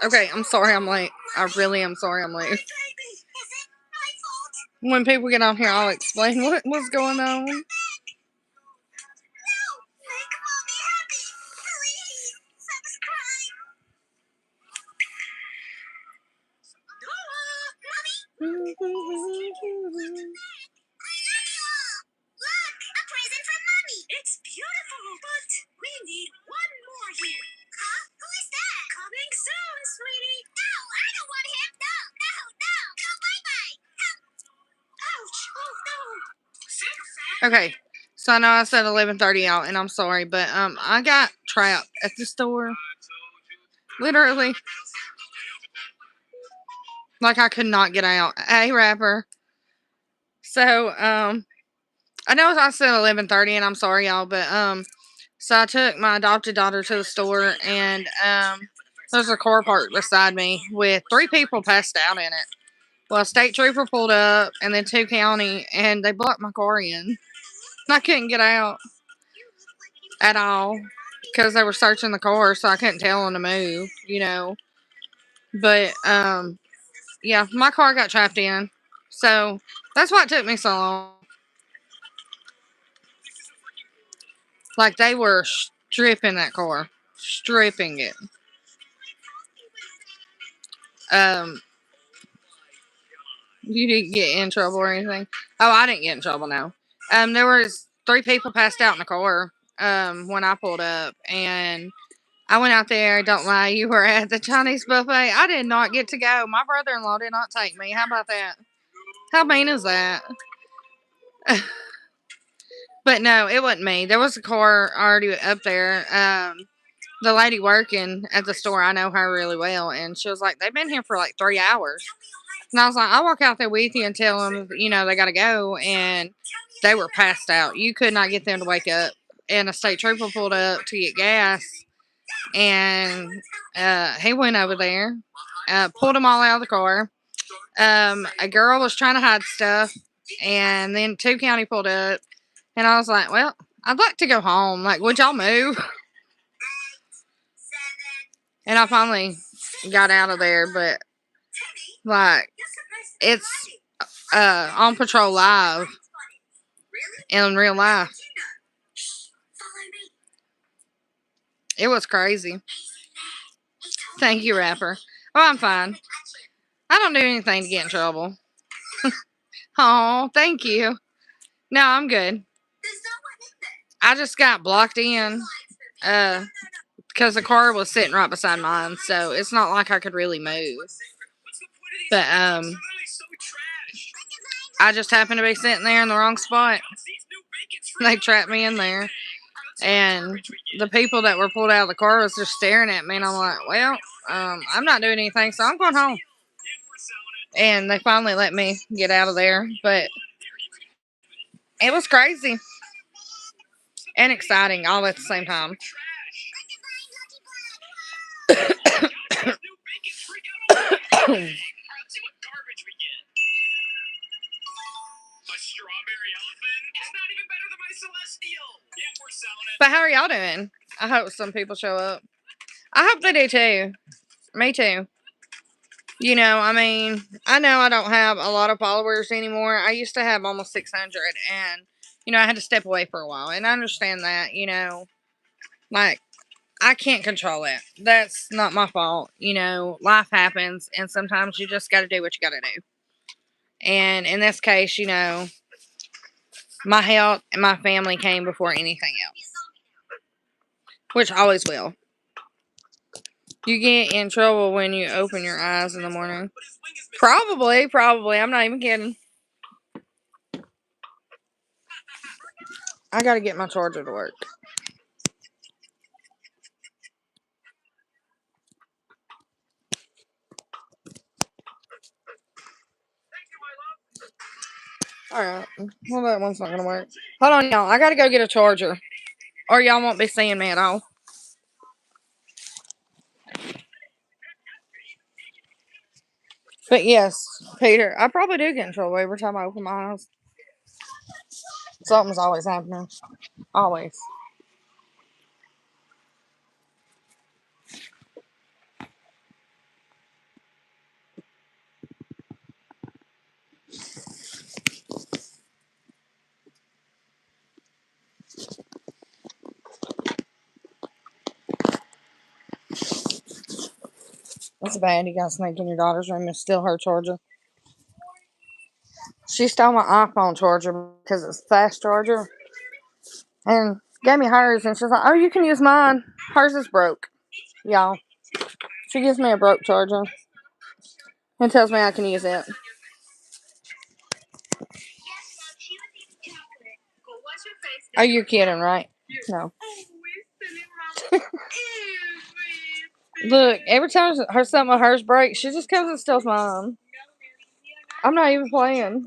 Okay, I'm sorry I'm late. I really am sorry I'm late. When people get on here, I'll explain what was going on. It's beautiful, but we need one more here. Huh? Who is that? Coming soon, sweetie. No, I don't want him. No, no, no. No, bye-bye. Ouch. Oh, no. Okay, so I know I said 11:30 out, and I'm sorry, but I got trapped at the store. Literally. Like, I could not get out. Hey, rapper. So, I know I said 11:30, and I'm sorry, y'all, but, so I took my adopted daughter to the store, and, there's a car parked beside me with 3 people passed out in it. Well, a state trooper pulled up, and then 2 county, and they blocked my car in. I couldn't get out at all because they were searching the car, so I couldn't tell them to move, you know. But, yeah, my car got trapped in, so that's why it took me so long. Like, they were stripping that car. Stripping it. You didn't get in trouble or anything? Oh, I didn't get in trouble, no. There was 3 people passed out in the car, when I pulled up, and I went out there, don't lie, you were at the Chinese buffet. I did not get to go. My brother-in-law did not take me. How about that? How mean is that? But no, it wasn't me. There was a car already up there. The lady working at the store, I know her really well, and she was like, they've been here for like 3 hours. And I was like, I'll walk out there with you and tell them, you know, they got to go. And they were passed out. You could not get them to wake up. And a state trooper pulled up to get gas. And he went over there, pulled them all out of the car. A girl was trying to hide stuff. And then 2 county pulled up. And I was like, well, I'd like to go home. Like, would y'all move? And I finally got out of there. But, like, it's on Patrol Live in real life. It was crazy. Thank you, rapper. Oh, I'm fine. I don't do anything to get in trouble. Oh, thank you. No, I'm good. I just got blocked in because the car was sitting right beside mine, so it's not like I could really move. But I just happened to be sitting there in the wrong spot. They trapped me in there. And the people that were pulled out of the car was just staring at me, and I'm like, well, I'm not doing anything, so I'm going home. And they finally let me get out of there, but it was crazy and exciting all at the same time. But how are y'all doing? I hope some people show up. I hope they do too. Me too. You know, I mean, I know I don't have a lot of followers anymore. I used to have almost 600, and, you know, I had to step away for a while. And I understand that, you know, like, I can't control it. That's not my fault. You know, life happens, and sometimes you just got to do what you got to do. And in this case, you know, my health and my family came before anything else, which always will. You get in trouble when you open your eyes in the morning. Probably. I'm not even kidding. I gotta get my charger to work. Alright. Well, that one's not gonna work. Hold on, y'all. I gotta go get a charger. Or y'all won't be seeing me at all. But yes, Peter, I probably do get in trouble every time I open my eyes. Something's always happening. Always. That's bad. You got snake in your daughter's room and steal her charger. She stole my iPhone charger because it's a fast charger. And gave me hers. And she's like, oh, you can use mine. Hers is broke. Y'all. She gives me a broke charger. And tells me I can use it. Are you kidding, right? No. Look, every time something of hers breaks, she just comes and steals mine. I'm not even playing.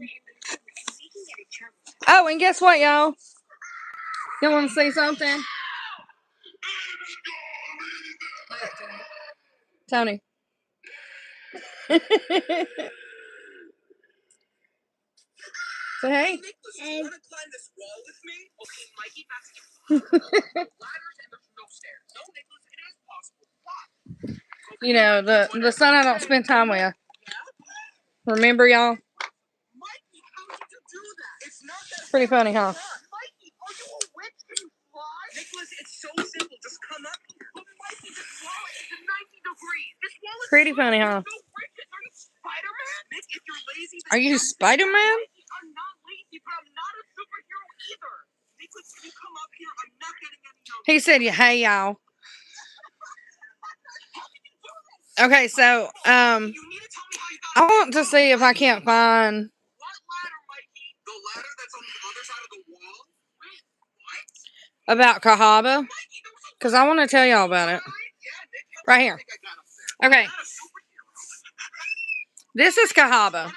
Oh, and guess what, y'all? You want to see something? Tony. Say hey. Hey. You know, the son I don't spend time with. Remember, y'all? Pretty funny, huh? Pretty funny, huh? Are you Spider-Man? He said, hey, y'all. Okay, so, I want to see if I can't find about 𝕤𝕠𝕠𝕜𝕪, because I want to tell y'all about it. Right here. Okay. This is 𝕤𝕠𝕠𝕜𝕪.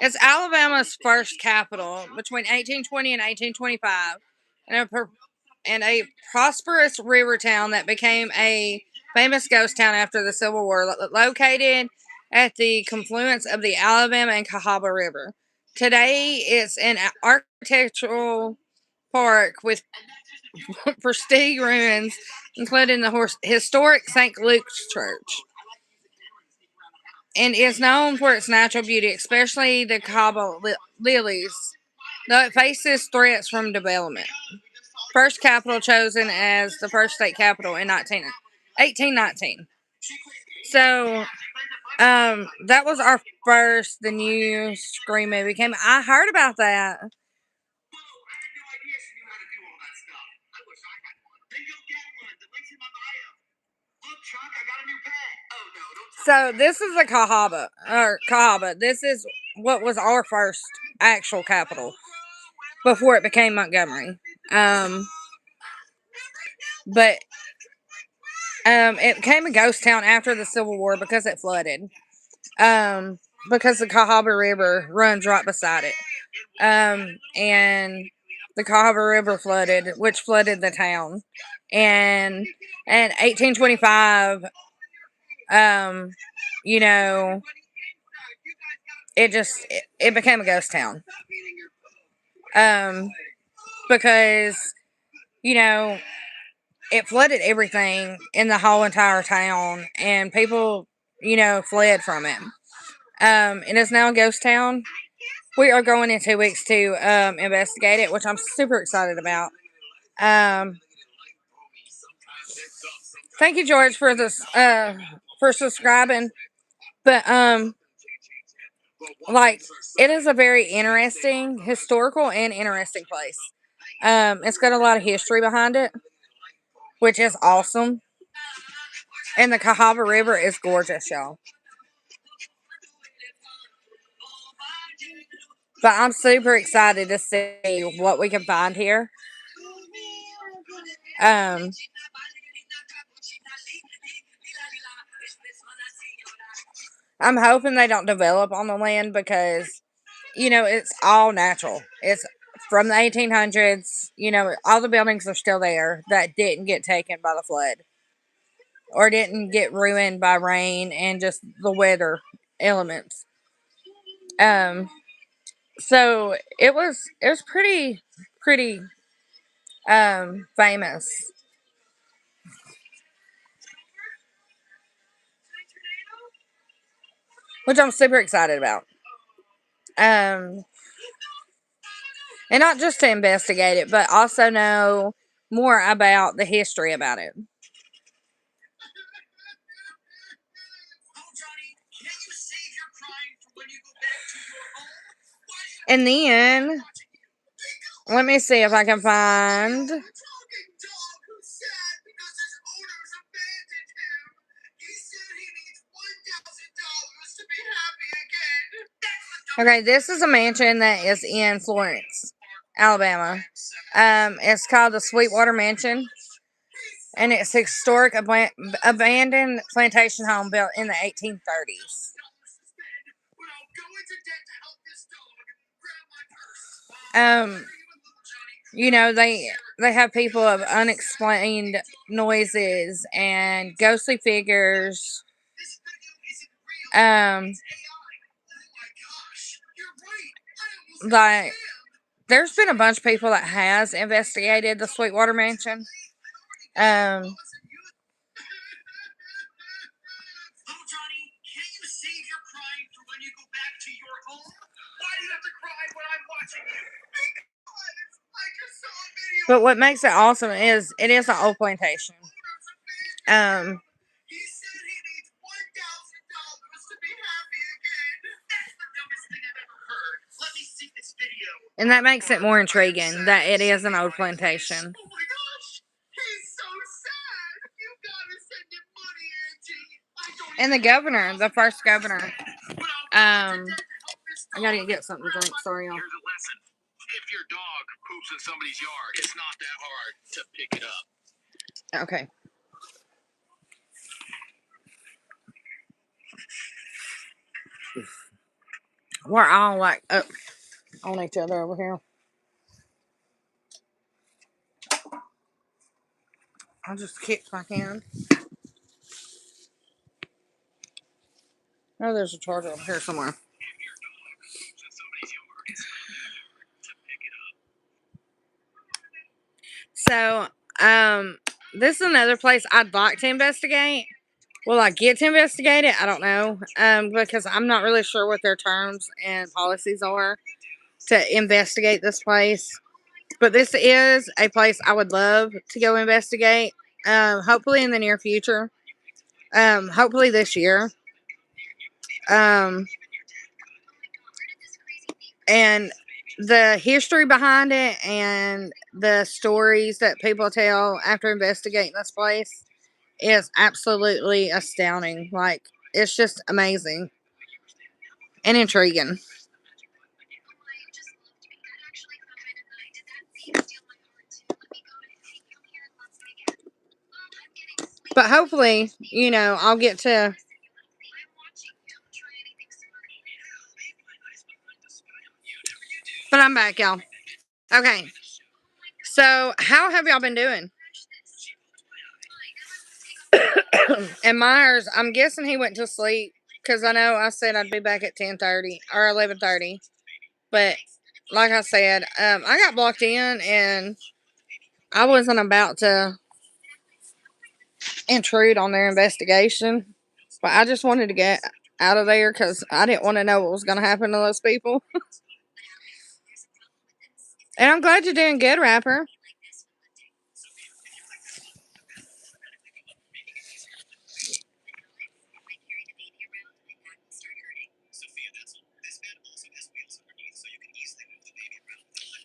It's Alabama's first capital between 1820 and 1825, and a prosperous river town that became a famous ghost town after the Civil War, located at the confluence of the Alabama and 𝕤𝕠𝕠𝕜 River. Today, it's an architectural park with prestige ruins, including the historic St. Luke's Church, and is known for its natural beauty, especially the cobble lilies, though it faces threats from development. First capital chosen as the first state capital in 1819. So, that was our first, the new Scream movie came. I heard about that. So this is the 𝕤𝕠𝕠𝕜𝕑. This is what was our first actual capital before it became Montgomery. But it became a ghost town after the Civil War because it flooded. Because the 𝕤𝕠𝕠𝕜 River runs right beside it. And the 𝕤𝕠𝕠𝕜 River flooded, which flooded the town. And in 1825, you know, it became a ghost town. Because, you know, it flooded everything in the whole entire town, and people, you know, fled from it. It is now a ghost town. We are going in 2 weeks to investigate it, which I'm super excited about. Thank you, George, for this for subscribing. But like, it is a very interesting, historical and interesting place. It's got a lot of history behind it, which is awesome. And the 𝕤𝕠𝕠𝕜 River is gorgeous, y'all. But I'm super excited to see what we can find here. I'm hoping they don't develop on the land because, you know, it's all natural. It's from the 1800s. You know, all the buildings are still there that didn't get taken by the flood or didn't get ruined by rain and just the weather elements. So it was pretty famous, which I'm super excited about. And not just to investigate it, but also know more about the history about it. And then, let me see if I can find. Okay, this is a mansion that is in Florence, Alabama. It's called the Sweetwater Mansion, and it's a historic abandoned plantation home built in the 1830s. You know, they have people of unexplained noises and ghostly figures. Like, there's been a bunch of people that has investigated the Sweetwater Mansion. But what makes it awesome is it is an old plantation. And that makes it more intriguing that it is an old plantation. And the governor, the first governor, I gotta get something to drink. Sorry, y'all. If your dog poops in somebody's yard, it's not that hard to pick it up. Okay. We're all like up on each other over here. I just kicked my hand. Oh, there's a charger over here somewhere. So, this is another place I'd like to investigate. Will I get to investigate it? I don't know. Because I'm not really sure what their terms and policies are to investigate this place. But this is a place I would love to go investigate. Hopefully in the near future. Hopefully this year. And the history behind it and the stories that people tell after investigating this place is absolutely astounding. Like, it's just amazing and intriguing. But hopefully, you know, I'll get to. But I'm back, y'all. Okay. So, how have y'all been doing? And Myers, I'm guessing he went to sleep because I know I said I'd be back at 10:30 or 11:30. But like I said, I got blocked in and I wasn't about to intrude on their investigation. But I just wanted to get out of there because I didn't want to know what was going to happen to those people. And I'm glad you're doing good, Rapper.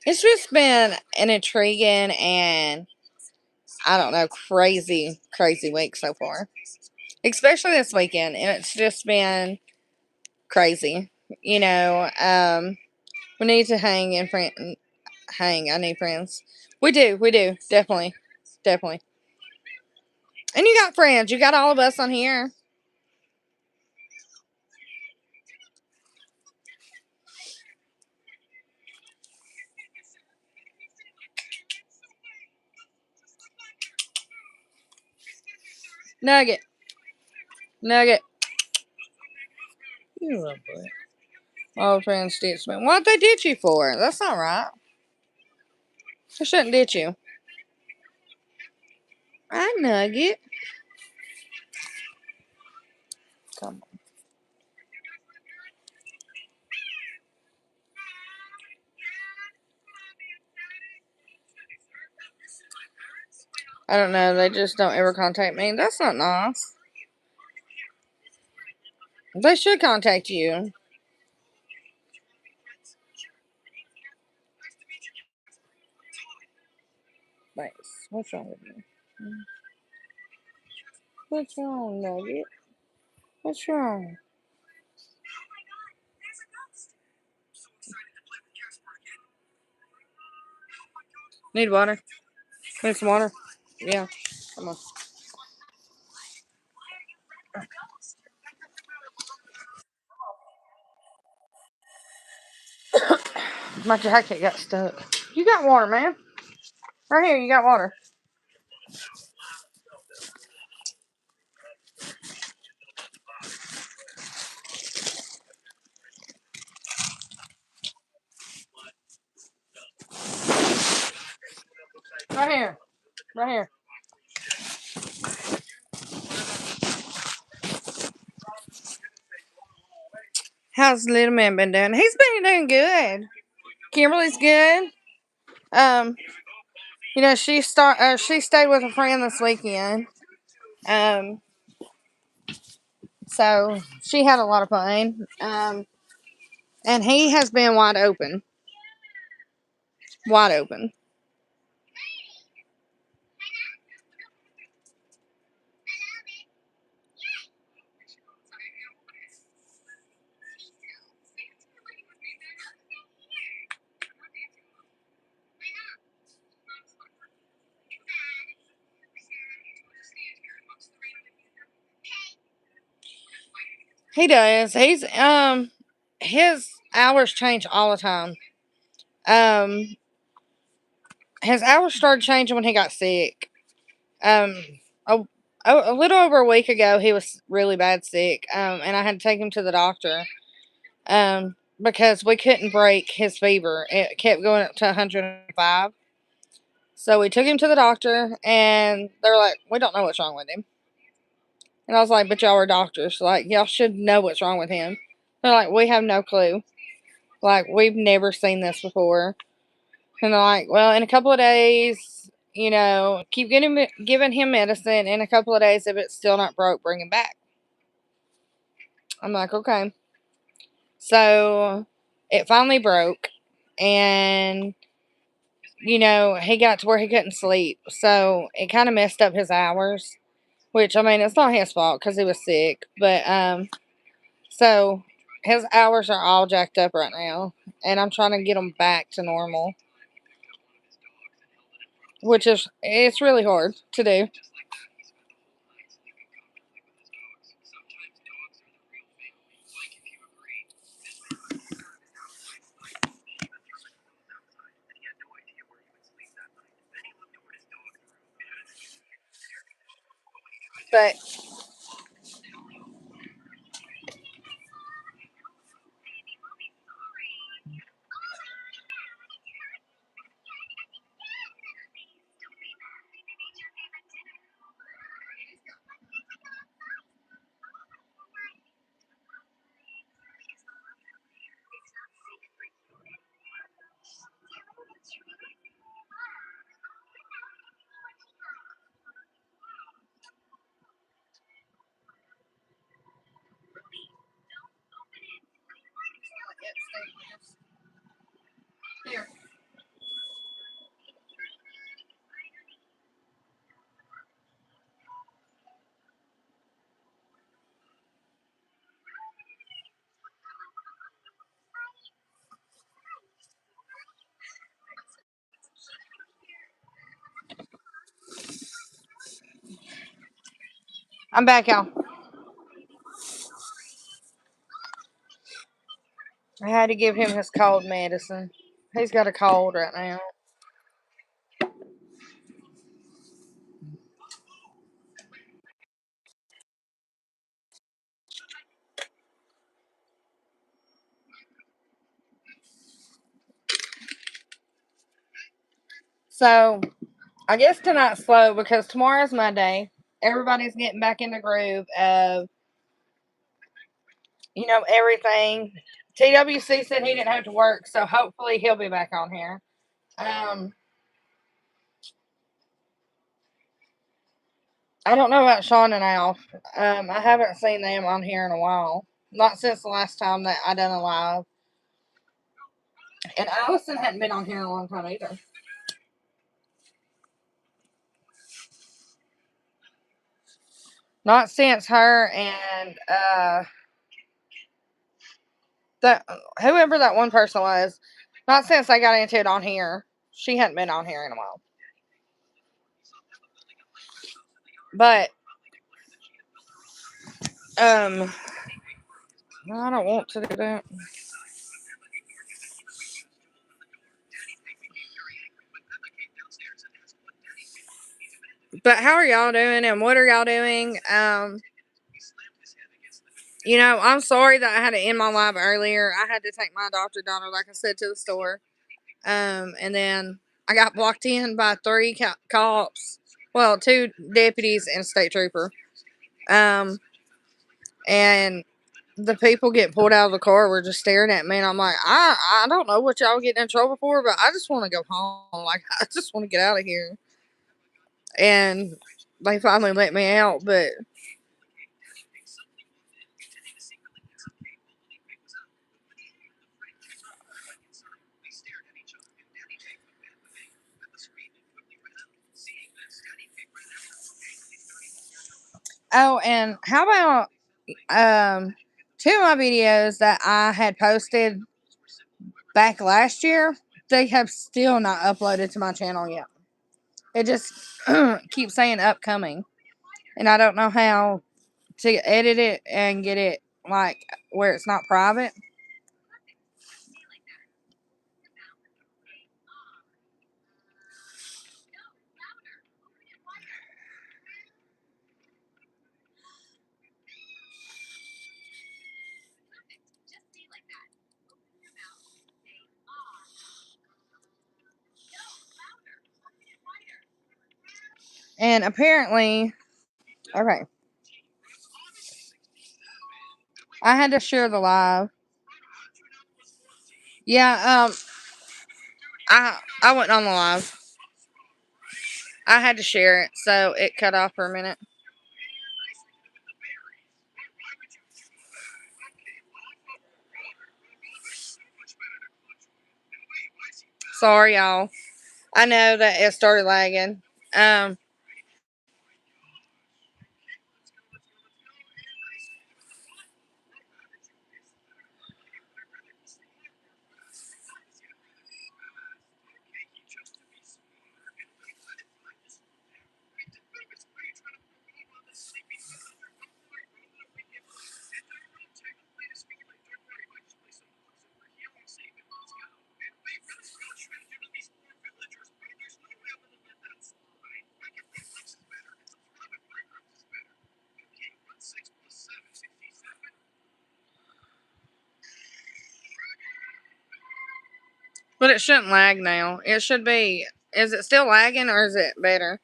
It's just been an intriguing and, I don't know, crazy week so far. Especially this weekend. And it's just been crazy. You know, we need to hang and hang. I need friends. We do. Definitely. And you got friends. You got all of us on here. Nugget. You love it. All friends ditched me. What they ditch you for? That's not right. They shouldn't ditch you. Hi, Nugget. Come on. I don't know. They just don't ever contact me. That's not nice. They should contact you. What's wrong with you? What's wrong, Nugget? What's wrong? Need water? Need some water? Yeah. Come on. My jacket got stuck. You got water, man. Right here, you got water. Right here. Right here. How's the little man been doing? He's been doing good. Kimberly's good. Um, she stayed with a friend this weekend. Um, so she had a lot of fun. And he has been wide open. Wide open. He does. His hours change all the time. Um his hours started changing when he got sick. Um a, a little over a week ago he was really bad sick. And I had to take him to the doctor. Because we couldn't break his fever. It kept going up to 105. So we took him to the doctor and they're like, we don't know what's wrong with him. And I was like, but y'all are doctors. Like, y'all should know what's wrong with him. They're like, we have no clue. Like, we've never seen this before. And they're like, well, in a couple of days, keep giving him medicine. In a couple of days, if it's still not broke, bring him back. I'm like, okay. So it finally broke. And, he got to where he couldn't sleep. So it kind of messed up his hours. Which, I mean, it's not his fault because he was sick. But, so his hours are all jacked up right now. And I'm trying to get them back to normal. It's really hard to do. But here. I'm back, y'all. I had to give him his cold medicine. He's got a cold right now. So I guess tonight's slow because tomorrow's my day. Everybody's getting back in the groove of, everything. TWC said he didn't have to work, so hopefully he'll be back on here. Um, I don't know about Sean and Alf. I haven't seen them on here in a while. Not since the last time that I done a live. And Allison hadn't been on here in a long time either. Not since her and that whoever that one person was. Not since they got into it on here. She hadn't been on here in a while. But I don't want to do that. But how are y'all doing and what are y'all doing? I'm sorry that I had to end my live earlier. I had to take my adopted daughter, like I said, to the store. And then I got blocked in by 3 cops. Well, 2 deputies and a state trooper. And the people get pulled out of the car were just staring at me, and I'm like, I don't know what y'all getting in trouble for, but I just want to go home. Like, I just want to get out of here. And they finally let me out, but oh, and how about 2 of my videos that I had posted back last year? They have still not uploaded to my channel yet. It just keeps saying upcoming, and I don't know how to edit it and get it like where it's not private. And apparently, okay, I had to share the live. Yeah, I went on the live. I had to share it, so it cut off for a minute. Sorry, y'all. I know that it started lagging. But it shouldn't lag now. It should be. Is it still lagging or is it better?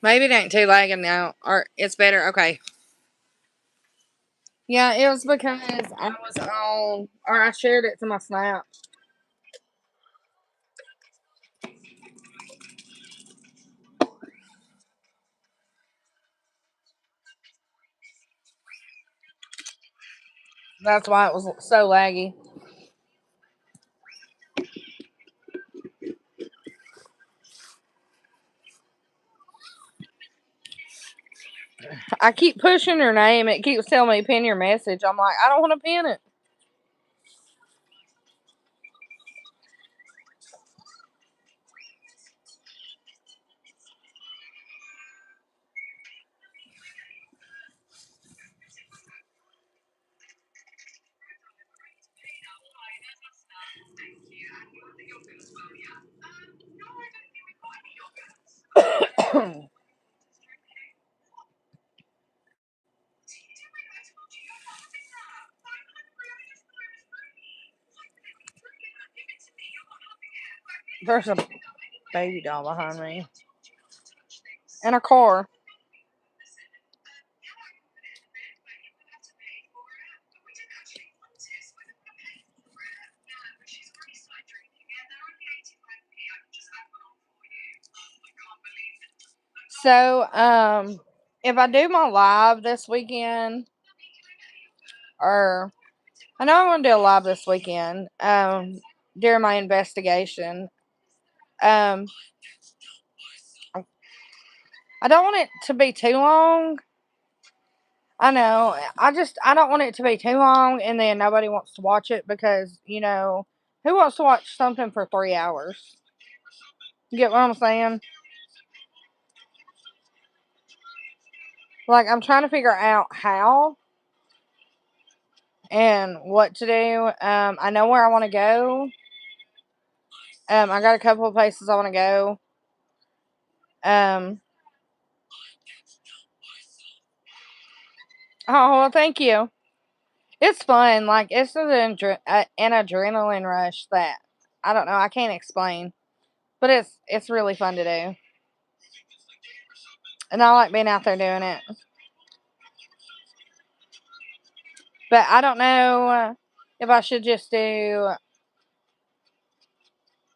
Maybe it ain't too lagging now. Or it's better. Okay. Yeah, it was because I was on, or I shared it to my Snap. That's why it was so laggy. I keep pushing her name. It keeps telling me pin your message. I'm like, I don't want to pin it. There's a baby doll behind me. And a car. So, if I do my live this weekend, or I know I'm going to do a live this weekend during my investigation. Um, I don't want it to be too long. I know. I don't want it to be too long and then nobody wants to watch it because, who wants to watch something for 3 hours? You get what I'm saying? Like, I'm trying to figure out how and what to do. I know where I want to go. I got a couple of places I want to go. Oh, well, thank you. It's fun. Like, it's an adrenaline rush that I don't know. I can't explain, but it's really fun to do, and I like being out there doing it. But I don't know if I should just do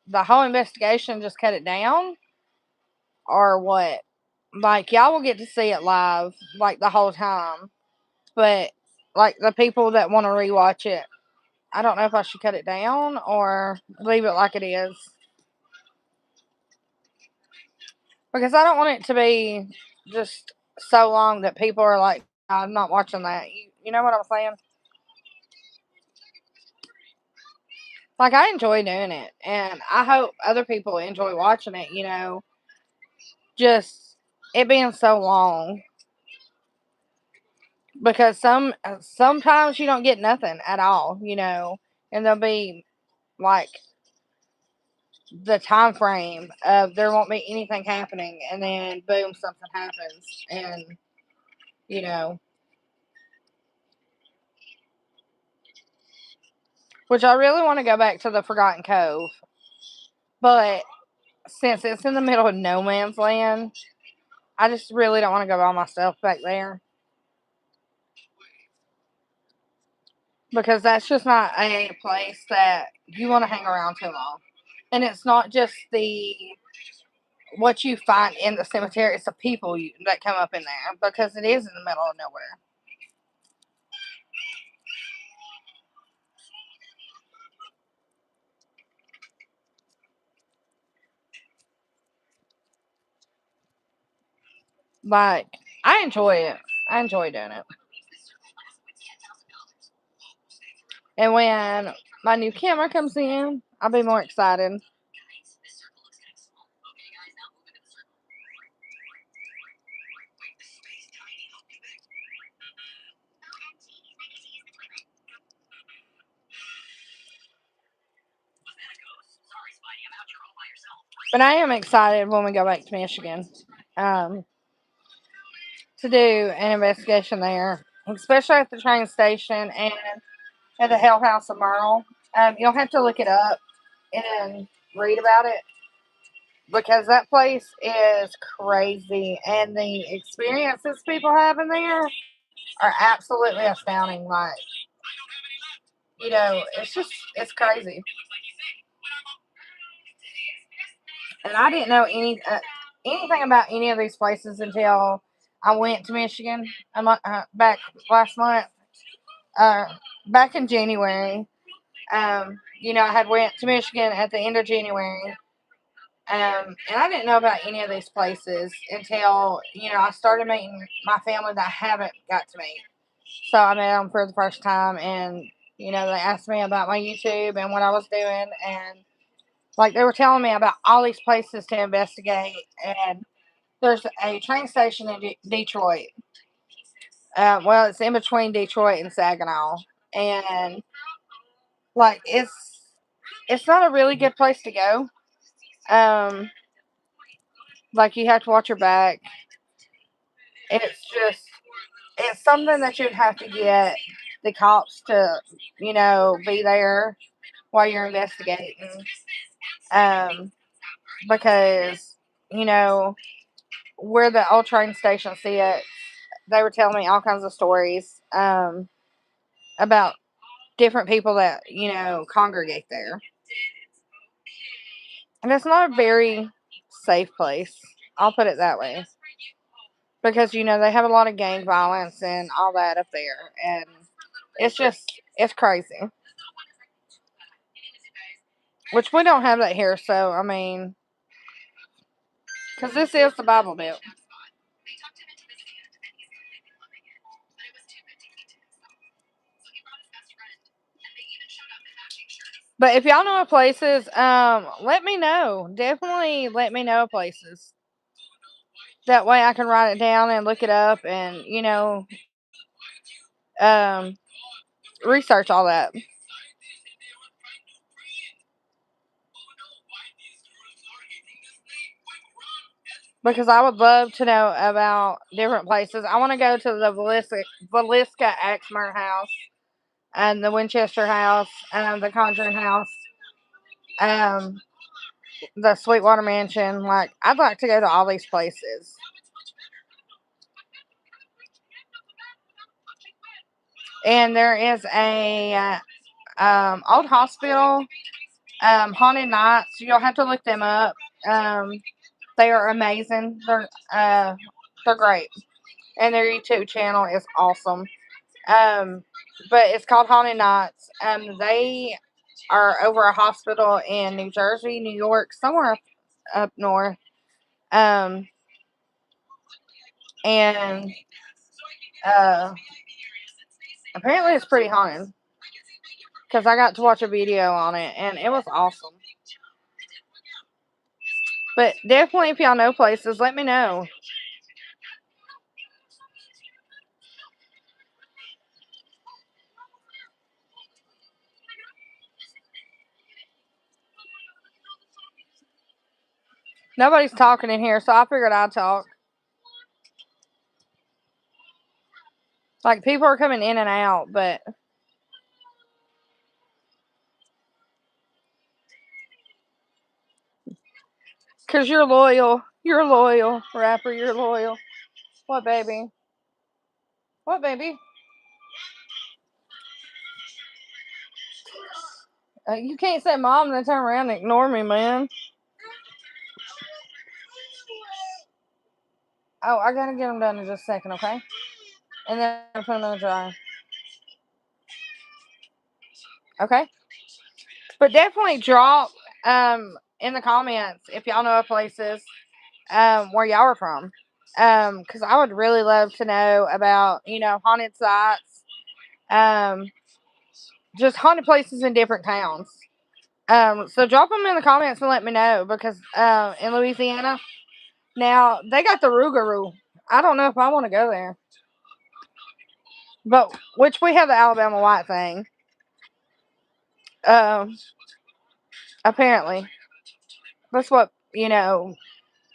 the whole investigation, just cut it down, or what. Like, y'all will get to see it live, like, the whole time. But, like, the people that want to rewatch it, I don't know if I should cut it down or leave it like it is. Because I don't want it to be just so long that people are like, I'm not watching that. You know what I'm saying? Like, I enjoy doing it. And I hope other people enjoy watching it, Just it being so long. Because sometimes you don't get nothing at all, And there'll be, like, the time frame of there won't be anything happening. And then, boom, something happens. And, you know. Which I really want to go back to the Forgotten Cove. But since it's in the middle of no man's land, I just really don't want to go by myself back there. Because that's just not a place that you want to hang around too long. And it's not just what you find in the cemetery, it's the people that come up in there. Because it is in the middle of nowhere. Like, I enjoy it. I enjoy doing it. And when my new camera comes in, I'll be more excited. But I am excited when we go back to Michigan to do an investigation there, especially at the train station and at the Hell House of Merle. You'll have to look it up and read about it because that place is crazy, and the experiences people have in there are absolutely astounding. Like, it's crazy. And I didn't know anything about any of these places until I went to Michigan back last month, back in January. I had went to Michigan at the end of January, and I didn't know about any of these places until I started meeting my family that I haven't got to meet. So I met them for the first time, and they asked me about my YouTube and what I was doing, and like they were telling me about all these places to investigate. And there's a train station in Detroit. Well, it's in between Detroit and Saginaw, and like it's not a really good place to go. Like, you have to watch your back. It's something that you'd have to get the cops to be there while you're investigating. Because where the old train station sit, they were telling me all kinds of stories about different people that congregate there, and it's not a very safe place. I'll put it that way, because they have a lot of gang violence and all that up there, and It's crazy. Which we don't have that here, so I mean, because this is the Bible Belt. But if y'all know of places, let me know. Definitely let me know of places. That way I can write it down and look it up and, um, research all that. Because I would love to know about different places. I want to go to the Villisca Axmer house and the Winchester house and the Conjuring house, um, the Sweetwater Mansion. Like, I'd like to go to all these places. And there is a old hospital, haunted nights. You'll have to look them up. They are amazing. They're great, and their YouTube channel is awesome. But it's called Haunted Nights. They are over a hospital in New Jersey, New York, somewhere up north. And apparently it's pretty haunted because I got to watch a video on it and it was awesome. But definitely, if y'all know places, let me know. Nobody's talking in here, so I figured I'd talk. Like, people are coming in and out, but because you're loyal. You're loyal, rapper. You're loyal. What, baby? What, baby? You can't say mom and then turn around and ignore me, man. Oh, I gotta get them done in just a second, okay? And then I'll put them in the dryer. Okay? But definitely drop in the comments if y'all know of places where y'all are from. Because I would really love to know about, haunted sites, just haunted places in different towns. So drop them in the comments and let me know because in Louisiana, now they got the Rougarou. I don't know if I want to go there, but which we have the Alabama White thing. Apparently, that's what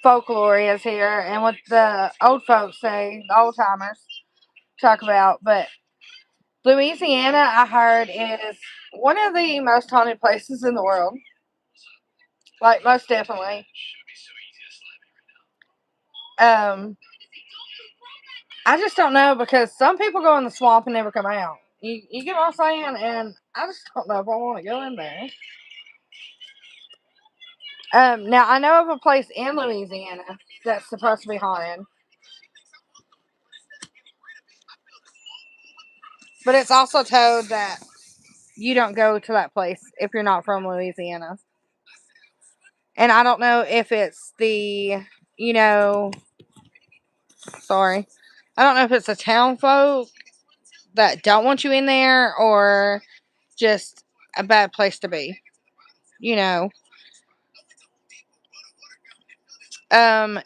folklore is here, and what the old folks say, the old timers talk about. But Louisiana, I heard, is one of the most haunted places in the world. Like, most definitely. I just don't know because some people go in the swamp and never come out. You get what I'm saying? And I just don't know if I want to go in there. Now I know of a place in Louisiana that's supposed to be haunted, but it's also told that you don't go to that place if you're not from Louisiana. And I don't know if it's you know, sorry, I don't know if it's the town folk that don't want you in there or just a bad place to be. You know.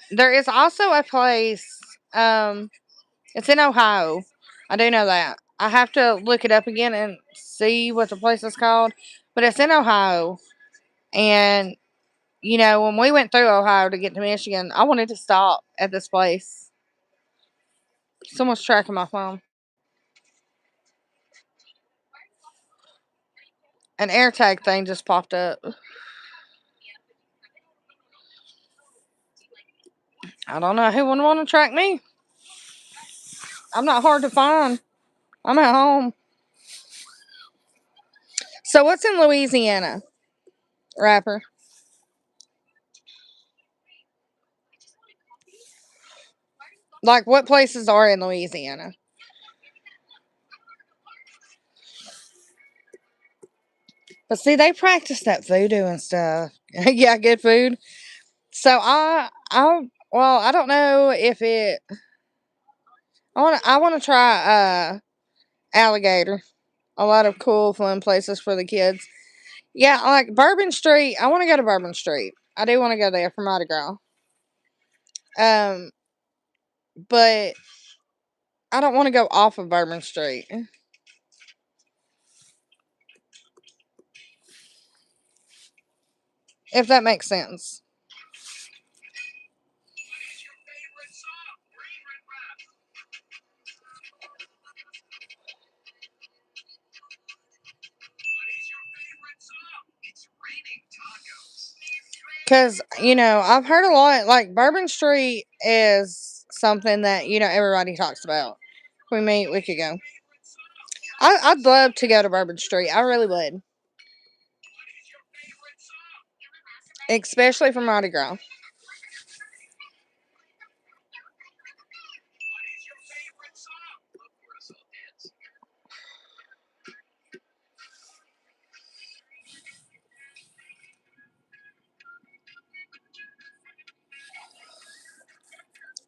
There is also a place. It's in Ohio. I do know that. I have to look it up again and see what the place is called, but it's in Ohio. And when we went through Ohio to get to Michigan, I wanted to stop at this place. Someone's tracking my phone. An AirTag thing just popped up. I don't know who would want to track me. I'm not hard to find. I'm at home. So what's in Louisiana, rapper? Like, what places are in Louisiana? But see, they practice that voodoo and stuff. Yeah, good food. So well, I don't know if it. I want to try alligator. A lot of cool, fun places for the kids. Yeah, like Bourbon Street. I want to go to Bourbon Street. I do want to go there for Mardi Gras. Um, but I don't want to go off of Bourbon Street. If that makes sense. Because, I've heard a lot, like, Bourbon Street is something that, everybody talks about. We could go. I'd love to go to Bourbon Street. I really would. Especially for Mardi Gras.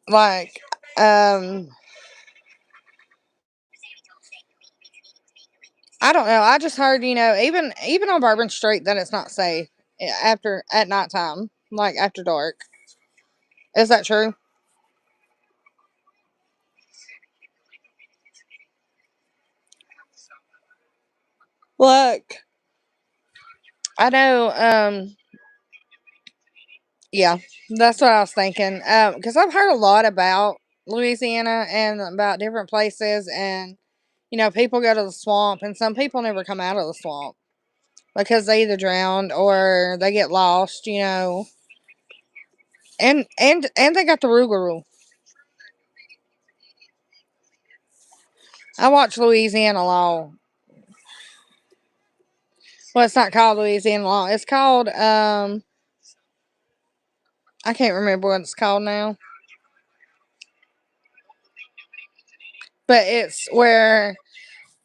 Like, I don't know. I just heard, even on Bourbon Street, that it's not safe at nighttime, like after dark. Is that true? Look, I know. Yeah, that's what I was thinking. Because I've heard a lot about Louisiana and about different places, and people go to the swamp, and some people never come out of the swamp because they either drowned or they get lost. And they got the Rougarou. I watch Louisiana Law. Well, it's not called Louisiana Law. It's called I can't remember what it's called now. But it's where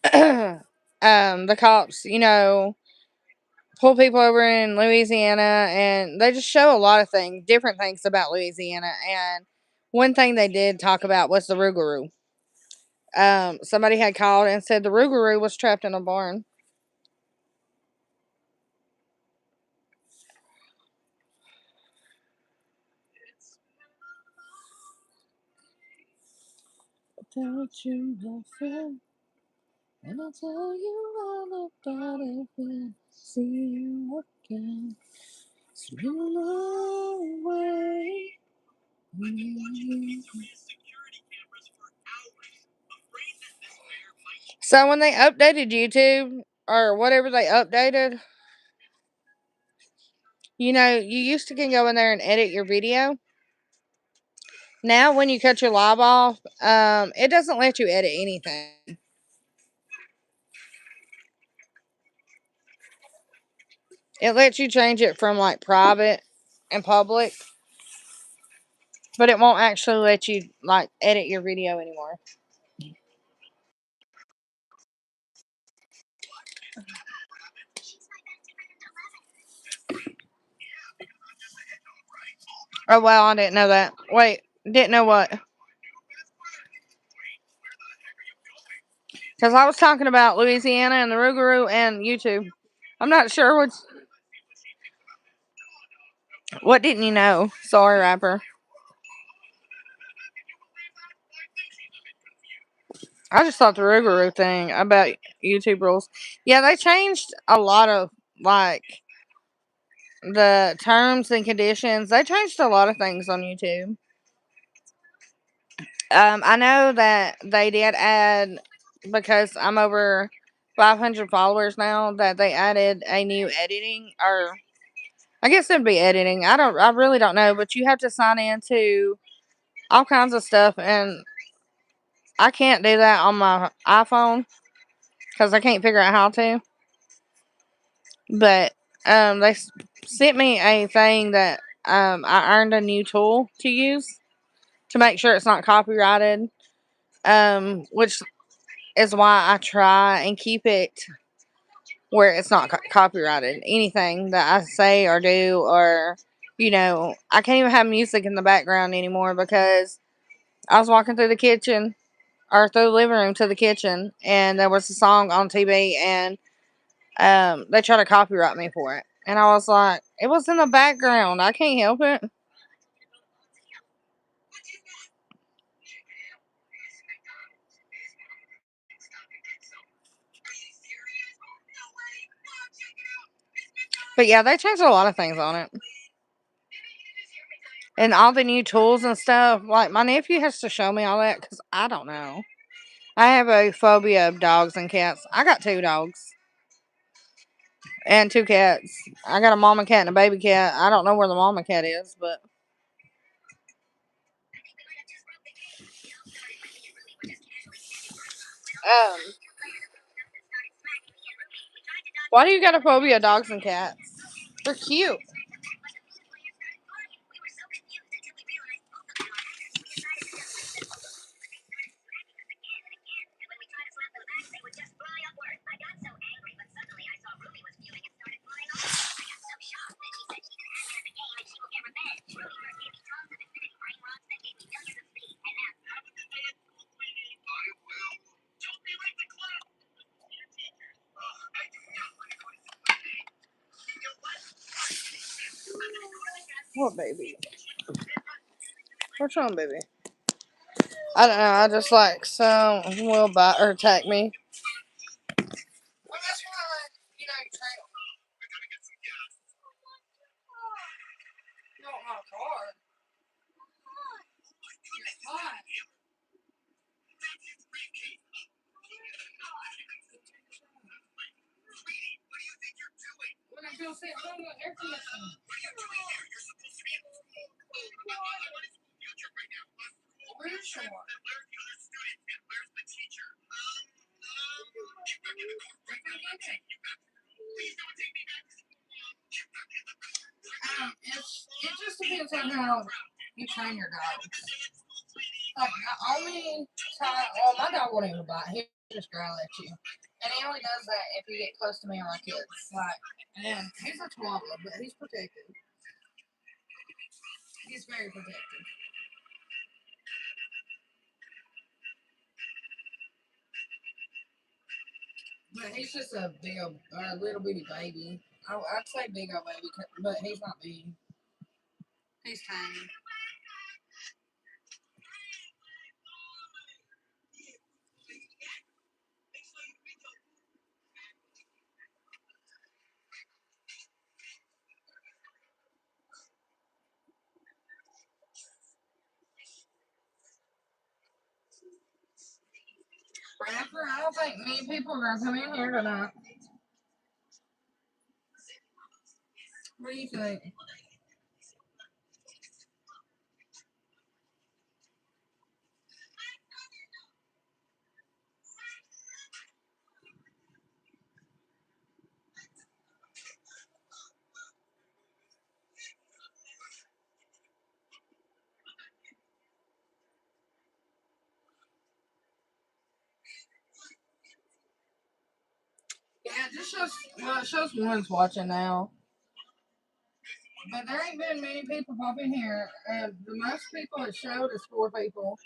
the cops, pull people over in Louisiana, and they just show a lot of things, different things about Louisiana. And one thing they did talk about was the Rougarou. Somebody had called and said the Rougarou was trapped in a barn. Don't you, my friend? And I'll tell you all about it when I see you again. Swim away. So when they updated YouTube or whatever they updated, you used to can go in there and edit your video. Now when you cut your live off, it doesn't let you edit anything. It lets you change it from like private and public, but it won't actually let you like edit your video anymore. Oh wow, I didn't know that. Wait, didn't know what? Because I was talking about Louisiana and the Rougarou and YouTube. I'm not sure what didn't you know? Sorry, rapper. I just thought the Rougarou thing about YouTube rules. Yeah, they changed a lot of like the terms and conditions. They changed a lot of things on YouTube. I know that they did add, because I'm over 500 followers now, that they added a new editing, or I guess it'd be editing. I really don't know, but you have to sign into all kinds of stuff, and I can't do that on my iPhone because I can't figure out how to. But they sent me a thing that I earned a new tool to use to make sure it's not copyrighted. Which is why I try and keep it where it's not copyrighted. Anything that I say or do, or, I can't even have music in the background anymore because I was walking through the kitchen or through the living room to the kitchen, and there was a song on TV, and they tried to copyright me for it. And I was like, it was in the background. I can't help it. But yeah, they changed a lot of things on it. And all the new tools and stuff. Like, my nephew has to show me all that because I don't know. I have a phobia of dogs and cats. I got 2 dogs and 2 cats. I got a mama cat and a baby cat. I don't know where the mama cat is, but um, why do you got a phobia of dogs and cats? They're cute. What baby? What's wrong, baby? I don't know. I just like some will bite or attack me. Well, that's why, you train them. You don't want a car. It's hot. When I feel sick, I'm going to air conditioning. We're sure. It just depends on how you train your dog. Like, the only time, well, my dog won't even bite. He'll just growl at you. And he only does that if you get close to me or my kids. Like, and he's a chihuahua, but he's protected. He's very protected. But he's just a big old, or a little bitty baby. I'd say big old baby, but he's not big. He's tiny. Rapper, I don't think many people are going to come in here tonight. What do you think? Yeah, it just shows, well, it shows one's watching now. But there ain't been many people pop in here. The most people it showed is 4 people.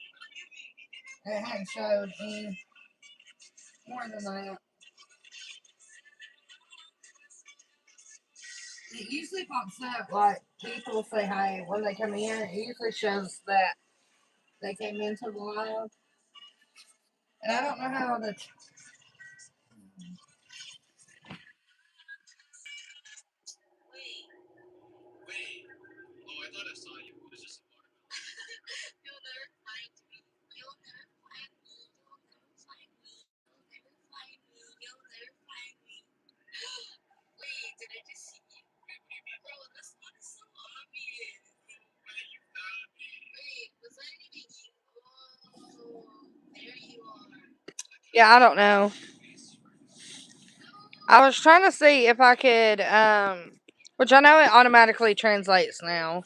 It hadn't showed any more than that. It usually pops up like people say hi when they come in. It usually shows that they came into the live. And I don't know how to. Yeah, I don't know. I was trying to see if I could, which I know it automatically translates now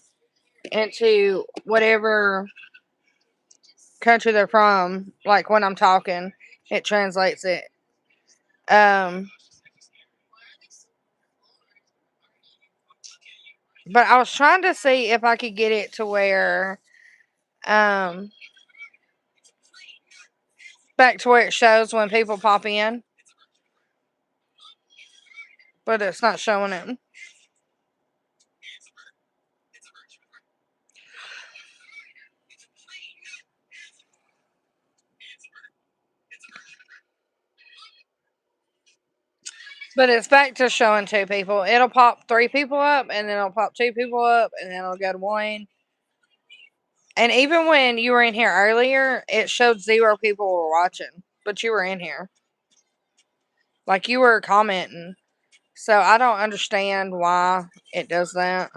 into whatever country they're from. Like when I'm talking, it translates it. Um, But I was trying to see if I could get it to where, um, back to where it shows when people pop in, but it's not showing it. But it's back to showing 2 people. It'll pop 3 people up, and then it'll pop 2 people up, and then it'll go to 1. And even when you were in here earlier, it showed 0 people were watching, but you were in here. Like, you were commenting. So I don't understand why it does that.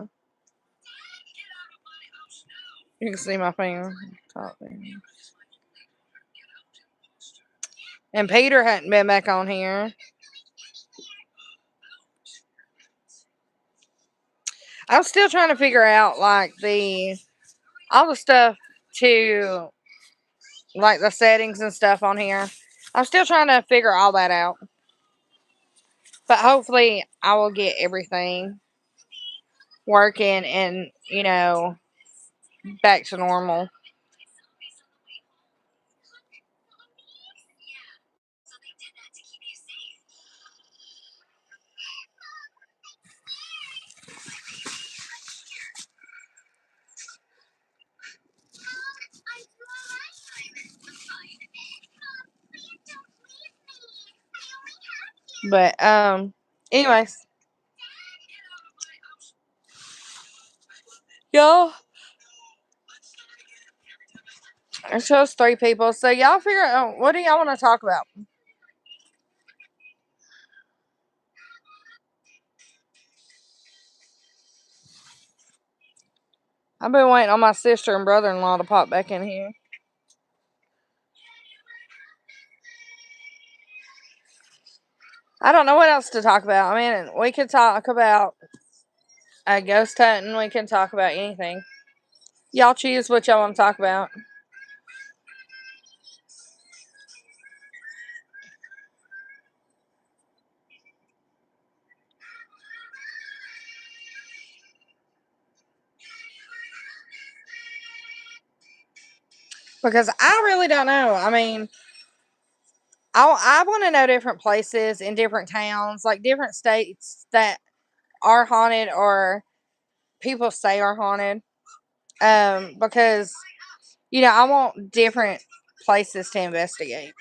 You can see my finger. Top there. And Peter hadn't been back on here. I'm still trying to figure out, like, all the stuff to, like, the settings and stuff on here. I'm still trying to figure all that out. But hopefully I will get everything working and, back to normal. But, anyways. Y'all, it shows 3 people. So y'all figure out, what do y'all want to talk about? I've been waiting on my sister and brother-in-law to pop back in here. I don't know what else to talk about. I mean, we could talk about ghost hunting. We can talk about anything. Y'all choose what y'all want to talk about. Because I really don't know. I mean, I want to know different places in different towns, like different states that are haunted or people say are haunted. Because, I want different places to investigate.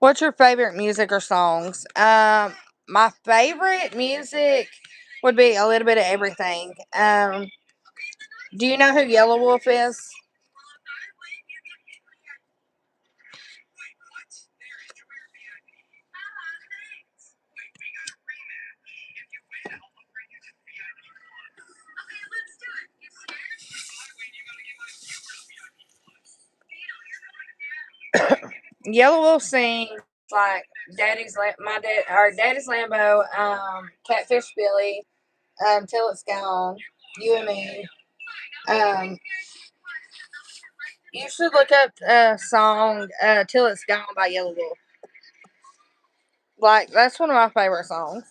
What's your favorite music or songs? My favorite music would be a little bit of everything. Do you know who Yellow Wolf is? Yellow Wolf sings like Daddy's Lambo, Catfish Billy, Till It's Gone, You and Me. Um, you should look up a song, Till It's Gone by Yellow Wolf. Like, that's one of my favorite songs.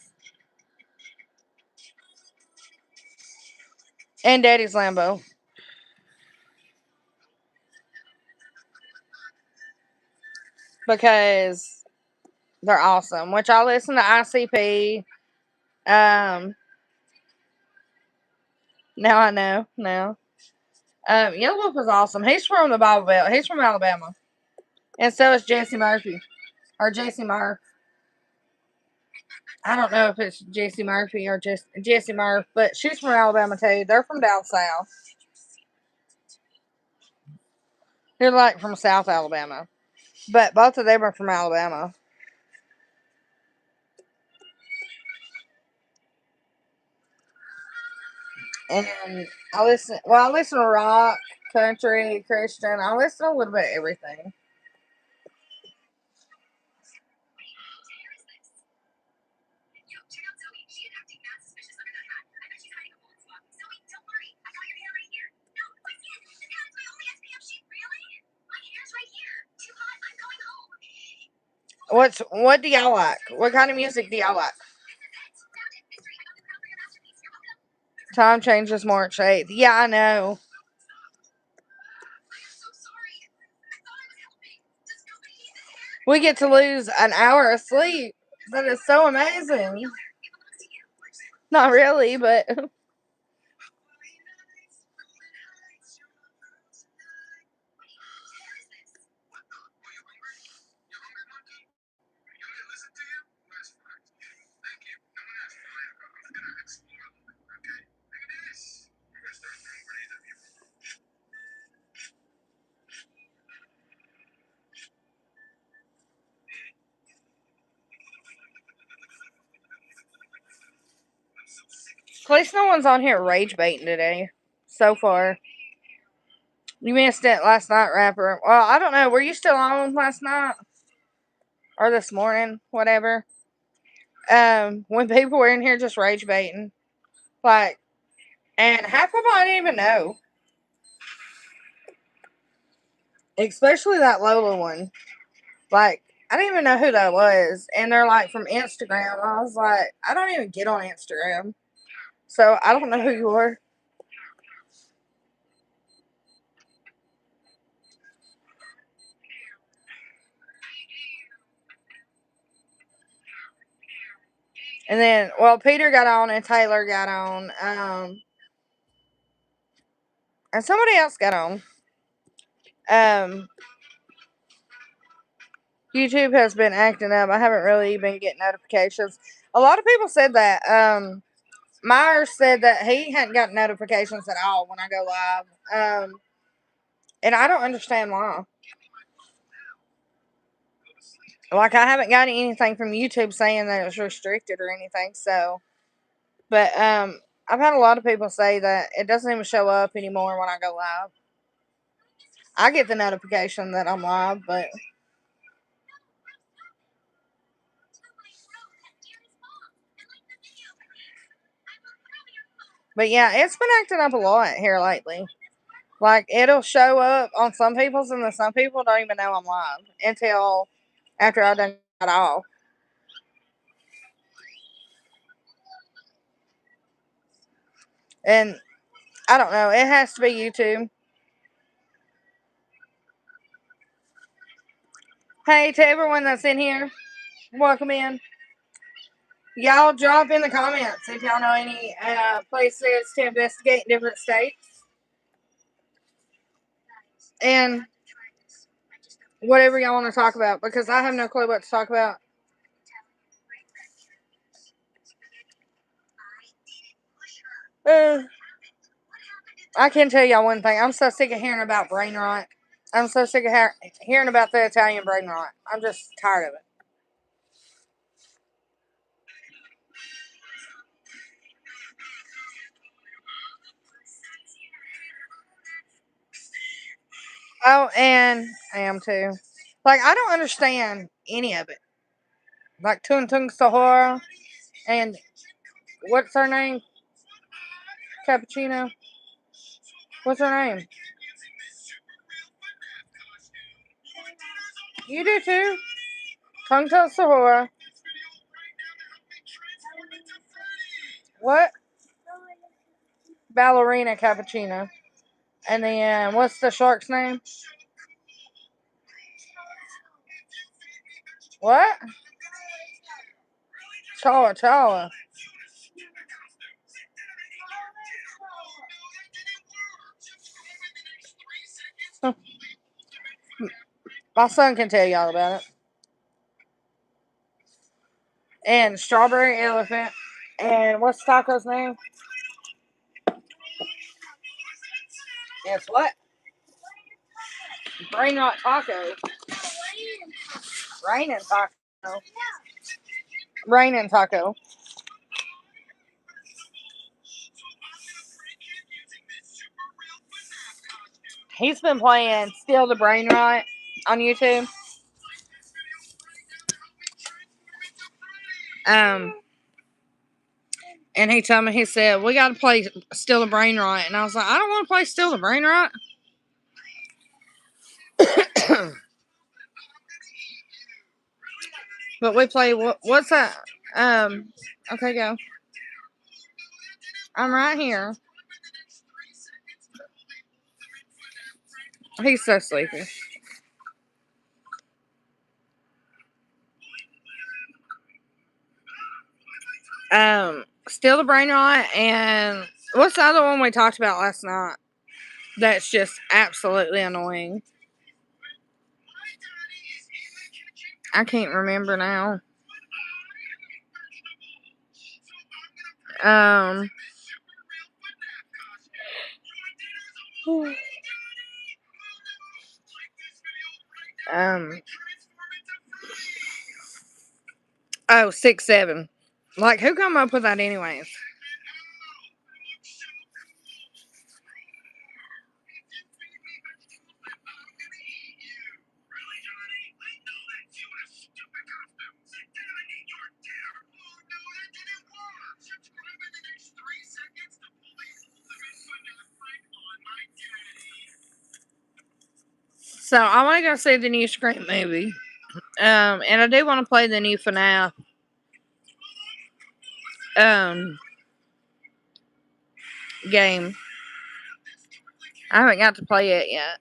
And Daddy's Lambo. Because they're awesome. Which I listen to ICP. Now I know. Now. Yellow Wolf is awesome. He's from the Bible Belt. He's from Alabama. And so is Jesse Murphy. Or Jesse Murphy. I don't know if it's Jesse Murphy or just Jesse Murphy, but she's from Alabama too. They're from down south. They're like from South Alabama. But both of them are from Alabama. And I listen to rock, country, Christian. I listen to a little bit of everything. What do y'all like? What kind of music do y'all like? Time changes March 8th. Yeah, I know. We get to lose an hour of sleep. That is so amazing. Not really, but at least no one's on here rage baiting today. So far. You missed it last night, Rapper. Well, I don't know. Were you still on last night? Or this morning? Whatever. When people were in here just rage baiting. Like, and half of them I didn't even know. Especially that Lola one. Like, I didn't even know who that was. And they're like from Instagram. I was like, I don't even get on Instagram. So I don't know who you are. And then, well, Peter got on and Taylor got on. And somebody else got on. YouTube has been acting up. I haven't really been getting notifications. A lot of people said that. Myers said that he hadn't got notifications at all when I go live. And I don't understand why. Like, I haven't gotten anything from YouTube saying that it's restricted or anything. So, but I've had a lot of people say that it doesn't even show up anymore when I go live. I get the notification that I'm live, but yeah, it's been acting up a lot here lately. Like, it'll show up on some people's, and then some people don't even know I'm live until after I done got off. And I don't know. It has to be YouTube. Hey, to everyone that's in here, welcome in. Y'all drop in the comments if y'all know any places to investigate in different states. And whatever y'all want to talk about, because I have no clue what to talk about. I can tell y'all one thing. I'm so sick of hearing about brain rot. I'm so sick of hearing about the Italian brain rot. I'm just tired of it. Oh, and I am too. Like, I don't understand any of it. Like, 𝕬𝕚𝕠𝕠𝕜𝕪 and what's her name? Cappuccino. What's her name? You do too. 𝕬𝕚𝕠𝕠𝕜𝕪. What? Ballerina cappuccino. And then, what's the shark's name? What? Chawa Chawa. My son can tell y'all about it. And Strawberry Elephant. And what's Taco's name? It's what? Brain Rot Taco. Rain and Taco. Rain and Taco. He's been playing Steal the Brain Rot on YouTube. And he told me, he said, we got to play Steal the Brain Rot. And I was like, I don't want to play Steal the Brain Rot. But we play, what's that? Okay, go. I'm right here. He's so sleepy. Still the brain rot, and what's the other one we talked about last night? That's just absolutely annoying. I can't remember now. Oh, 6-7. Like, who come up with that anyways? So, I want to go see the new Scream movie. And I do want to play the new FNAF. Game. I haven't got to play it yet.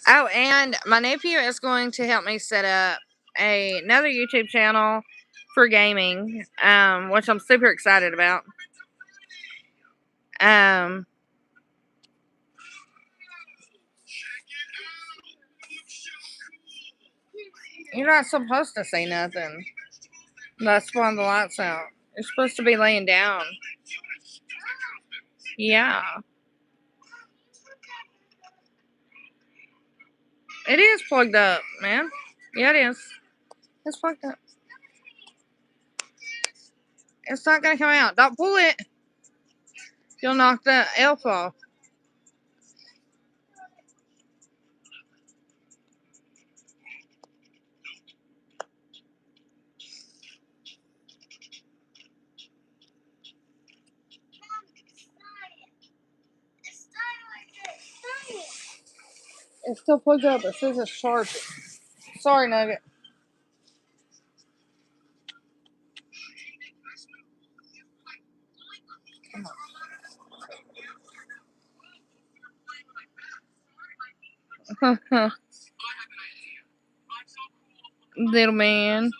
Oh, and my nephew is going to help me set up another YouTube channel for gaming, which I'm super excited about. You're not supposed to say nothing. That's why the lights out. You're supposed to be laying down. Yeah. It is plugged up, man. Yeah, it is. It's plugged up. It's not going to come out. Don't pull it. You'll knock the elf off. It's still plugged up. It says it's charging. Sorry, Nugget. Little man.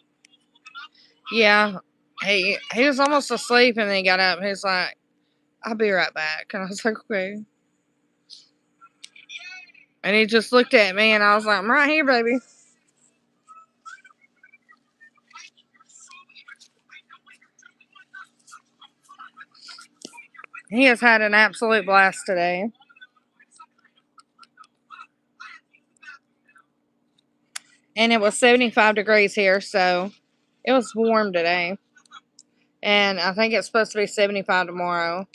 Yeah. He was almost asleep and then he got up. He was like, I'll be right back. And I was like, okay. And he just looked at me and I was like, I'm right here, baby. He has had an absolute blast today. And it was 75 degrees here, so it was warm today. And I think it's supposed to be 75 tomorrow.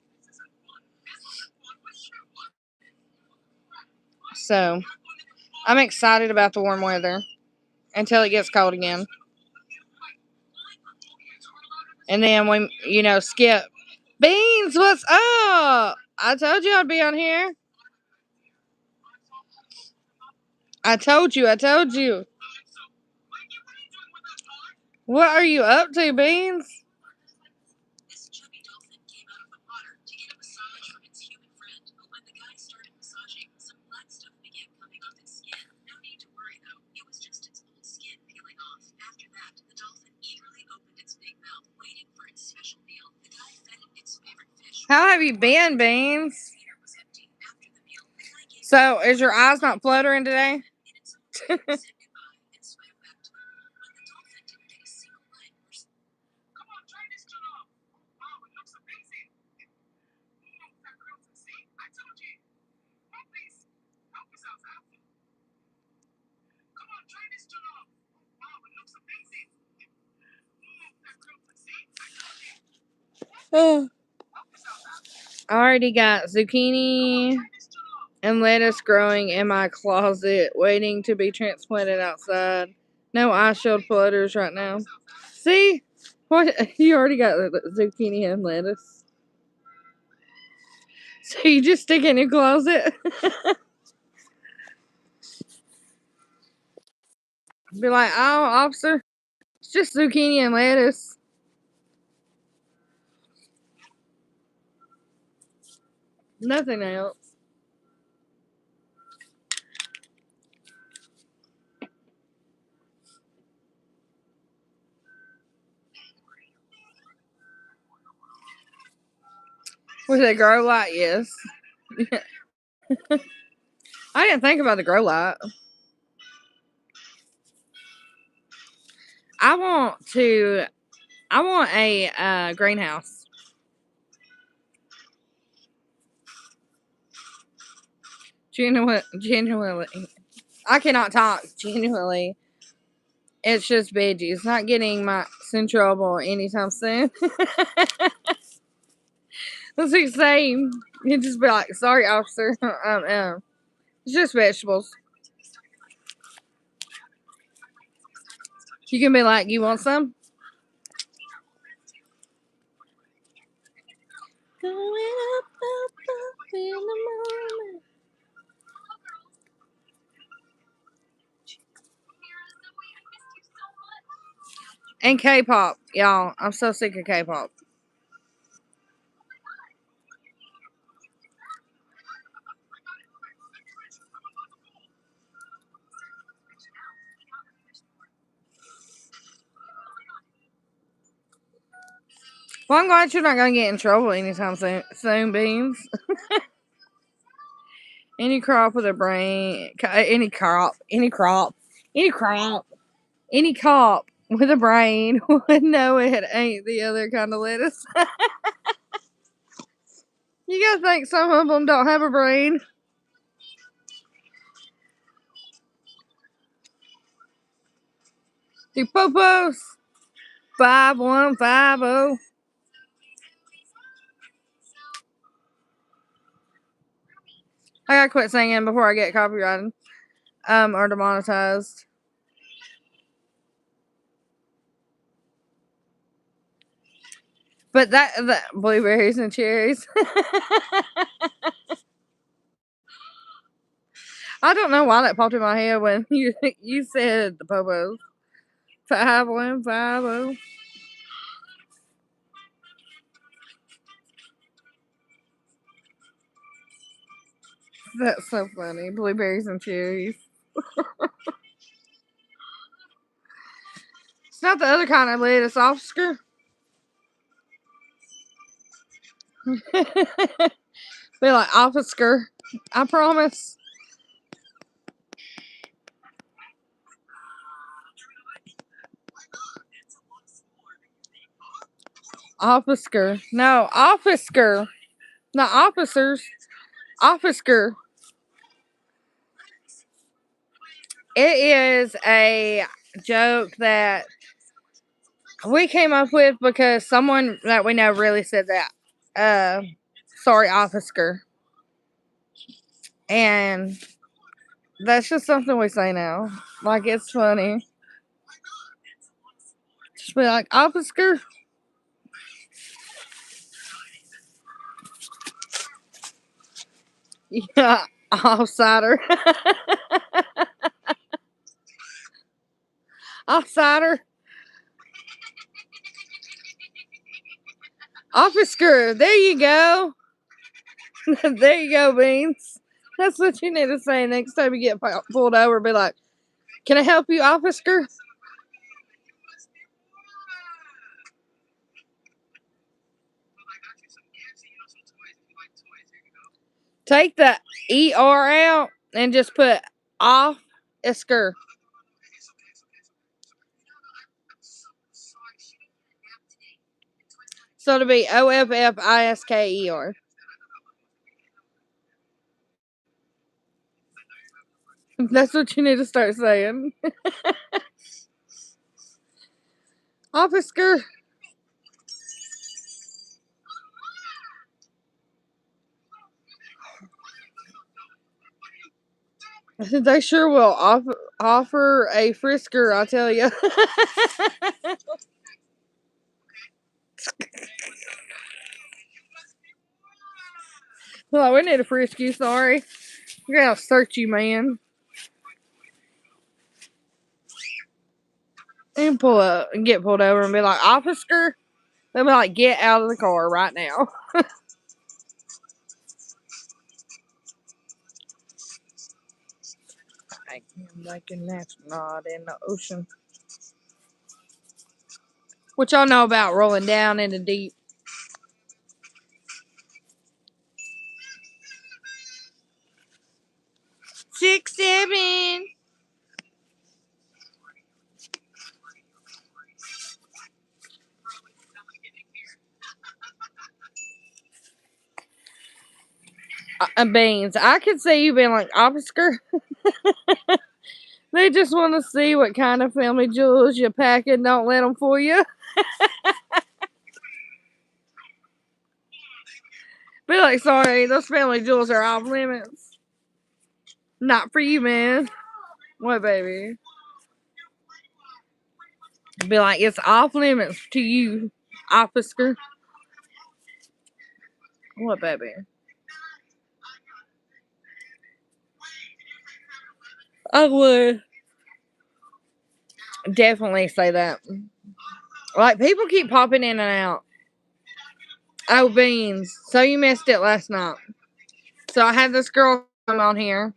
So I'm excited about the warm weather until it gets cold again. And then we, skip. Beans, what's up? I told you I'd be on here. I told you. What are you up to, Beans? How have you been, Beans? So, is your eyes not fluttering today? I already got zucchini and lettuce growing in my closet, waiting to be transplanted outside. No eye shield flutters right now. See? What? You already got zucchini and lettuce. So you just stick it in your closet? Be like, oh, officer, it's just zucchini and lettuce. Nothing else. With a grow light, yes. I didn't think about the grow light. I want a greenhouse. Genuinely. I cannot talk. Genuinely. It's just veggies. Not getting my in trouble anytime soon. That's the same. You just be like, sorry, officer. It's just vegetables. You can be like, you want some? Going up, up, up in the morning. And K-pop, y'all. I'm so sick of K-pop. Well, I'm glad you're not going to get in trouble anytime soon, Beans. Any crop with a brain, any cop with a brain would know it ain't the other kind of lettuce. You gotta think some of them don't have a brain. The popos 5150. I gotta quit singing before I get copyrighted, or demonetized. But that blueberries and cherries. I don't know why that popped in my head when you said the popos. 5150. That's so funny. Blueberries and cherries. It's not the other kind of lettuce, Oscar. Be like, Oscar. I promise. Officer. No, officer. Not officers. Officer. It is a joke that we came up with because someone that we know really said that. Sorry, officer. And that's just something we say now. Like, it's funny. Just be like, officer. Yeah, offsider. Offsider. Officer. There you go. There you go, Beans. That's what you need to say next time you get pulled over. Be like, can I help you, officer? Take the ER out and just put off-isker. So it'll be OFFISKER. That's what you need to start saying. Officer. They sure will offer a frisker, I tell you. Well, we need to frisk you, sorry. We're gonna search you, man. and pull up and get pulled over and be like, officer, they'll be like, get out of the car right now. I am like an astronaut in the ocean. What y'all know about rolling down in the deep? 6, 7. Beans. I could see you being like, officer. They just want to see what kind of family jewels you're packing. Don't let them fool you. Be like, sorry, those family jewels are off limits. Not for you, man. What, baby? Be like, it's off limits to you, officer. What, baby? I would definitely say that. Like, people keep popping in and out. Oh, Beans. So you missed it last night. So I had this girl come on here,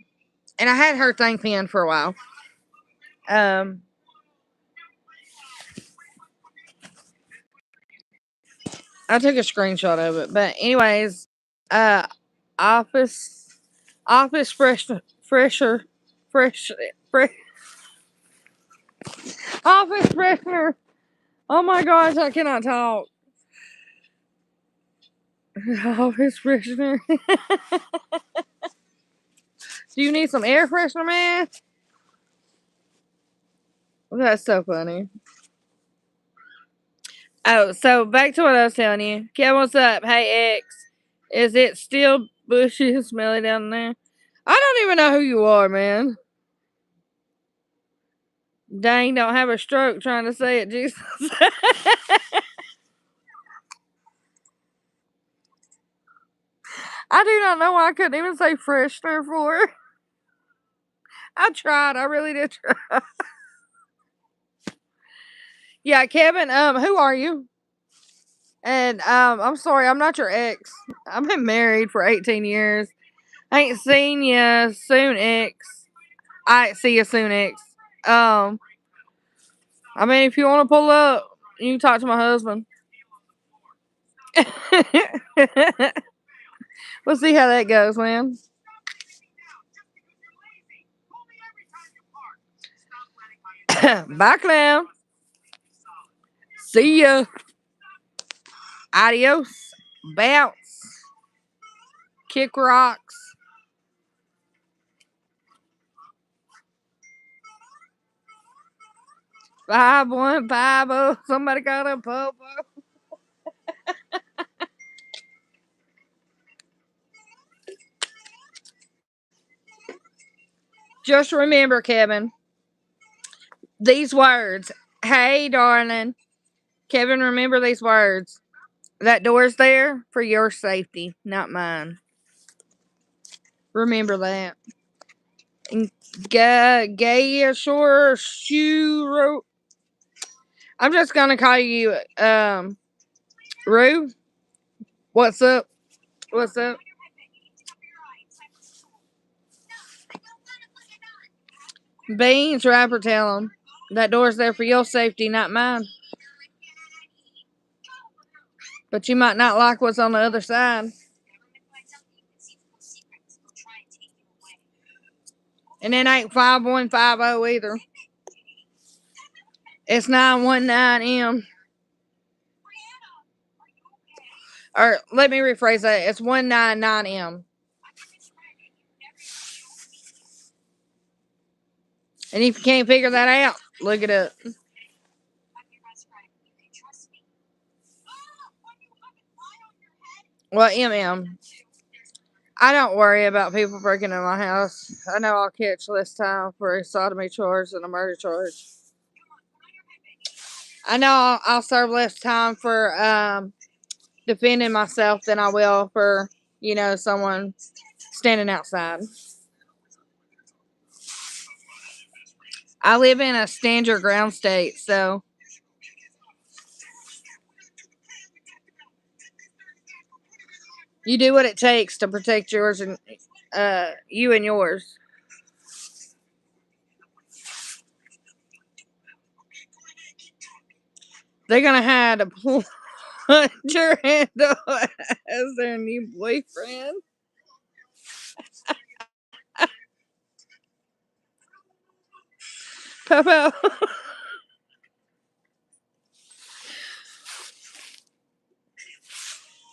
and I had her thing pinned for a while. I took a screenshot of it, but anyways, office fresher, office freshener. Oh my gosh, I cannot talk. Office freshener. Do you need some air freshener, man? That's so funny. Oh, so back to what I was telling you. Kevin, what's up? Hey, X. Is it still bushy and smelly down there? I don't even know who you are, man. Dang, don't have a stroke trying to say it, Jesus. I do not know why I couldn't even say freshener for. I tried. I really did try. Yeah, Kevin, who are you? And I'm sorry, I'm not your ex. I've been married for 18 years. I ain't seen you soon, ex. I ain't see you soon, ex. I mean, if you want to pull up, you can talk to my husband. We'll see how that goes, man. Bye, clown. See ya. Adios. Bounce. Kick rocks. 5150. Somebody got a popo. Just remember, Kevin, these words. Hey, darling. Kevin, remember these words. That door's there for your safety, not mine. Remember that. Gay shore shoe. I'm just gonna call you Rue. What's up? What's up? Beans, rapper, tell him that door's there for your safety, not mine. But you might not like what's on the other side. And it ain't 5150 either. It's 919M. Or let me rephrase that. It's 199M. And if you can't figure that out, look it up. Well, MM. I don't worry about people breaking in my house. I know I'll catch less time for a sodomy charge than a murder charge. I know I'll serve less time for defending myself than I will for, someone standing outside. I live in a stand your ground state, so you do what it takes to protect yours and you and yours. They're gonna have to plunger handle as their new boyfriend. Popo.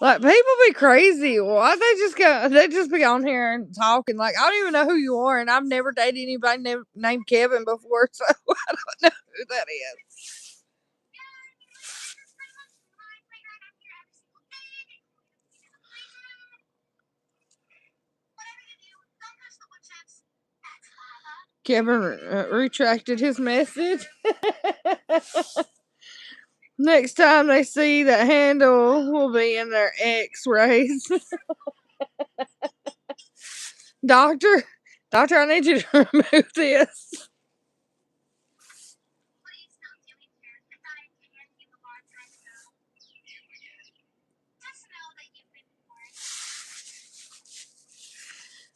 Like, people be crazy. Why they just be on here and talking? Like, I don't even know who you are, and I've never dated anybody named Kevin before, so I don't know who that is. Kevin retracted his message. Next time they see that handle will be in their x-rays. Doctor, I need you to remove this.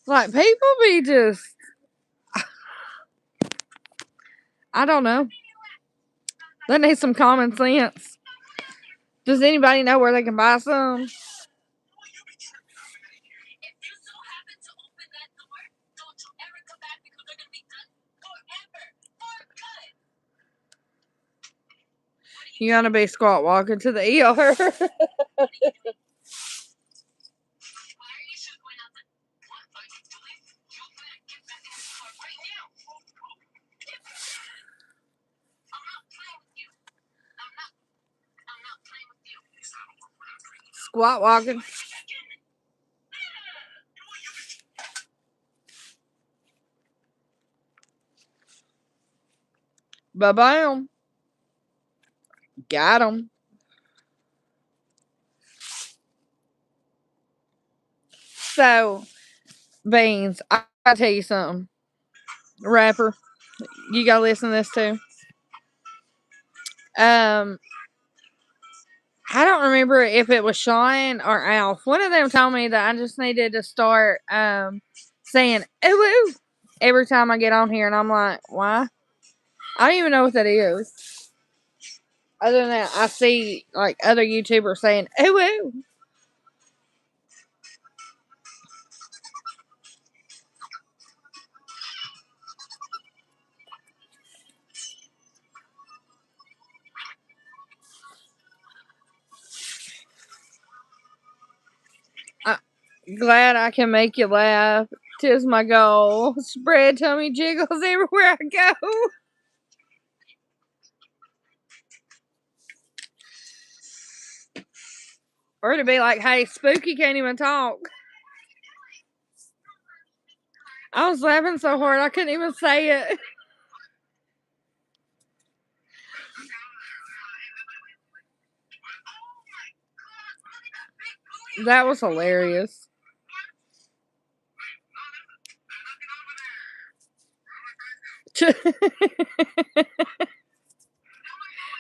Like, people be just, I don't know. They need some common sense. Does anybody know where they can buy some? You gotta be squat walking to the ER. Squat walking. Ba-bam. Got him. So, Beans, I gotta tell you something. Rapper, you gotta listen to this too. I don't remember if it was Sean or Alf. One of them told me that I just needed to start saying ooh every time I get on here, and I'm like, why? I don't even know what that is. Other than that, I see like other YouTubers saying ooh. Glad I can make you laugh. 'Tis my goal. Spread tummy jiggles everywhere I go. Or to be like, hey, Spooky can't even talk. I was laughing so hard I couldn't even say it. That was hilarious.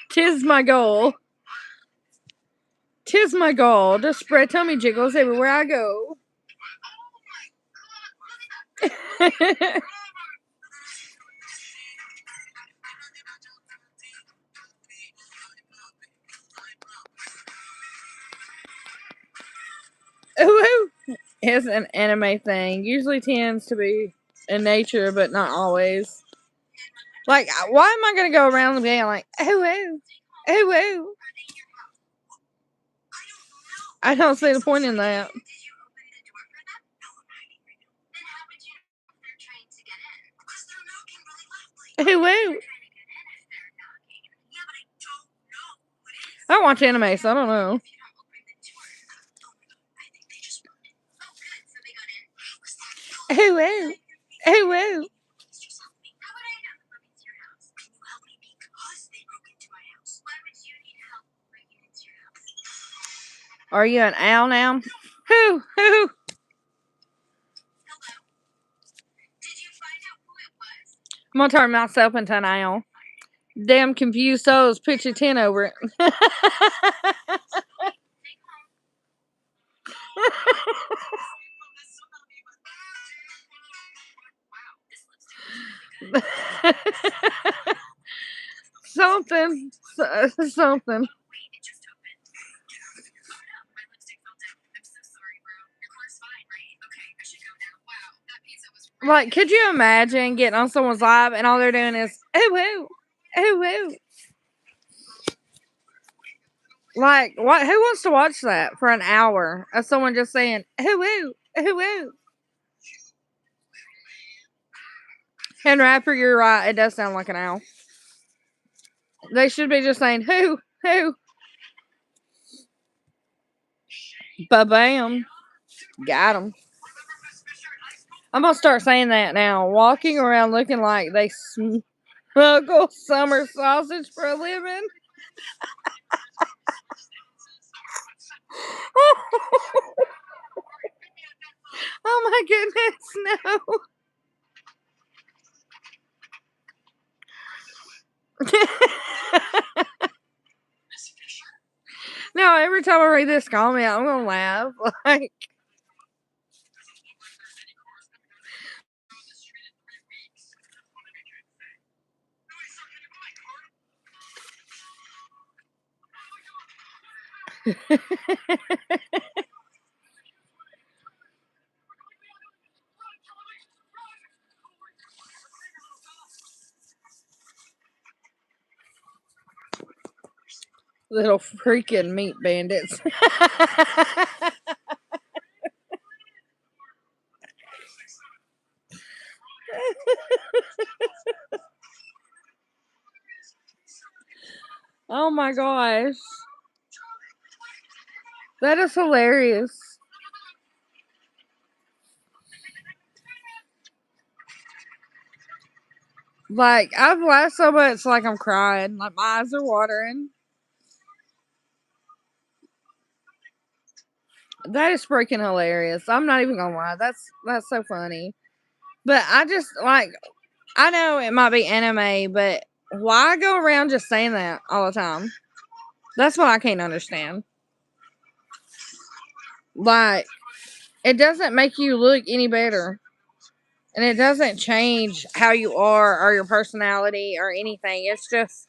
Tis my goal. 'Tis my goal to spread tummy jiggles everywhere I go. Ooh, it's an anime thing. Usually tends to be in nature, but not always. Like, why am I gonna go around being like, ooh, ooh? I don't see the point in that. Ooh. I don't watch anime, so I don't know. Ooh. Ooh. Are you an owl now? Who? I'm gonna turn myself into an owl. Damn confused souls, pitch a 10 over it. Something. Something. Like, could you imagine getting on someone's live and all they're doing is, ooh, ooh, ooh, ooh. Like, what? Who wants to watch that for an hour of someone just saying, ooh, ooh, ooh, ooh? And rapper, you're right. It does sound like an owl. They should be just saying, who, ba-bam. Got him. I'm going to start saying that now. Walking around looking like they smuggle summer sausage for a living. Oh my goodness, no. No, every time I read this comment, I'm going to laugh. Like, little freaking meat bandits. Oh my gosh. That is hilarious. Like, I've laughed so much, like I'm crying. Like, my eyes are watering. That is freaking hilarious. I'm not even gonna lie. That's so funny. But I just, like, I know it might be anime, but why go around just saying that all the time? That's what I can't understand. Like, it doesn't make you look any better. And it doesn't change how you are or your personality or anything. It's just,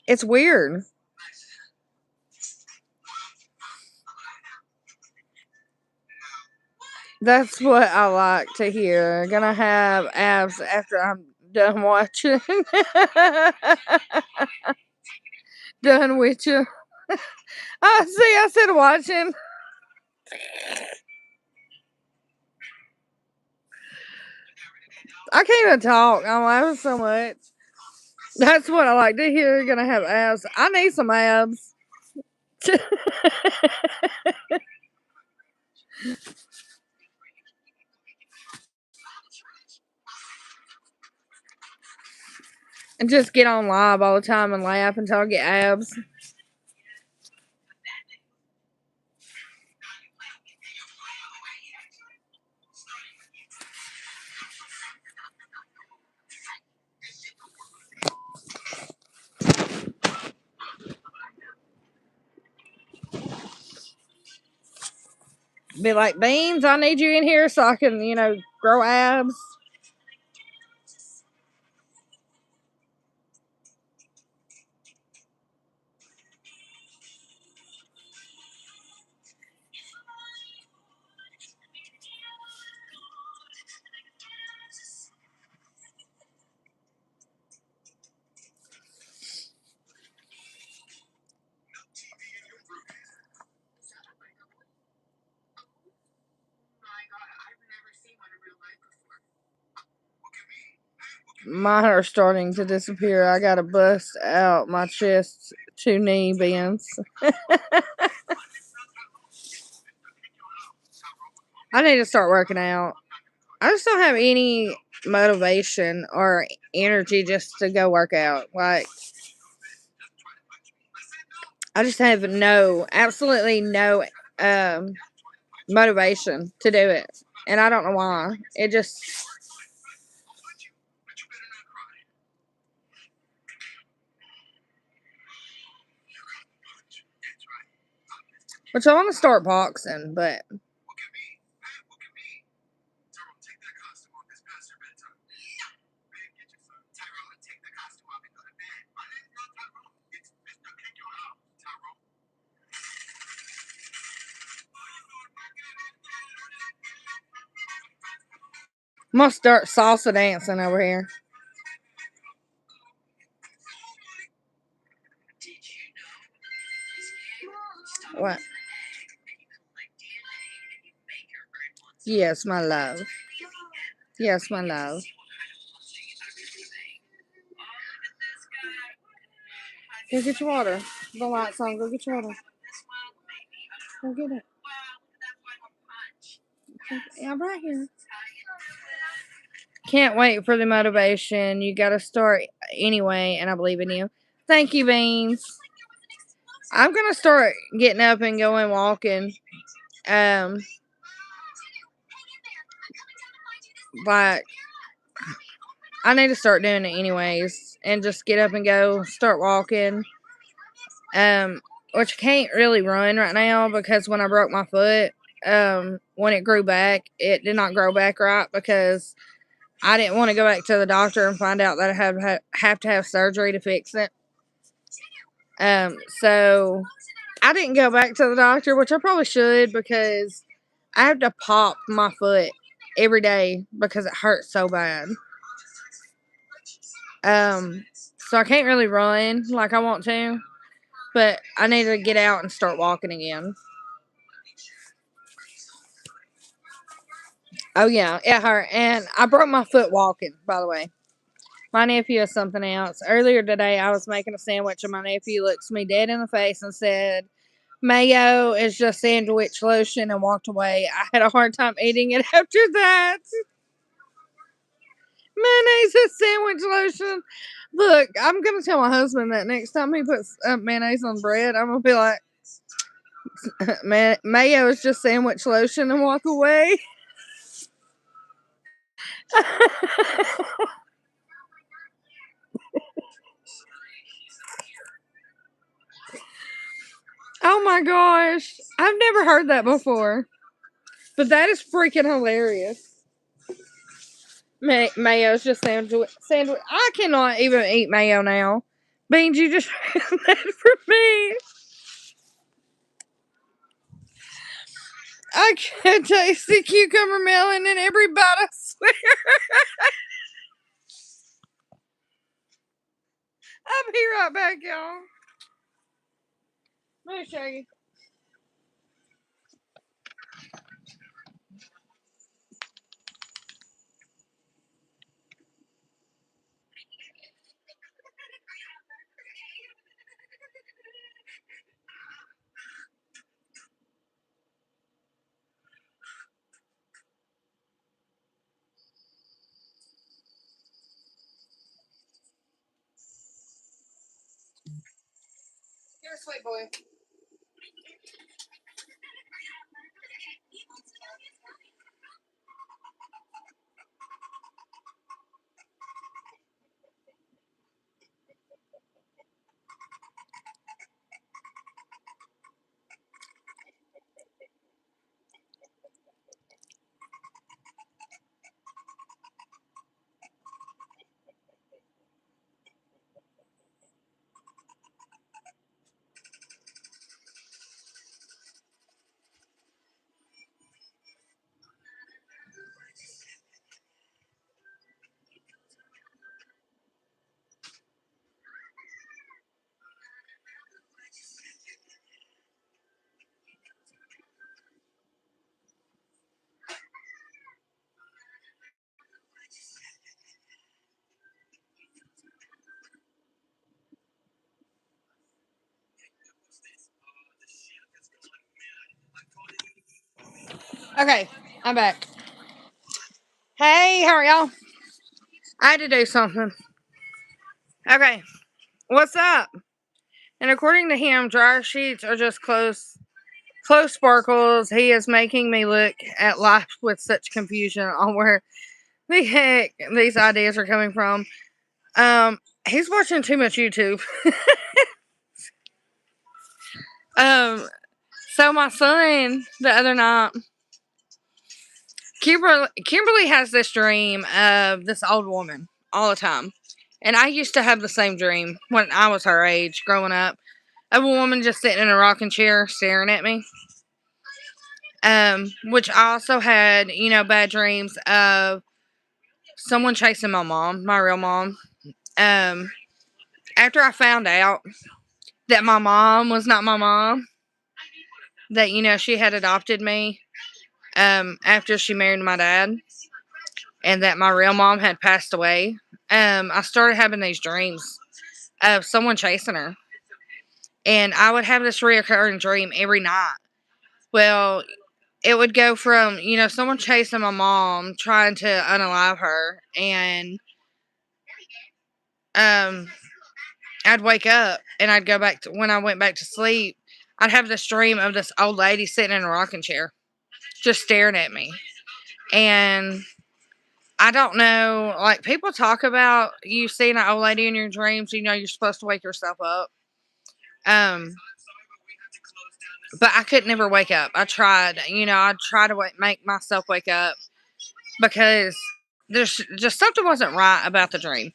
it's weird. That's what I like to hear. Gonna have abs after I'm done watching. Done with you. Oh, see, I said watching. I can't even talk. I'm laughing so much. That's what I like to hear. Gonna have abs. I need some abs. And just get on live all the time and laugh until I get abs. Be like, Beans, I need you in here so I can, grow abs. Mine are starting to disappear. I gotta bust out my chest 2 knee bends. I need to start working out. I just don't have any motivation or energy just to go work out. Like, I just have absolutely no motivation to do it. And I don't know why. Which I want to start boxing, but I'm gonna start salsa dancing over here. What? Yes, my love. Yes, my love. Go get your water. The light's on. Go get your water. Go get it. Yeah, I'm right here. Can't wait for the motivation. You got to start anyway, and I believe in you. Thank you, Beans. I'm gonna start getting up and going walking. But I need to start doing it anyways, and just get up and go, start walking. Which I can't really run right now because when I broke my foot, when it grew back, it did not grow back right because I didn't want to go back to the doctor and find out that I have to have surgery to fix it. So I didn't go back to the doctor, which I probably should because I have to pop my foot every day because it hurts so bad. So I can't really run like I want to, but I need to get out and start walking again. Oh yeah, it hurt, and I broke my foot walking. By the way, my nephew is something else. Earlier today, I was making a sandwich, and my nephew looks me dead in the face and said, "Mayo is just sandwich lotion," and walked away. I had a hard time eating it after that. Mayonnaise is sandwich lotion. Look, I'm gonna tell my husband that next time he puts mayonnaise on bread, I'm gonna be like, "Mayo is just sandwich lotion," and walk away. Oh my gosh. I've never heard that before. But that is freaking hilarious. Mayo is just sandwich. I cannot even eat mayo now. Beans, you just ran that for me. I can taste the cucumber melon in every bite, I swear. I'll be right back, y'all. Let me show you. You're a sweet boy. Okay, I'm back. Hey, how are y'all? I had to do something. Okay, what's up? And according to him, dryer sheets are just close sparkles. He is making me look at life with such confusion on where the heck these ideas are coming from. He's watching too much YouTube. So my son, the other night, Kimberly has this dream of this old woman all the time. And I used to have the same dream when I was her age, growing up, of a woman just sitting in a rocking chair staring at me. Which I also had, bad dreams of someone chasing my mom, my real mom. After I found out that my mom was not my mom, that, she had adopted me, after she married my dad, and that my real mom had passed away, I started having these dreams of someone chasing her. And I would have this reoccurring dream every night. Well, it would go from, someone chasing my mom, trying to unalive her, and I'd wake up and I'd go back to, when I went back to sleep, I'd have this dream of this old lady sitting in a rocking chair, just staring at me. And I don't know, like, people talk about you seeing an old lady in your dreams, you're supposed to wake yourself up. But I could never wake up. I tried, I'd try to make myself wake up because there's just something wasn't right about the dream.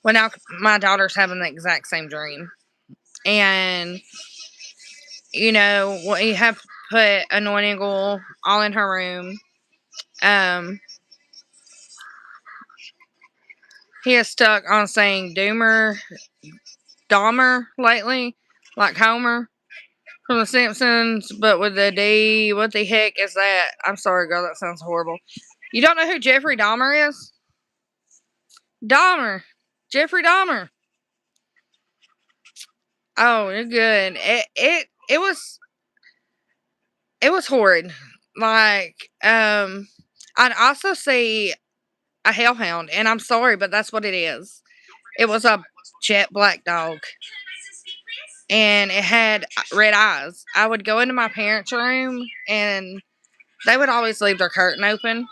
Well, now my daughter's having the exact same dream. And, we have put anointing oil all in her room. He is stuck on saying Dahmer lately, like Homer from The Simpsons, but with the D. What the heck is that? I'm sorry, girl, that sounds horrible. You don't know who Jeffrey Dahmer is? Jeffrey Dahmer. Oh, you're good. It was horrid. Like, I'd also see a hellhound, and I'm sorry, but that's what it is. It was a jet black dog, and it had red eyes. I would go into my parents' room, and they would always leave their curtain open,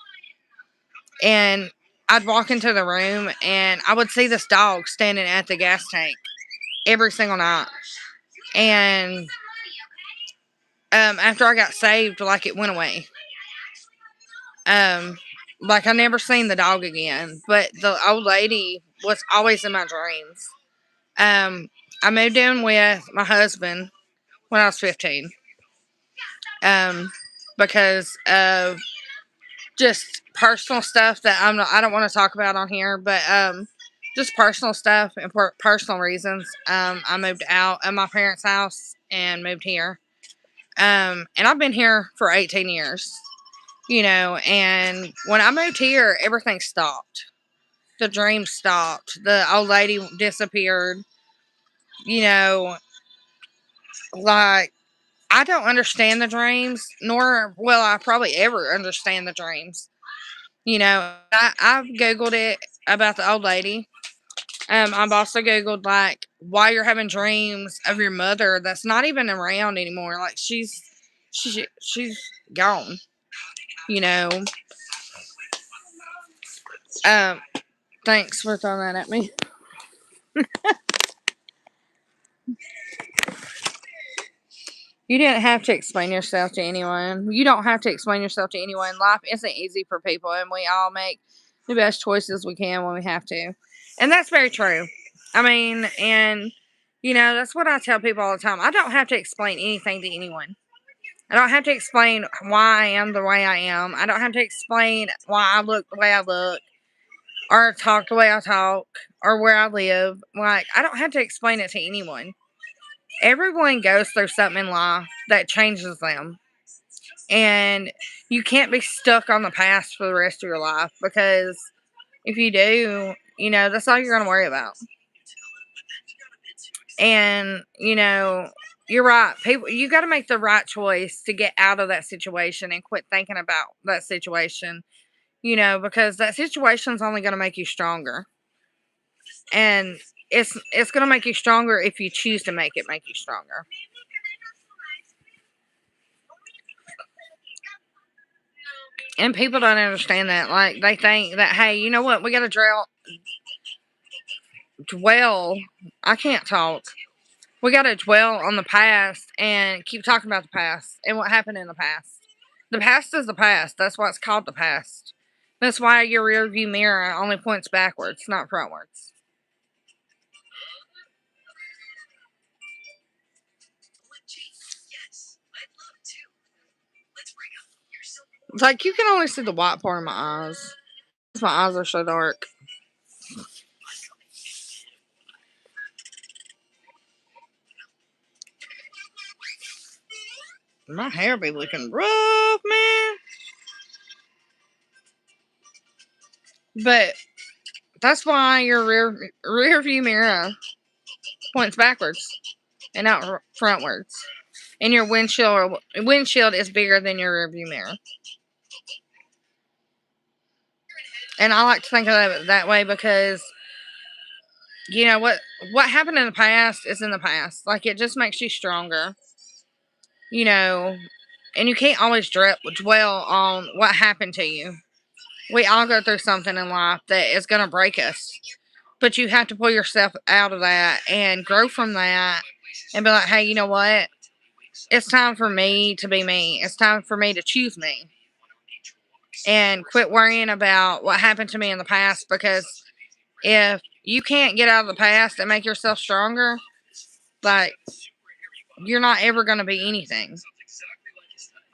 and I'd walk into the room, and I would see this dog standing at the gas tank every single night. And after I got saved, like, it went away. Like, I never seen the dog again, but the old lady was always in my dreams. I moved in with my husband when I was 15, because of just personal stuff that I don't want to talk about on here, but just personal stuff and for personal reasons. I moved out of my parents' house and moved here. And I've been here for 18 years, and when I moved here, everything stopped. The dream stopped. The old lady disappeared. Like, I don't understand the dreams, nor will I probably ever understand the dreams. I've Googled it about the old lady. I've also Googled, like, why you're having dreams of your mother that's not even around anymore. Like, she's gone. Thanks for throwing that at me. You didn't have to explain yourself to anyone. You don't have to explain yourself to anyone. Life isn't easy for people, and we all make the best choices we can when we have to. And that's very true. I mean, and, that's what I tell people all the time. I don't have to explain anything to anyone. I don't have to explain why I am the way I am. I don't have to explain why I look the way I look, or talk the way I talk, or where I live. Like, I don't have to explain it to anyone. Everyone goes through something in life that changes them. And you can't be stuck on the past for the rest of your life, because if you do, that's all you're going to worry about. And, you're right. People, you got to make the right choice to get out of that situation and quit thinking about that situation, because that situation's only going to make you stronger. And it's going to make you stronger if you choose to make you stronger. And people don't understand that. Like, they think that, hey, you know what? We got to dwell. I can't talk. We got to dwell on the past and keep talking about the past and what happened in the past. The past is the past. That's why it's called the past. That's why your rear view mirror only points backwards, not frontwards. It's like you can only see the white part of my eyes. My eyes are so dark. My hair be looking rough, man. But that's why your rear view mirror points backwards and not frontwards. And your windshield is bigger than your rear view mirror. And I like to think of it that way because you know what happened in the past is in the past. Like it just makes you stronger. You know, and you can't always dwell on what happened to you. We all go through something in life that is going to break us. But you have to pull yourself out of that and grow from that and be like, hey, you know what? It's time for me to be me. It's time for me to choose me. And quit worrying about what happened to me in the past, because if you can't get out of the past and make yourself stronger, like, you're not ever going to be anything.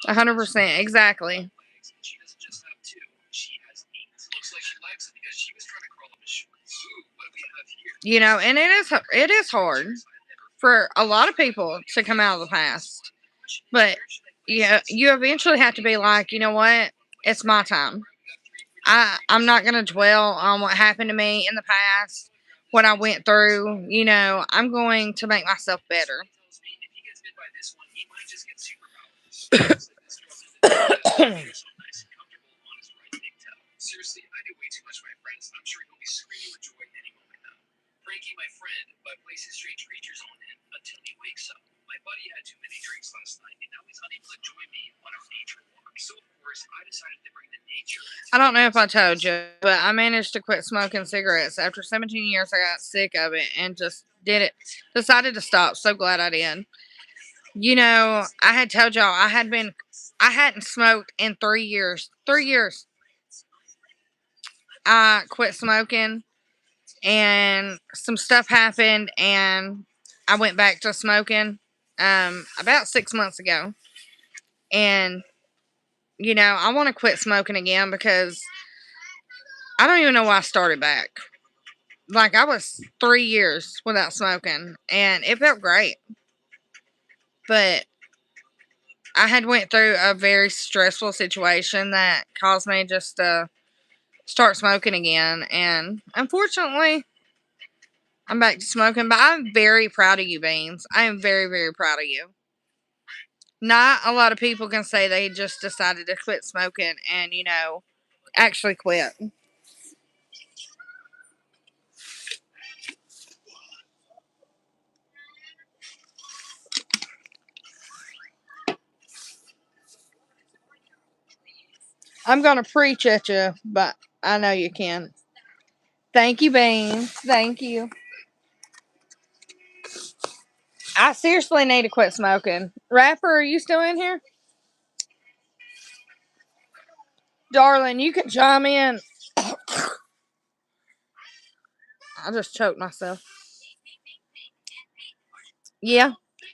100%. Exactly. You know, and it is hard for a lot of people to come out of the past. But yeah, you eventually have to be like, you know what? It's my time. I'm not going to dwell on what happened to me in the past, what I went through. You know, I'm going to make myself better. I don't know if I told you, but I managed to quit smoking cigarettes. After 17 years, I got sick of it and just did it. Decided to stop. So glad I did. You know, I had told y'all I hadn't smoked in 3 years. 3 years. I quit smoking and some stuff happened and I went back to smoking about 6 months ago. And, you know, I want to quit smoking again because I don't even know why I started back. Like, I was 3 years without smoking and it felt great. But I had went through a very stressful situation that caused me just to start smoking again. And unfortunately, I'm back to smoking. But I'm very proud of you, Beans. I am very, very proud of you. Not a lot of people can say they just decided to quit smoking and, you know, actually quit. I'm going to preach at you, but I know you can. Thank you, Beans. Thank you. I seriously need to quit smoking. Rapper, are you still in here? Darling, you can chime in. I just choked myself. Yeah.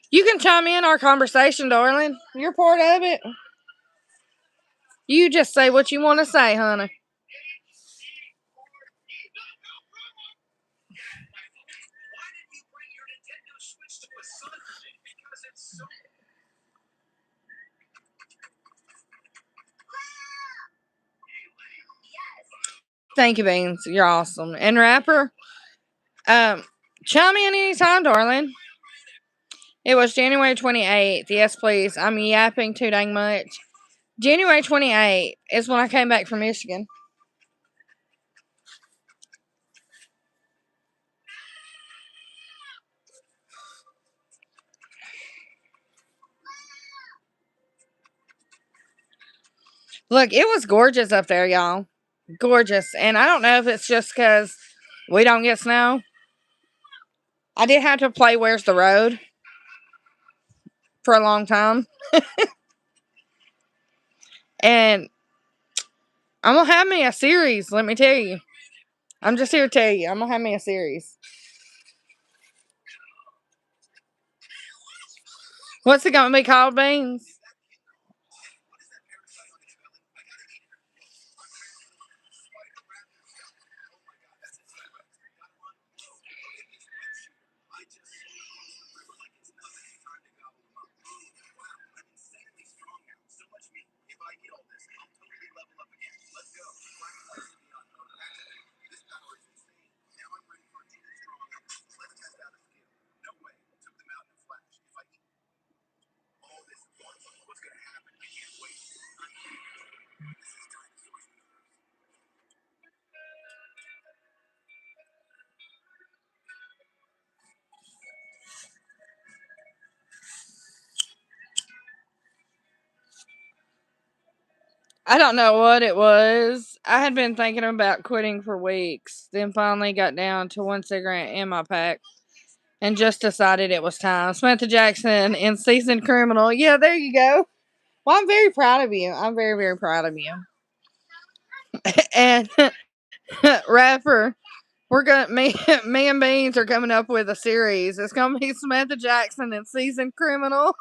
You can chime in our conversation, darling. You're part of it. You just say what you want to say, honey. Thank you, Beans. You're awesome. And Rapper, chime in anytime, darling. It was January 28th. Yes, please. I'm yapping too dang much. January 28th is when I came back from Michigan. Look, it was gorgeous up there, y'all. Gorgeous. And I don't know if it's just because we don't get snow. I did have to play Where's the Road for a long time. And I'm going to have me a series, let me tell you. I'm just here to tell you, I'm going to have me a series. What's it going to be called, Beans? I don't know what it was. I had been thinking about quitting for weeks, then finally got down to one cigarette in my pack and just decided it was time. Samantha Jackson in Seasoned Criminal. Yeah, there you go. Well, I'm very proud of you. I'm very, very proud of you. And rapper, we're gonna me and Beans are coming up with a series. It's gonna be Samantha Jackson and Seasoned Criminal.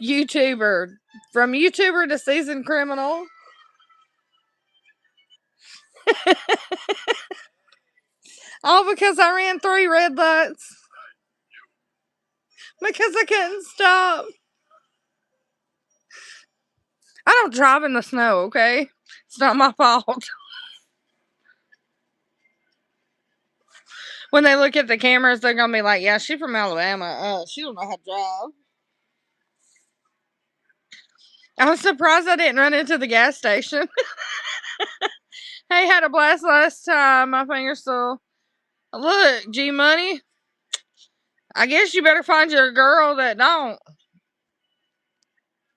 YouTuber. From YouTuber to Seasoned Criminal. All because I ran 3 red lights. Because I couldn't stop. I don't drive in the snow, okay? It's not my fault. When they look at the cameras, they're gonna be like, yeah, she's from Alabama. She don't know how to drive. I was surprised I didn't run into the gas station. Hey, had a blast last time. My finger's still. Look, G Money. I guess you better find your girl that don't.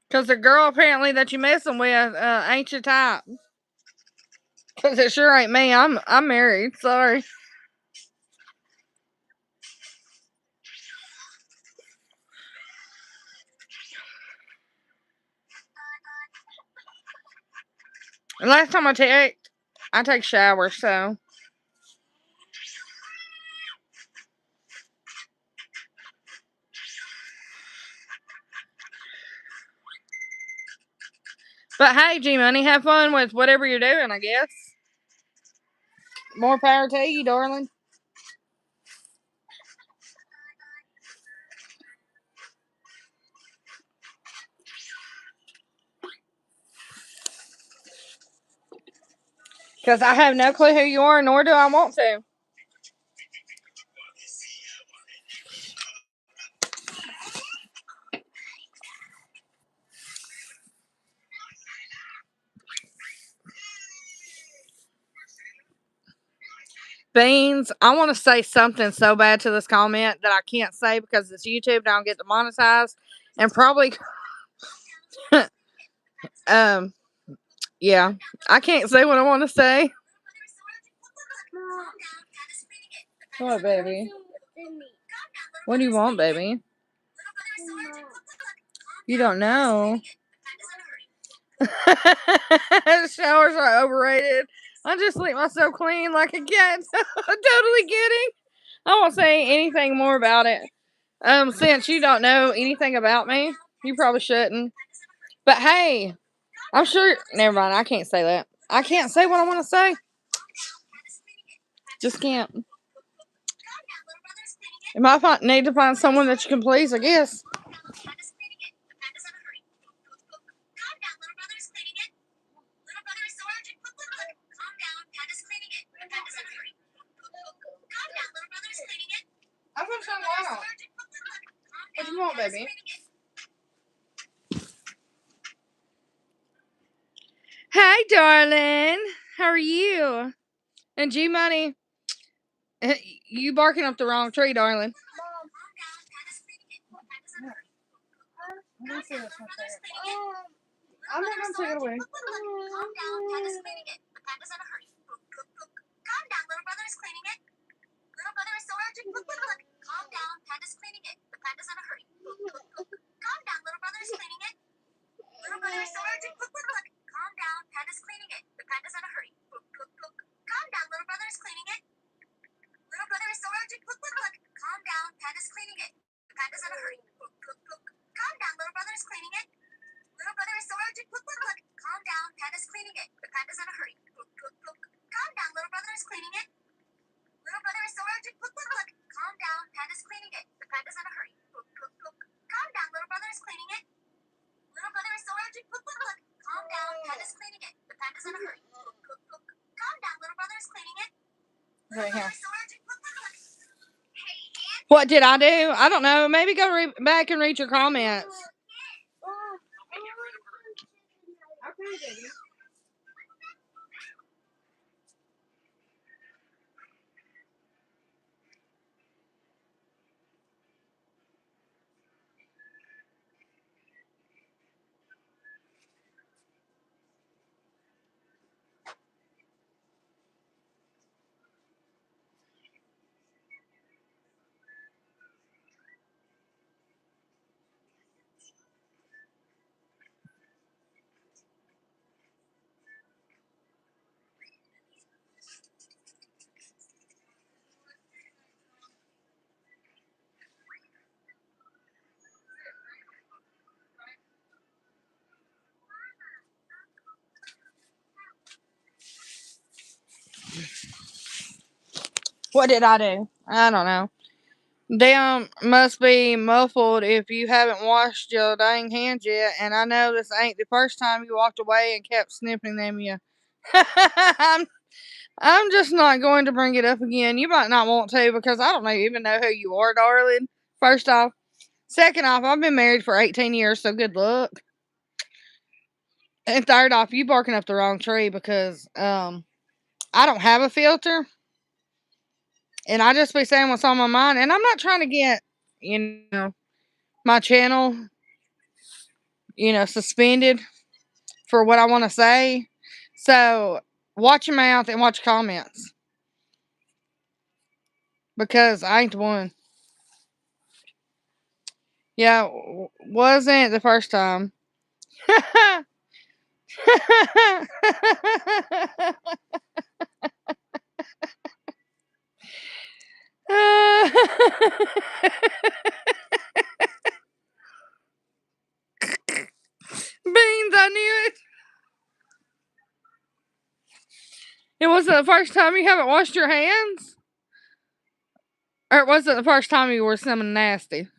Because the girl apparently that you messing with ain't your type. Because it sure ain't me. I'm married. Sorry. And last time I checked, I take showers, so. But hey, G Money, have fun with whatever you're doing, I guess. More power to you, darling. Because I have no clue who you are, nor do I want to. Beans, I want to say something so bad to this comment that I can't say because it's YouTube. Don't get demonetized. And probably, yeah, I can't say what I want to say. What, baby? What do you want, baby? You don't know. Showers are overrated. I just sleep myself clean like a cat. I'm totally kidding. I won't say anything more about it. Since you don't know anything about me, you probably shouldn't. But hey, I'm sure. Never mind. I can't say that. I can't say what I want to say. Just can't. You might need to find someone that you can please, I guess. I'm gonna turn the light on. What do you want, baby? Hi, darling. How are you? And G Money, you barking up the wrong tree, darling. I'm not gonna take it away. Calm down, Panda's cleaning it. The panda's in a hurry. Calm down, little brother is cleaning it. Little brother is so urgent. Calm down, Panda's cleaning it. The panda's in a hurry. Calm down, little brother is cleaning it. Little brother is so urgent. Calm down, Panda's cleaning it. The panda's in a hurry. Calm down, little brother is cleaning it. Little brother is so urgent. Calm down, Panda's cleaning it. The panda's in a hurry. Calm down, little brother is cleaning it. Little brother is so urgent. Calm down, Panda's cleaning it. The panda's in a hurry. Calm down, little brother is cleaning it. Little brother is so urgent. Calm down, Panda's cleaning it. The panda's in a hurry. Calm down, little brother is cleaning it. Little brother is so urgent. Calm down, Panda's cleaning it. The panda's in a hurry. Calm down, little brother is cleaning it. Right here. So urgent. Hey, What did I do? I don't know. Maybe go back and read your comments. What did I do? I don't know. Damn must be muffled if you haven't washed your dang hands yet. And I know this ain't the first time you walked away and kept sniffing them. You, I'm just not going to bring it up again. You might not want to because I don't even know who you are, darling. First off, second off, I've been married for 18 years, so good luck. And third off, you barking up the wrong tree because I don't have a filter. And I just be saying what's on my mind. And I'm not trying to get, you know, my channel, suspended for what I want to say. So watch your mouth and watch your comments. Because I ain't the one. Yeah, wasn't the first time. Beans, I knew it. It wasn't the first time you haven't washed your hands? Or it wasn't the first time you were something nasty?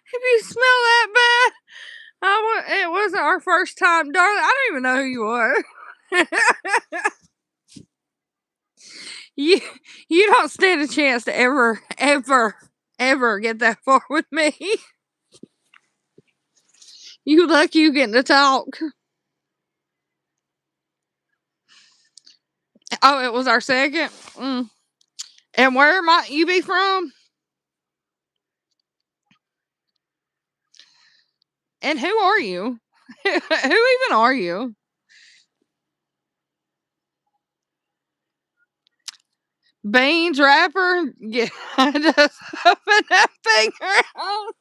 If you smell that bad, it wasn't our first time, darling. I don't even know who you are. you don't stand a chance to ever get that far with me. You lucky you getting to talk. Oh, it was our second. And where might you be from? And who are you? Who even are you? Beans rapper? Yeah, I just opened that finger out.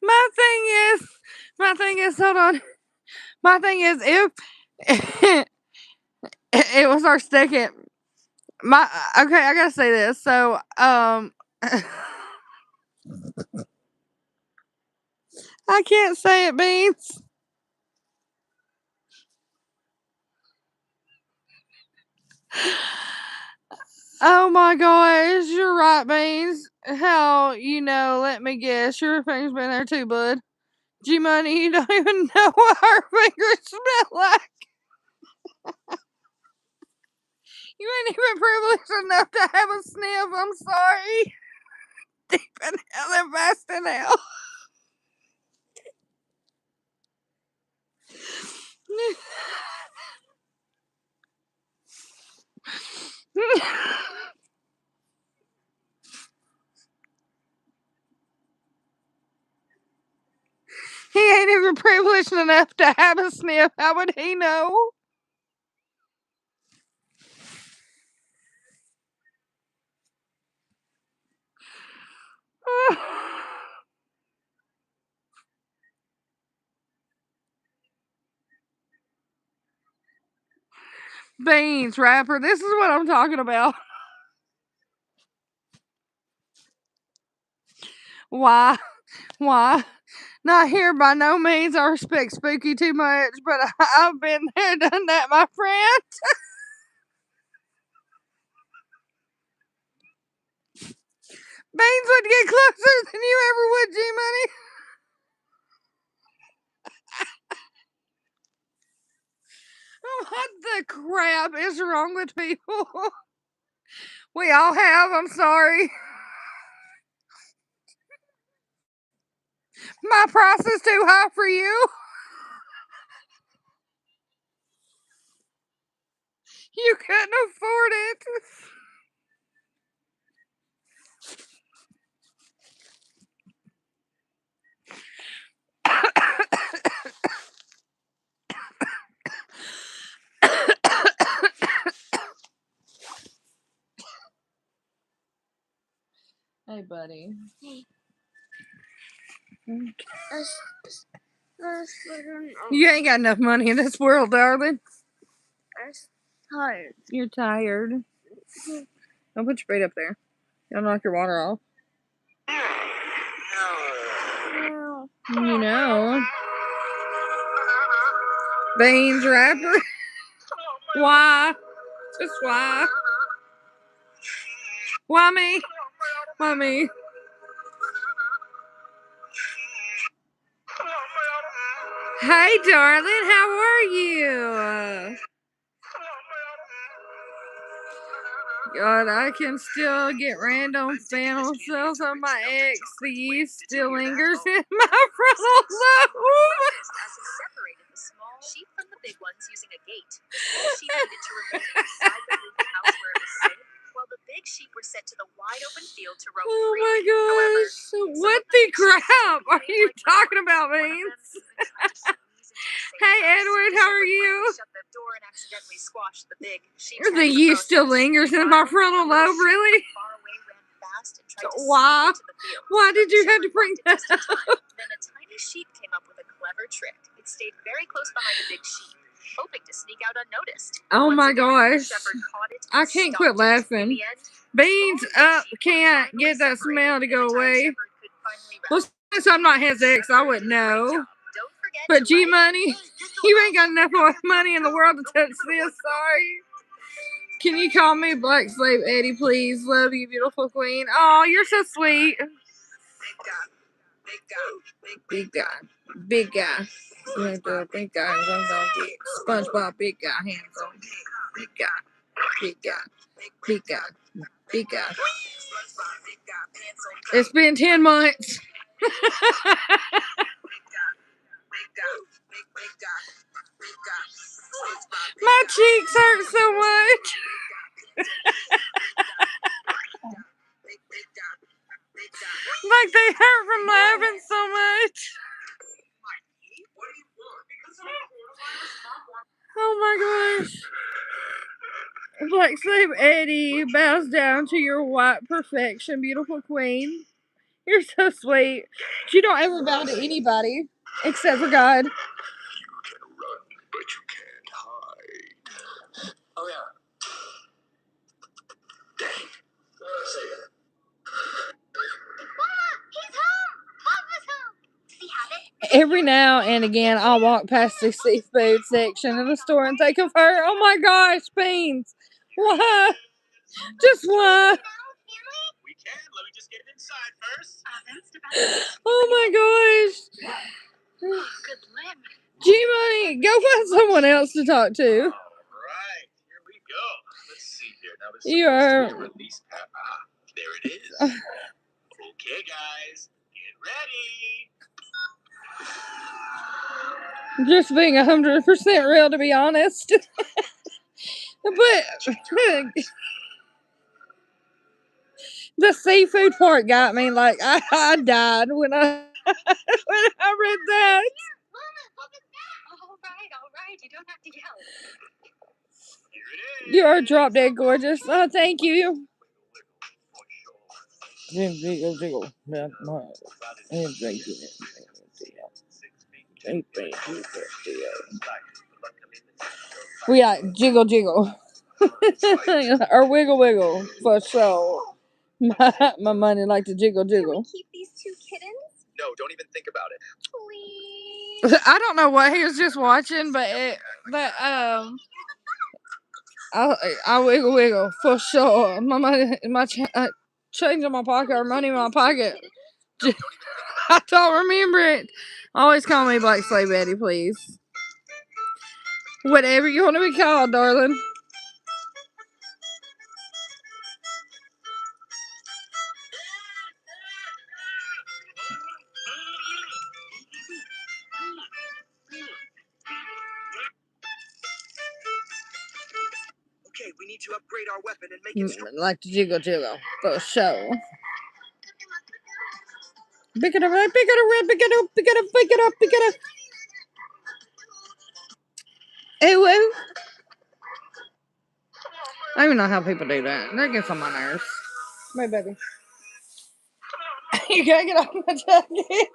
My thing is, hold on. My thing is, if it was our second, okay, I gotta say this. So, I can't say it, Beans. Oh my gosh, you're right, Beans. Hell, let me guess, your finger's been there too, bud. G-Money, you don't even know what her fingers smell like. You ain't even privileged enough to have a sniff. I'm sorry. Deep in hell and fast in hell. He ain't even privileged enough to have a sniff. How would he know? Beans, rapper. This is what I'm talking about. Why? Not here by no means. I respect Spooky too much, but I've been there, done that, my friend. Beans would get closer than you ever would, G-Money. What the crap is wrong with people? We all have, I'm sorry. My price is too high for you. You couldn't afford it. Hey, buddy. You ain't got enough money in this world, darling. Tired. You're tired. Don't put your feet up there. You'll knock your water off. You know. Beans rapper. Why? Just why? Why me? Why me? Hey, darling, how are you? God, I can still get random phantom cells on my ex. The yeast still lingers in my frontal lobe. Separated the small sheep from the big ones using a gate. The small sheep needed to remain inside the moving house where it was safe, while the big sheep were sent to the wide open field to roam Oh freely. my However, gosh. What the crap are you talking about, Beans? Hey, Edward, how are you? Shut the door and accidentally squashed the big sheep. The yeast still lingers in my frontal lobe, really? Why? Why did you have to bring that up? Then a tiny sheep came up with a clever trick. It stayed very close behind the big sheep, hoping to sneak out unnoticed. Oh my gosh. It I can't quit laughing. Beans up can't get that smell to go away. Well, since I'm not his ex, I wouldn't know. But G-Money, you ain't got enough money in the world to touch this, sorry. Can you call me Black Slave Eddie, please? Love you, beautiful queen. Oh, you're so sweet. Big guy. Big guy. Big guy. Hands on dick. SpongeBob, big guy. Hands on dick. Big guy. Big guy. Big guy. Big guy. It's been 10 months. My cheeks hurt so much. Like they hurt from laughing so much. Oh my gosh. Black Slave Eddie bows down to your white perfection, beautiful queen. You're so sweet. You don't ever bow to anybody except for God. You can run, but you can't hide. Oh yeah. Dang. Say that. He's home! Papa's home! Does he have it? Every now and again, I'll walk past the seafood section in the store and think of her. Oh my gosh, Beans. Why? Just why? We can. Let me just get it inside first. Oh my gosh. Good limb. G-Money, go find someone else to talk to. All right, here we go. Let's see here. Now this is You supposed are- to be a release pad. There it is. Okay, guys, get ready. Just being 100% real, to be honest. But the seafood part got me. Like I died when I when I read that. Mama, what was that? All right. You don't have to yell. Here it is. You are drop dead gorgeous. Oh, thank you. Jiggle, jiggle. We got jiggle, jiggle. Or wiggle, wiggle, for sure. My money like to jiggle, Can we jiggle. keep these 2 kittens? No, don't even think about it. Please. I don't know what he was just watching, but I wiggle, wiggle, for sure. My money, change in my pocket or money in my pocket. I don't remember it. Always call me Black Slave Betty, please. Whatever you want to be called, darling. Okay, we need to upgrade our weapon and make it stronger. Like to jiggle, jiggle, for sure. Pick it up, pick it up, pick it up, pick it up, pick it up, pick it up. Hey, woo. I don't even know how people do that. That gets on my nerves. My baby. You gotta get off my jacket.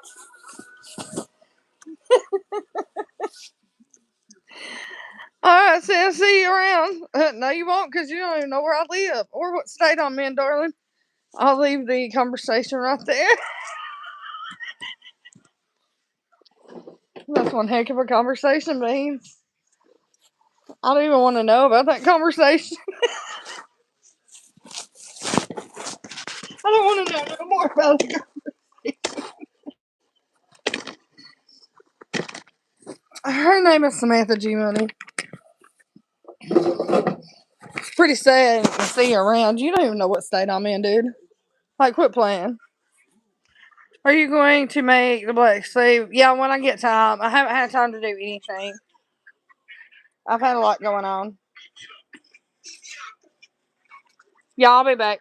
Alright, so I'll see you around. No, you won't, because you don't even know where I live or what state I'm in, darling. I'll leave the conversation right there. That's one heck of a conversation, Beans. I don't even want to know about that conversation. I don't want to know no more about it. Her name is Samantha G Money. It's pretty sad to see her around. You don't even know what state I'm in, dude. Like, quit playing. Are you going to make the Black Slave? Yeah, when I get time. I haven't had time to do anything. I've had a lot going on. Yeah, I'll be back.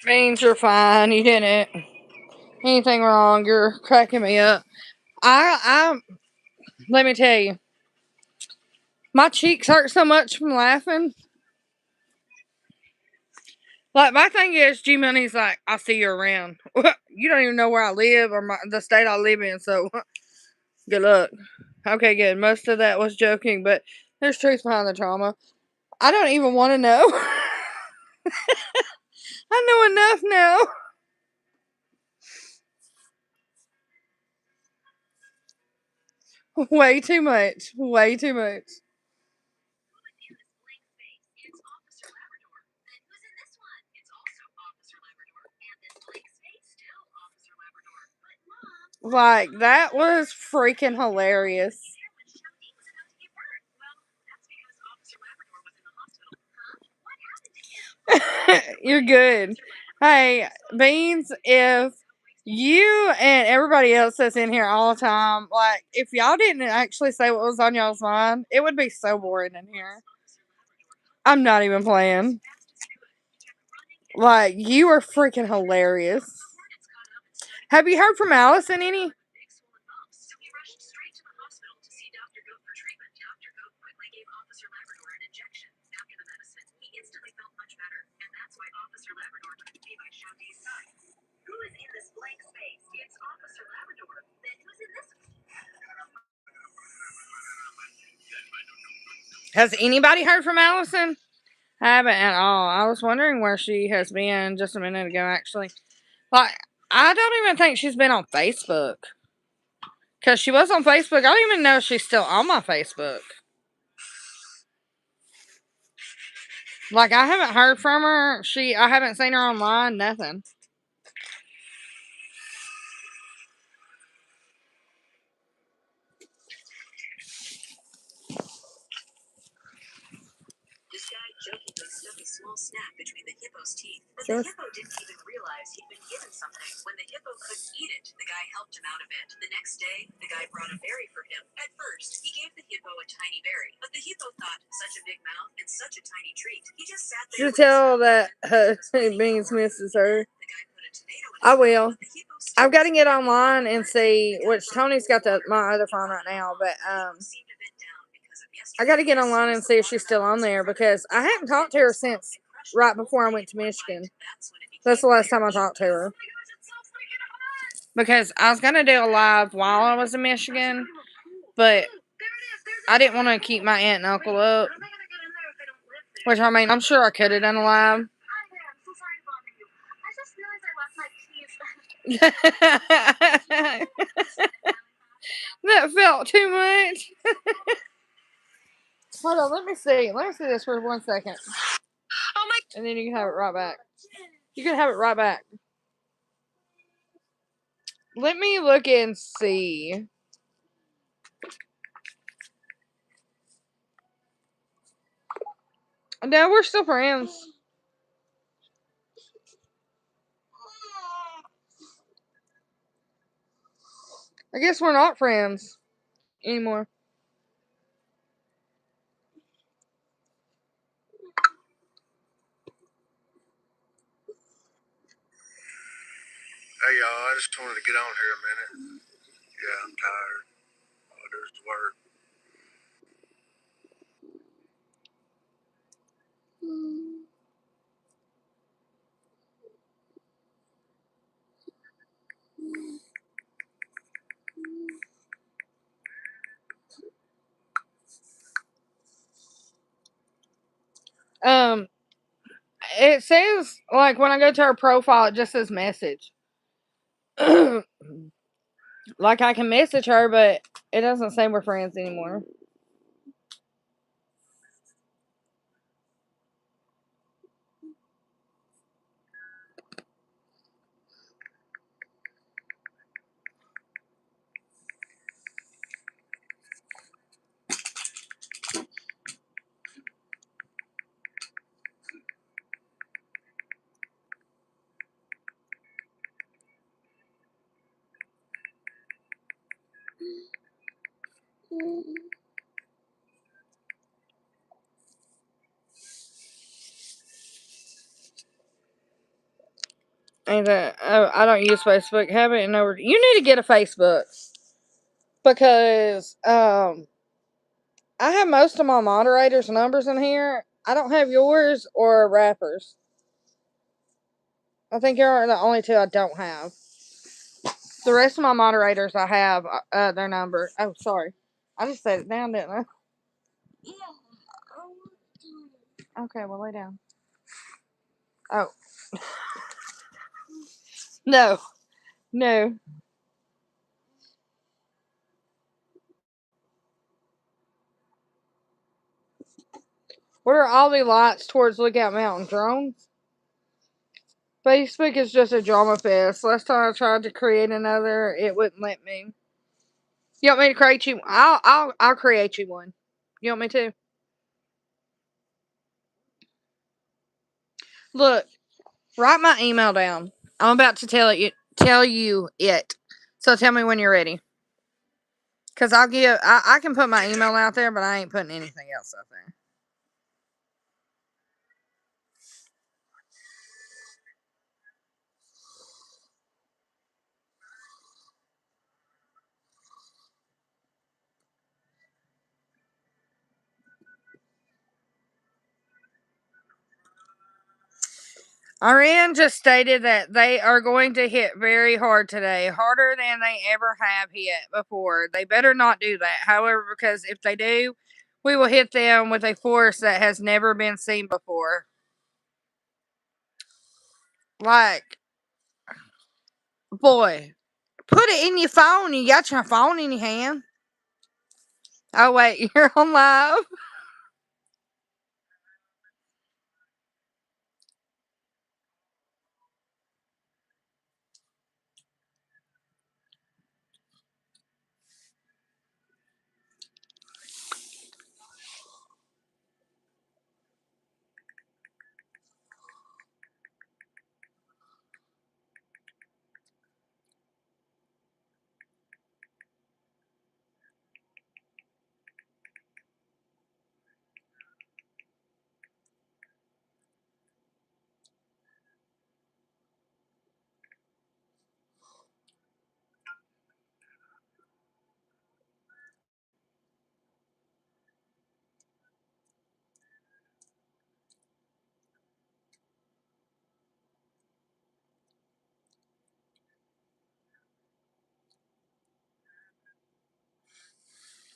Beans, you're fine. You didn't anything wrong. You're cracking me up. I let me tell you. My cheeks hurt so much from laughing. Like, my thing is, G Money's like, I'll see you around. You don't even know where I live or the state I live in, so good luck. Okay, good. Most of that was joking, but there's truth behind the trauma. I don't even want to know. I know enough now. Way too much. Way too much. Like, that was freaking hilarious. You're good. Hey, Beans, if you and everybody else that's in here all the time, like, if y'all didn't actually say what was on y'all's mind, it would be so boring in here. I'm not even playing. Like, you are freaking hilarious. Have you heard from Allison any? Has anybody heard from Allison? I haven't at all. I was wondering where she has been just a minute ago, actually. Like, I don't even think she's been on Facebook. Because she was on Facebook. I don't even know if she's still on my Facebook. Like, I haven't heard from her. I haven't seen her online, nothing. This guy jokingly stuck a small snack between the hippo's teeth, but the hippo didn't even realize he'd been given something. When the hippo couldn't eat it, the guy helped him out of it. The next day, the guy brought a berry for him. At first, he gave the hippo a tiny berry, but the hippo thought, such a big mouth and such a tiny treat. He just sat there. You tell that Beans misses her. I will. I've got to get online and see, which Tony's got my other phone right now, but I got to get online and see if she's still on there, because I haven't talked to her since right before I went to Michigan. That's the last time I talked to her. Because I was going to do a live while I was in Michigan, but I didn't want to keep my aunt and uncle up. Which, I mean, I'm sure I could have done a live. That felt too much. Hold on, let me see. Let me see this for 1 second. Oh my! And then you can have it right back. You can have it right back. Let me look and see. No, we're still friends. I guess we're not friends anymore. Hey y'all, I just wanted to get on here a minute. Yeah, I'm tired. All I do is work. It says, like, when I go to her profile, it just says message. Like, I can message her, but it doesn't say we're friends anymore. And I don't use Facebook. Haven't you need to get a Facebook, because I have most of my moderators' numbers in here. I don't have yours or rappers. I think you're the only two I don't have. The rest of my moderators, I have their number. Oh, sorry. I just set it down, didn't I? Okay, well, lay down. Oh. No. No. What are all the lights towards Lookout Mountain? Drones? Facebook is just a drama fest. Last time I tried to create another, it wouldn't let me. You want me to create you? I'll create you one. You want me to? Look, write my email down. I'm about to tell you it. So tell me when you're ready. Cause I can put my email out there, but I ain't putting anything else out there. Iran just stated that they are going to hit very hard today, harder than they ever have hit before. They better not do that. However, because if they do, we will hit them with a force that has never been seen before. Like, boy, put it in your phone. You got your phone in your hand. Oh, wait, you're on live.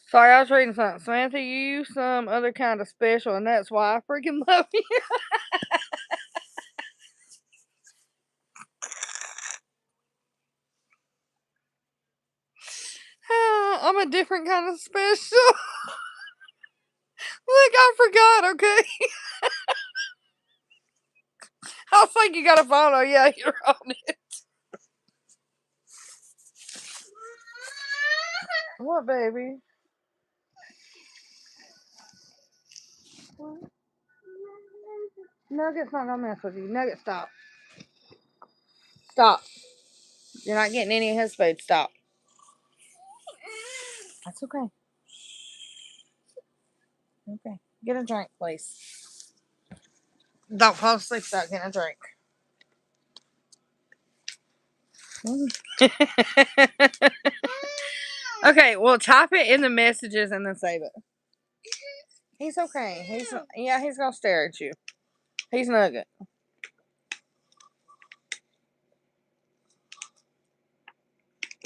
Sorry, I was reading something. Samantha, you some other kind of special, and that's why I freaking love you. I'm a different kind of special. Look, I forgot, okay? I was like, you got a photo. Yeah, you're on it. What, baby? What? Nugget's not gonna mess with you. Nugget, stop. Stop. You're not getting any of his food. Stop. That's okay. Okay. Get a drink, please. Don't fall asleep without getting a drink. Okay, well, type it in the messages and then save it. He's okay. He's gonna stare at you. He's Nugget.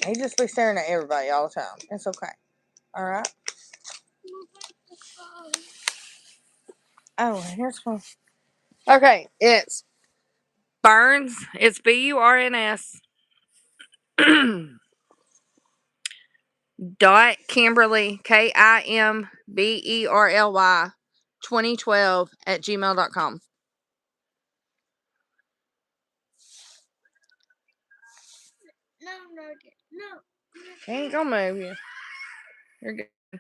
He just be staring at everybody all the time. It's okay. All right. Oh, here's one. Okay, it's Burns. It's BURNS. Dot Kimberly KIMBERLY 2012 at gmail.com. No, Nugget. No. He ain't gonna move you. You're good. I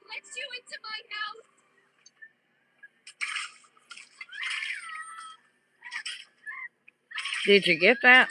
let you into my house. Did you get that?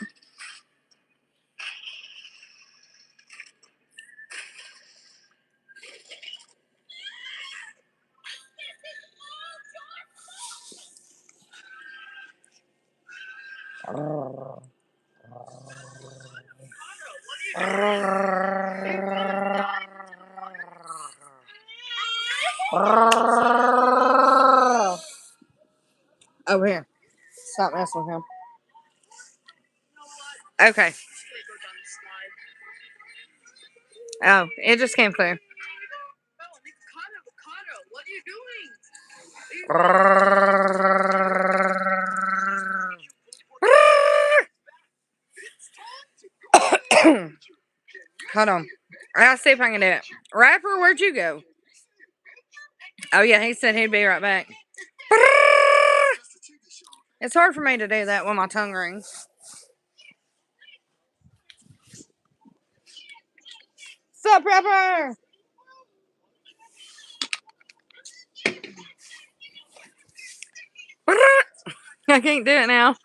Over here. Stop messing with him. Okay. Oh, it just came clear. What are you doing? Hold on. I'll see if I can do it. Rapper, where'd you go? Oh, yeah, he said he'd be right back. It's hard for me to do that when my tongue rings. Sup, rapper? I can't do it now.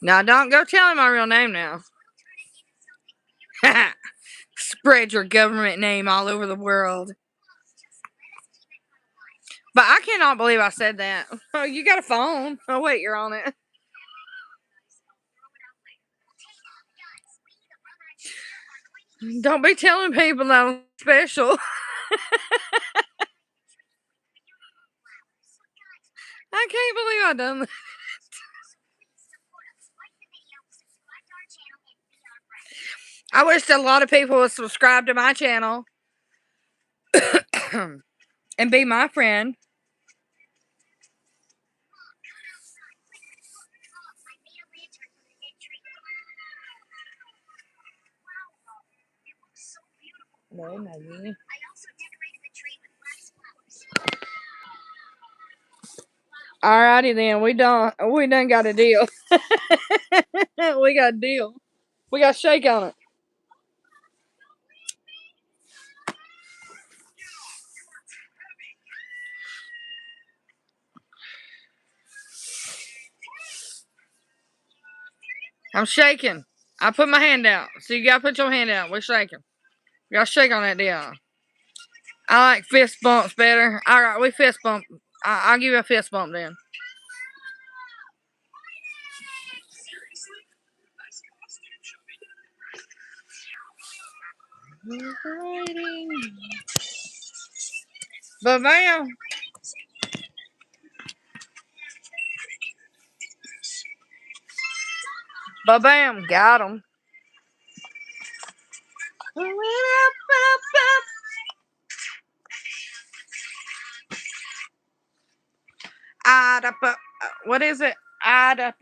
Now, don't go telling my real name now. Spread your government name all over the world. But I cannot believe I said that. Oh, you got a phone. Oh, wait, you're on it. Don't be telling people I'm special. I can't believe I done that. I wish a lot of people would subscribe to my channel and be my friend. No, Maggie. Alrighty then, we done got a deal. We got a deal. We got a shake on it. I'm shaking. I put my hand out. So you gotta put your hand out. We're shaking. We gotta shake on that deal. I like fist bumps better. Alright, we fist bump. I'll give you a fist bump then. Ba-bam. Ba-bam. Got him. What is it? I don't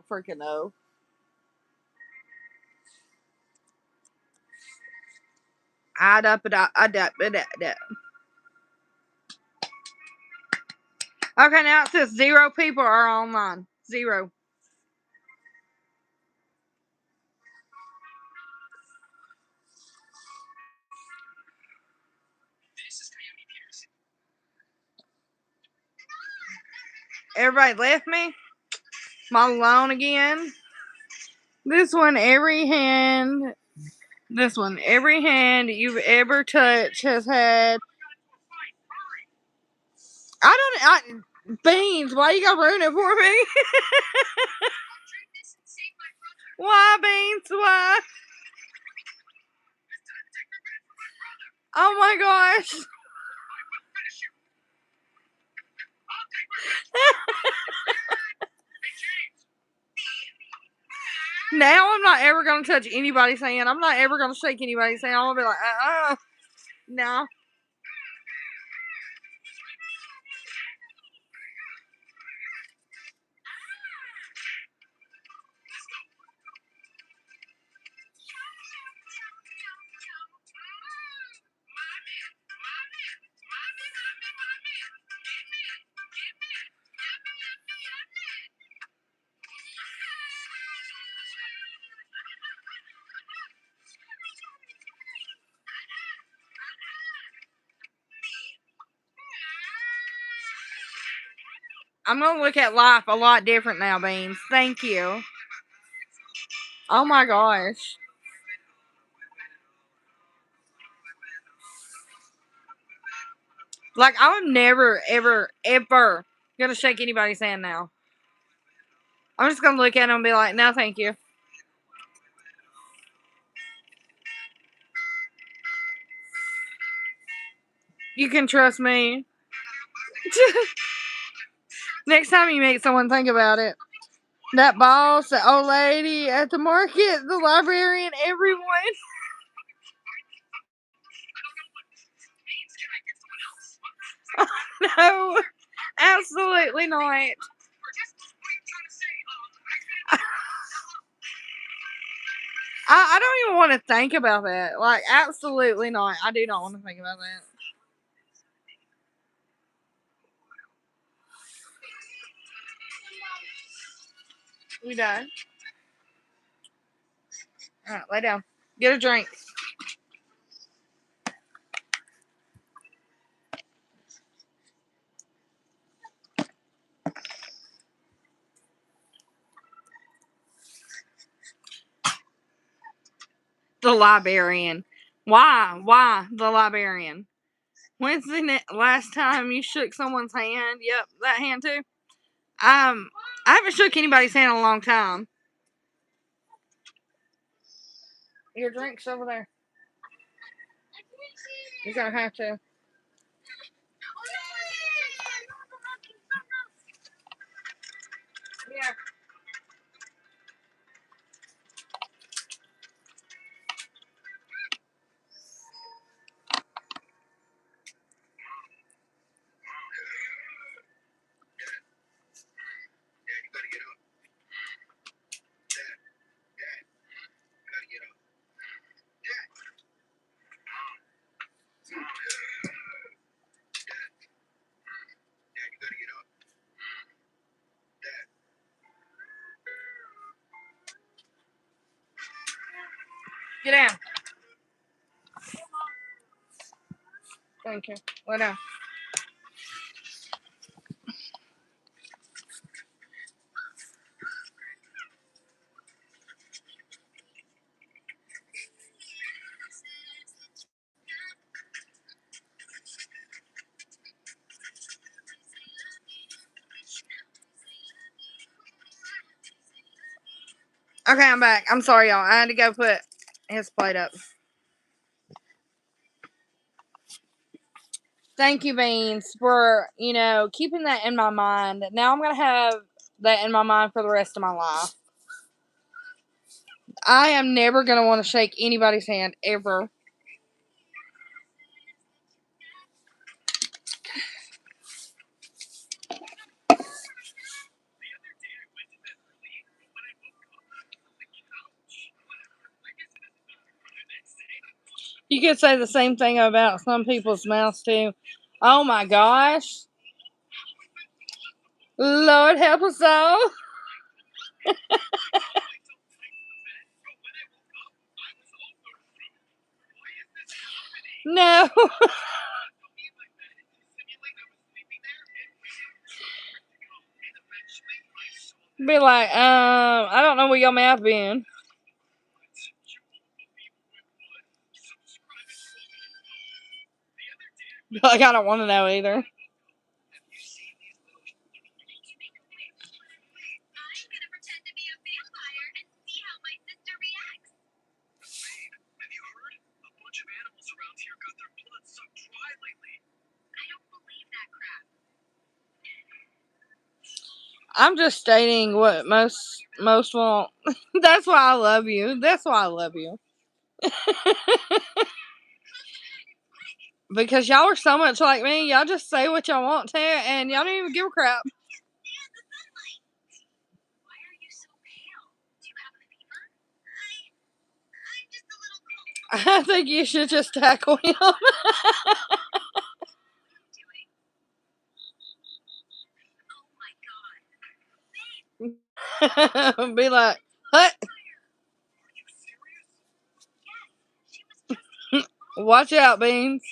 freaking know. Okay, now it says 0 people are online. 0. Everybody left me. I'm all alone again. This one, every hand you've ever touched has had. Beans, why you gotta ruin it for me? Why, Beans? Why? Oh my gosh. Now I'm not ever gonna touch anybody's hand. I'm not ever gonna shake anybody's hand. I'm gonna be like, no. I'm gonna look at life a lot different now, Beans. Thank you. Oh my gosh. Like, I'm never, ever, ever gonna shake anybody's hand now. I'm just gonna look at them and be like, no, thank you. You can trust me. Next time you meet someone, think about it. That boss, the old lady at the market, the librarian, everyone. No, absolutely not. I don't even want to think about that. Like, absolutely not. I do not want to think about that. We done. Alright, lay down. Get a drink. The librarian. Why? Why the librarian? When's the last time you shook someone's hand? Yep, that hand too. I haven't shook anybody's hand in a long time. Your drink's over there. You're gonna have to. Yeah. Get down. Thank you. Lay down. Okay, I'm back. I'm sorry, y'all. I had to go put his plate up. Thank you, Beans, for, keeping that in my mind. Now I'm going to have that in my mind for the rest of my life. I am never going to want to shake anybody's hand, ever. You could say the same thing about some people's mouths, too. Oh, my gosh. Lord help us all. No. Be like, I don't know where your mouth been. Like, I don't want to know either. I'm just stating what most won't. That's why I love you. That's why I love you. Because y'all are so much like me. Y'all just say what y'all want to, and y'all don't even give a crap. I think you should just tackle him. Be like, what? Watch out, Beans.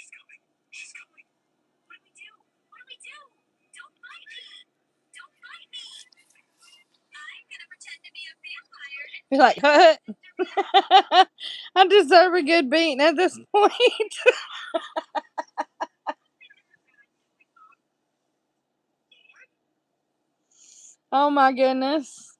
Be like, what? I deserve a good beating at this point. Oh my goodness.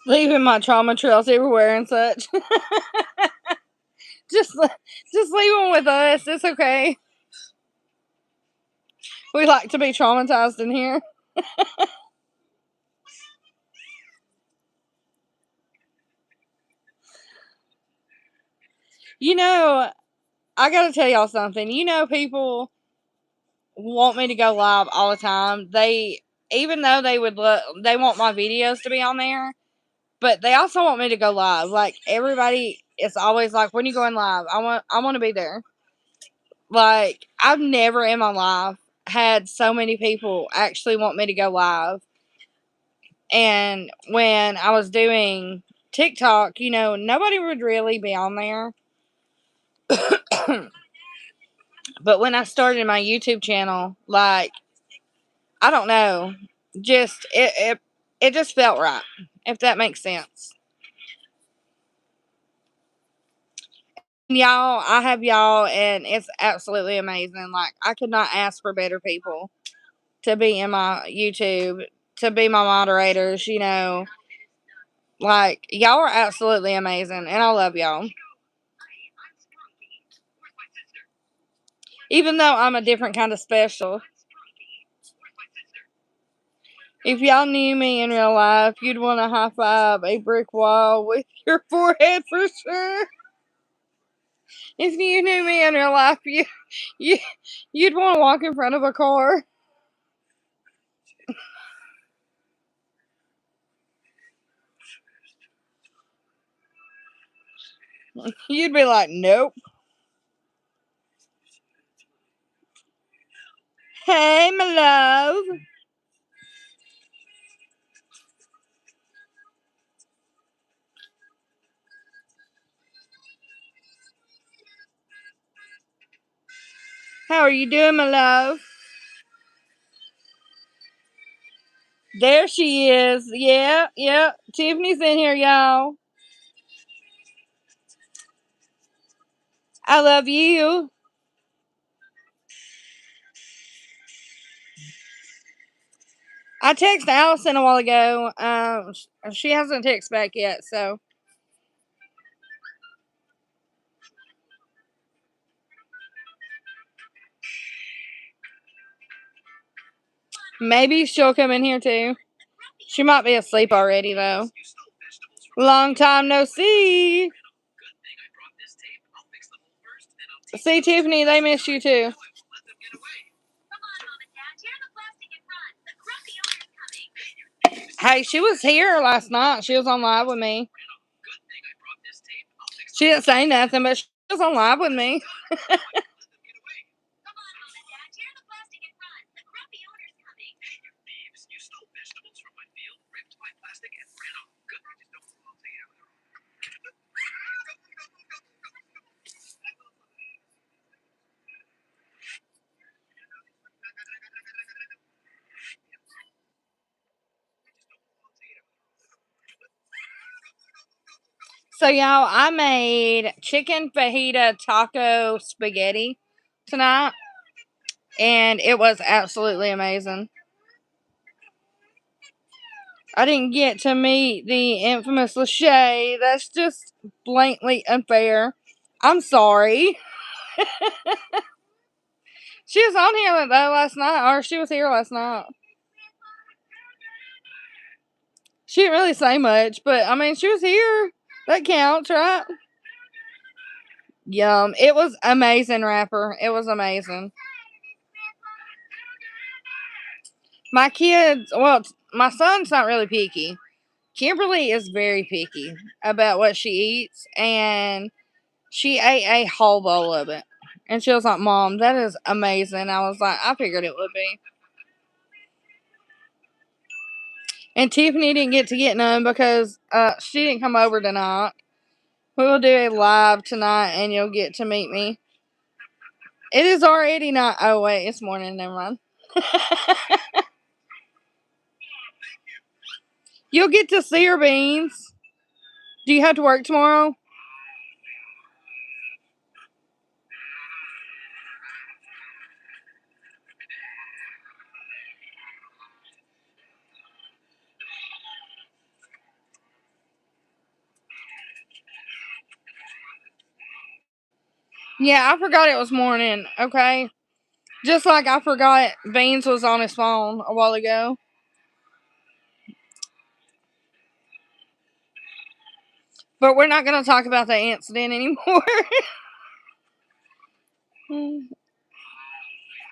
Leaving my trauma trails everywhere and such. just just leave them with us. It's okay. We like to be traumatized in here. You know, I gotta tell y'all something. You know, people want me to go live all the time. Even though they they want my videos to be on there, but they also want me to go live. Like everybody is always like, "When are you going live? I want to be there." Like I've never in my life had so many people actually want me to go live. And when I was doing TikTok, you know, nobody would really be on there. But when I started my YouTube channel, like I don't know, just it just felt right, if that makes sense. Y'all, I have y'all, and it's absolutely amazing. Like I could not ask for better people to be in my YouTube, to be my moderators. You know, like y'all are absolutely amazing, and I love y'all. Even though I'm a different kind of special. If y'all knew me in real life, you'd want to high five a brick wall with your forehead for sure. If you knew me in real life, you you'd want to walk in front of a car. You'd be like, nope. Hey, my love. How are you doing, my love? There she is. Yeah, yeah. Tiffany's in here, y'all. I love you. I texted Allison a while ago. She hasn't texted back yet, so maybe she'll come in here too. She might be asleep already, though. Long time no see. See, Tiffany, they miss you too. Hey, she was here last night. She was on live with me. She didn't say nothing, but she was on live with me. So, y'all, I made chicken fajita taco spaghetti tonight, and it was absolutely amazing. I didn't get to meet the infamous Lachey. That's just blatantly unfair. I'm sorry. She was on here though last night, or she was here last night. She didn't really say much, but I mean, she was here. That counts, right? Yum. It was amazing, rapper. It was amazing. My kids, well, my son's not really picky. Kimberly is very picky about what she eats, and she ate a whole bowl of it. And she was like, Mom, that is amazing. I was like, I figured it would be. And Tiffany didn't get to get none because she didn't come over tonight. We will do a live tonight and you'll get to meet me. It is already not. Oh, wait. It's morning. Never mind. You'll get to see her, Beans. Do you have to work tomorrow? Yeah, I forgot it was morning. Okay. Just like I forgot Beans was on his phone a while ago. But we're not going to talk about that incident anymore.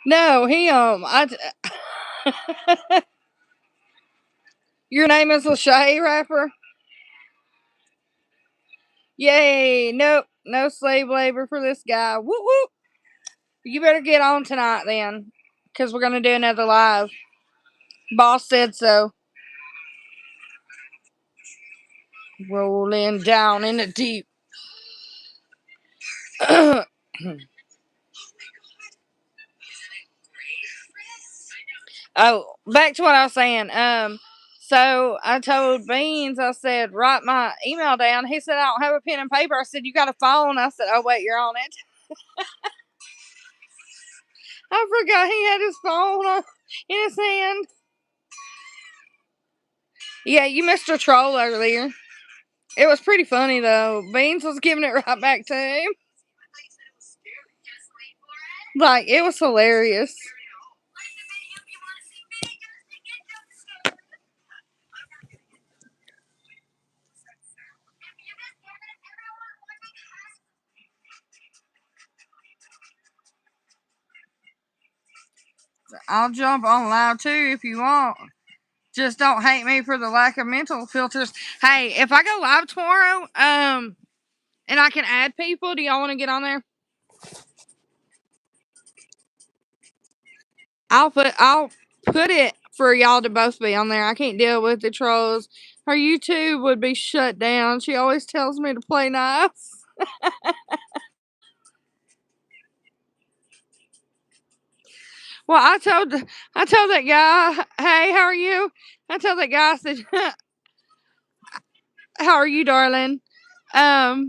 No, him. Your name is Lachey Rapper? Yay. Nope. No slave labor for this guy. Whoop whoop. You better get on tonight then. Because we're going to do another live. Boss said so. Rolling down in the deep. Oh, back to what I was saying. So I told Beans, I said, write my email down. He said, I don't have a pen and paper. I said, you got a phone? I said, oh, wait, you're on it. I forgot he had his phone in his hand. Yeah, you missed a troll earlier. It was pretty funny, though. Beans was giving it right back to him. Like, it was hilarious. I'll jump on live too if you want. Just don't hate me for the lack of mental filters. Hey, if I go live tomorrow, and I can add people, do y'all want to get on there? I'll put it for y'all to both be on there. I can't deal with the trolls. Her YouTube would be shut down. She always tells me to play nice. Well, I told that guy, hey, how are you? I told that guy, I said, how are you, darling? I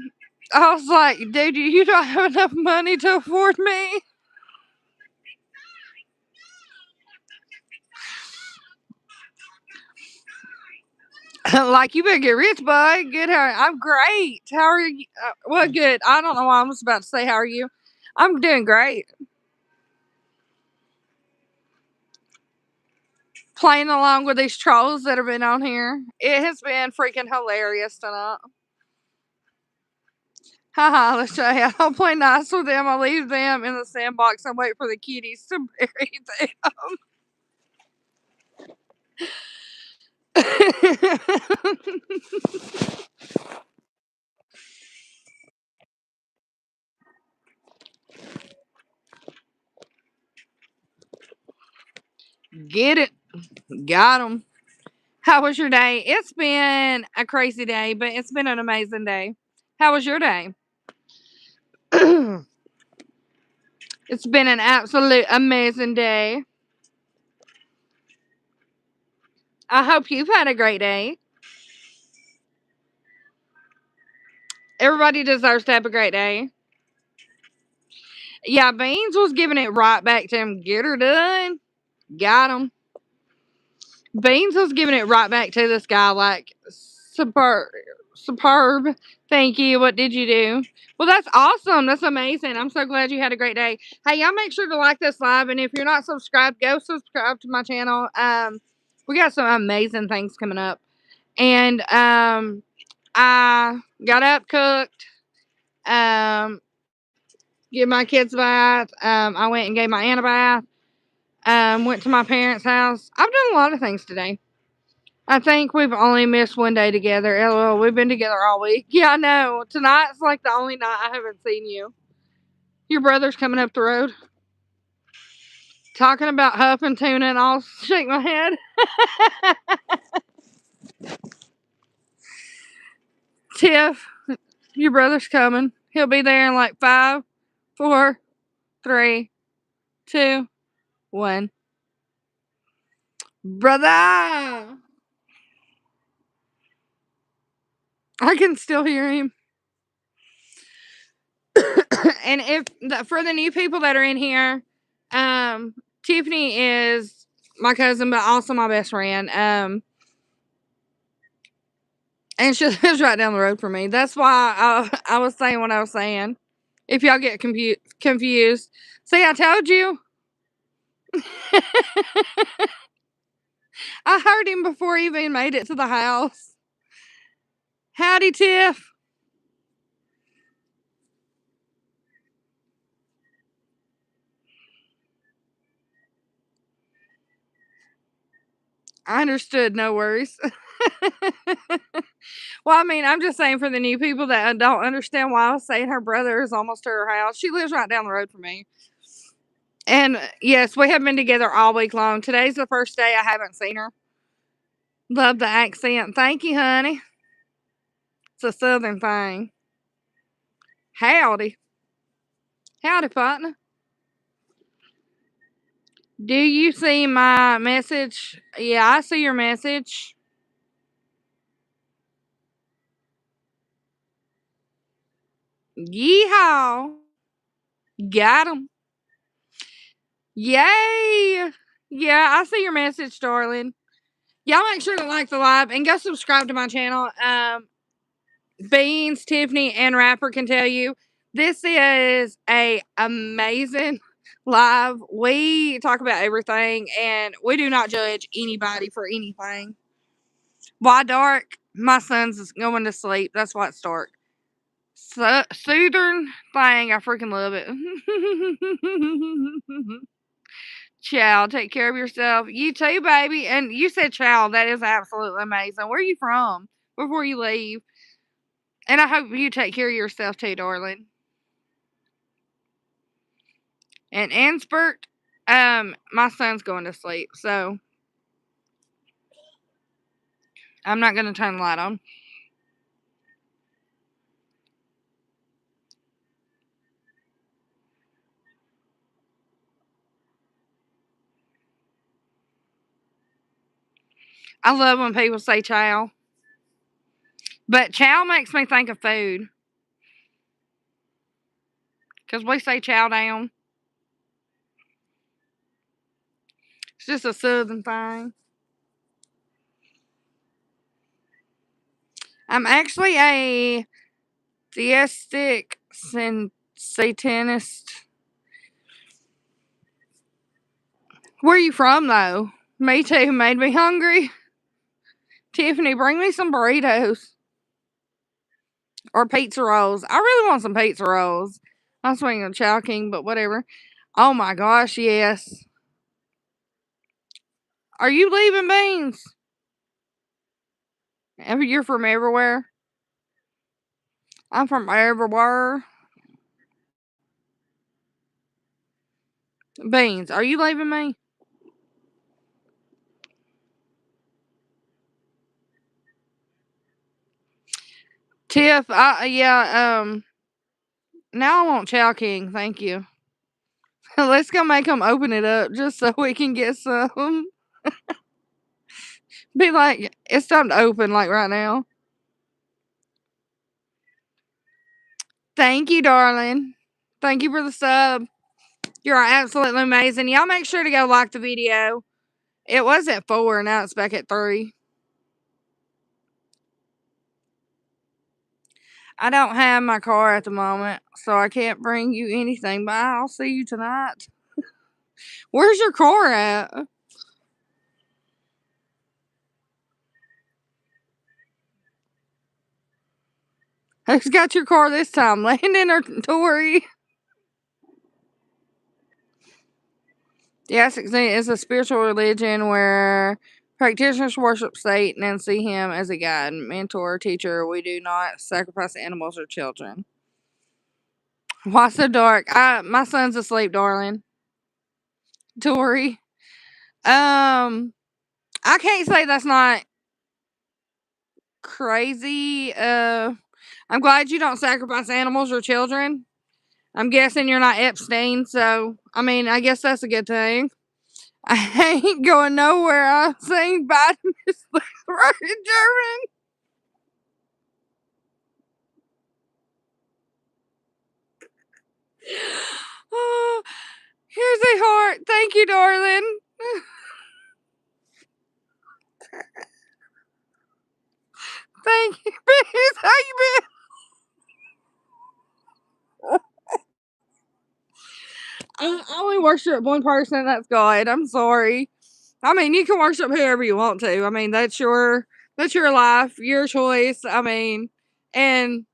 was like, dude, you don't have enough money to afford me. Like, you better get rich, bud. Good. I'm great. How are you? Well, good. I don't know why I was about to say, how are you? I'm doing great. Playing along with these trolls that have been on here. It has been freaking hilarious tonight. Haha, let's try it. I'll play nice with them. I'll leave them in the sandbox and wait for the kitties to bury them. Get it. Got them. How was your day? It's been a crazy day, but it's been an amazing day. How was your day? It's been an absolute amazing day. I hope you've had a great day. Everybody deserves to have a great day. Yeah, Beans was giving it right back to him. Get her done. Got him. Beans was giving it right back to this guy like, superb. Thank you. What did you do? Well, that's awesome. That's amazing. I'm so glad you had a great day. Hey, y'all make sure to like this live. And if you're not subscribed, go subscribe to my channel. We got some amazing things coming up. And I got up, cooked, give my kids a bath. I went and gave my aunt a bath. Went to my parents' house. I've done a lot of things today. I think we've only missed one day together. LOL, we've been together all week. Yeah, I know. Tonight's like the only night I haven't seen you. Your brother's coming up the road. Talking about huff and tuna, and I'll shake my head. Tiff, Your brother's coming. He'll be there in like 5, 4, 3, 2, 1. Brother! I can still hear him. And for the new people that are in here, Tiffany is my cousin, but also my best friend. And she lives right down the road from me. That's why I was saying what I was saying. If y'all get confused. See, I told you. I heard him before he even made it to the house. Howdy, Tiff. I understood. No worries. Well, I mean, I'm just saying for the new people that don't understand why I was saying her brother is almost to her house. She lives right down the road from me. And yes, we have been together all week long. Today's the first day I haven't seen her. Love the accent. Thank you, honey. It's a southern thing. Howdy. Howdy, partner. Do you see my message? Yeah, I see your message. Yeehaw. Got him. Yay. Yeah, I see your message, darling. Y'all make sure to like the live and go subscribe to my channel. Beans, Tiffany, and Rapper can tell you this is a amazing live. We talk about everything and we do not judge anybody for anything. Why dark? My son's going to sleep. That's why it's dark. Southern thing. I freaking love it. Child, take care of yourself. You too, baby. And you said child. That is absolutely amazing. Where are you from before you leave? And I hope you take care of yourself too, darling. And Anspert, my son's going to sleep, so I'm not going to turn the light on. I love when people say chow. But chow makes me think of food. Because we say chow down. It's just a southern thing. I'm actually a theistic satanist. Where are you from, though? Me too. Made me hungry. Tiffany, bring me some burritos. Or pizza rolls. I really want some pizza rolls. I'm swinging a Chow King, but whatever. Oh my gosh, yes. Are you leaving, Beans? You're from everywhere? I'm from everywhere. Beans, are you leaving me? Tiff, now I want Chow King, thank you. Let's go make them open it up just so we can get some. Be like, it's time to open, like right now. Thank you, darling. Thank you for the sub. You're absolutely amazing. Y'all make sure to go like the video. It was at 4, now it's back at 3. I don't have my car at the moment, so I can't bring you anything, but I'll see you tonight. Where's your car at? Who's got your car this time? Landon or Tori? The Aztec is a spiritual religion where practitioners worship Satan and see him as a guide, mentor, teacher. We do not sacrifice animals or children. Why so dark? My son's asleep, darling. Tori. I can't say that's not crazy. I'm glad you don't sacrifice animals or children. I'm guessing you're not Epstein, so I mean, I guess that's a good thing. I ain't going nowhere. I'm saying Biden is the right German. Oh, here's a heart. Thank you, darling. Thank you, Bees. How you been? I only worship one person. That's God. I'm sorry. I mean, you can worship whoever you want to. I mean, that's your life, your choice. I mean, and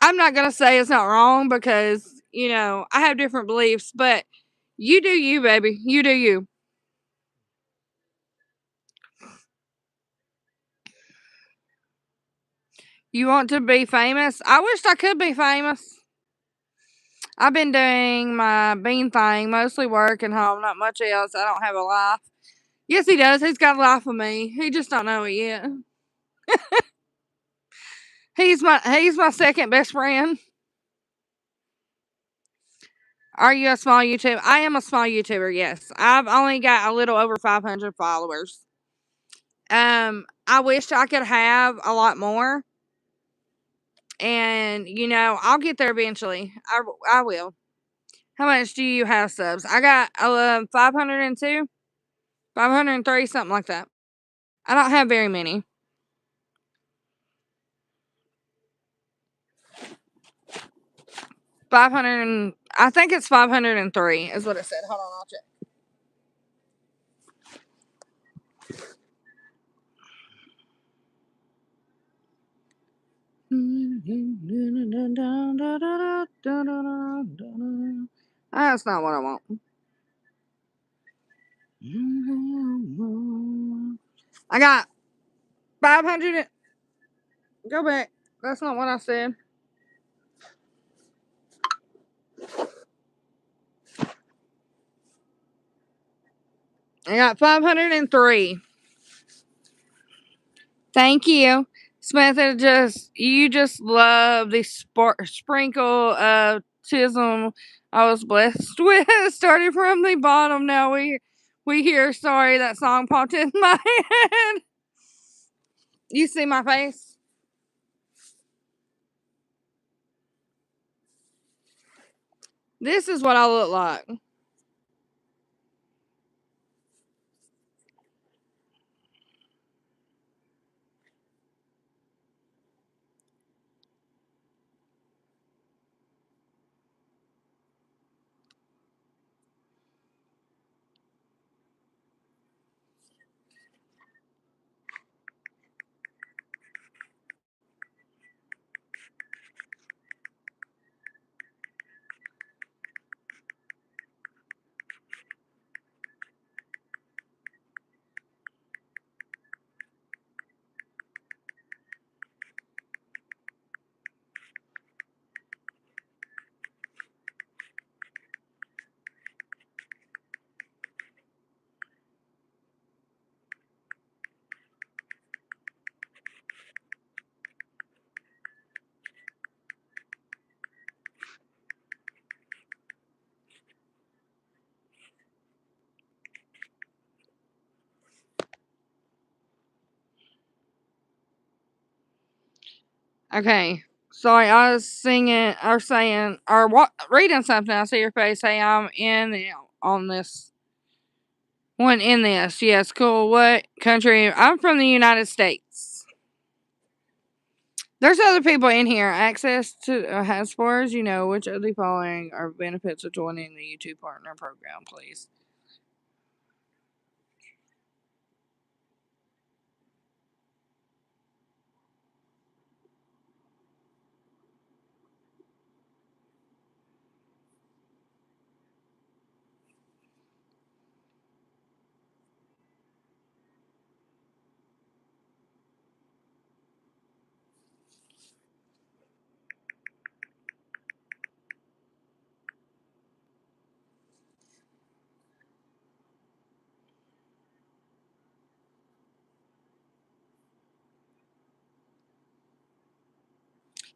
I'm not gonna say it's not wrong because I have different beliefs, but you do you, baby. You do you. You want to be famous? I wish I could be famous. I've been doing my bean thing, mostly working home, not much else. I don't have a life. Yes, he does. He's got a life of me. He just don't know it yet. He's my second best friend. Are you a small YouTuber? I am a small YouTuber, yes. I've only got a little over 500 followers. I wish I could have a lot more. And, I'll get there eventually. I will. How much do you have subs? I got 502, 503, something like that. I don't have very many. 500, I think it's 503 is what it said. Hold on, I'll check. That's not what I want. I got 500. Go back. That's not what I said. I got 503. Thank you. Samantha, you just love the sprinkle of chism I was blessed with. Started from the bottom. Now we hear sorry, that song popped in my head. You see my face? This is what I look like. Okay. Sorry, I was singing or saying or reading something. I see your face. Hey, I'm on this one in this. Yes, cool. What country? I'm from the United States. There's other people in here. Access to as far as which of the following are benefits of joining the YouTube Partner Program, please.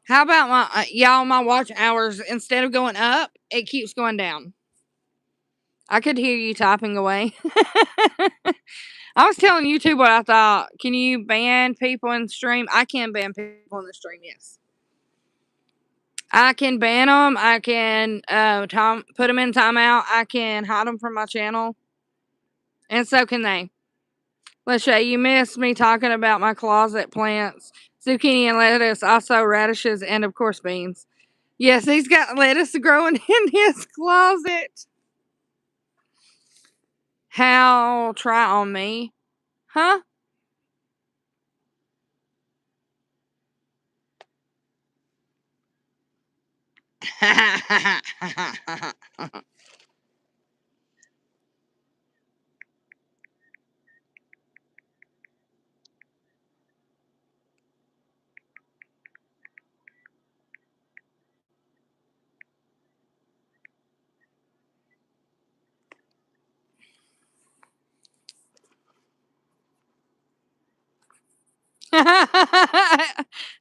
How about y'all, my watch hours, instead of going up, it keeps going down. I could hear you typing away. I was telling YouTube what I thought. Can you ban people in the stream? I can ban people in the stream, yes. I can ban them. I can put them in timeout. I can hide them from my channel. And so can they. Lachey, you missed me talking about my closet plants. Zucchini and lettuce, also radishes, and of course beans. Yes, he's got lettuce growing in his closet. How? Try on me? Huh?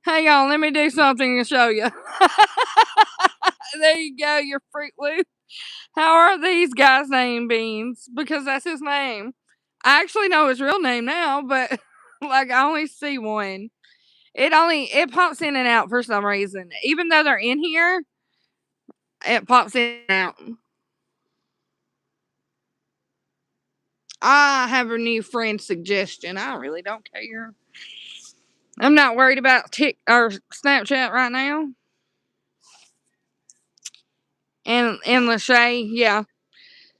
Hang on, let me do something to show you. There you go, your Fruit Loop. How are these guys named Beans? Because that's his name. I actually know his real name now, but like I only see one. It pops in and out for some reason. Even though they're in here, it pops in and out. I have a new friend suggestion. I really don't care. I'm not worried about Tik or Snapchat right now. And Lachey, yeah.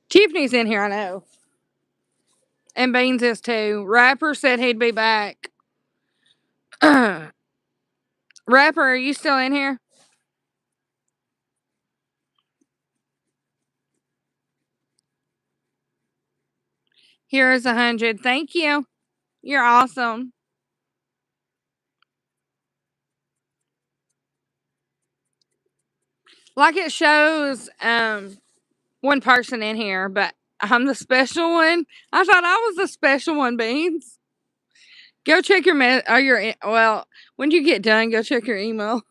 Tiffany's in here, I know. And Beans is too. Rapper said he'd be back. Rapper, are you still in here? Here is 100. Thank you. You're awesome. Like it shows one person in here, but I'm the special one. I thought I was the special one, Beans. Go check your well, when you get done, go check your email.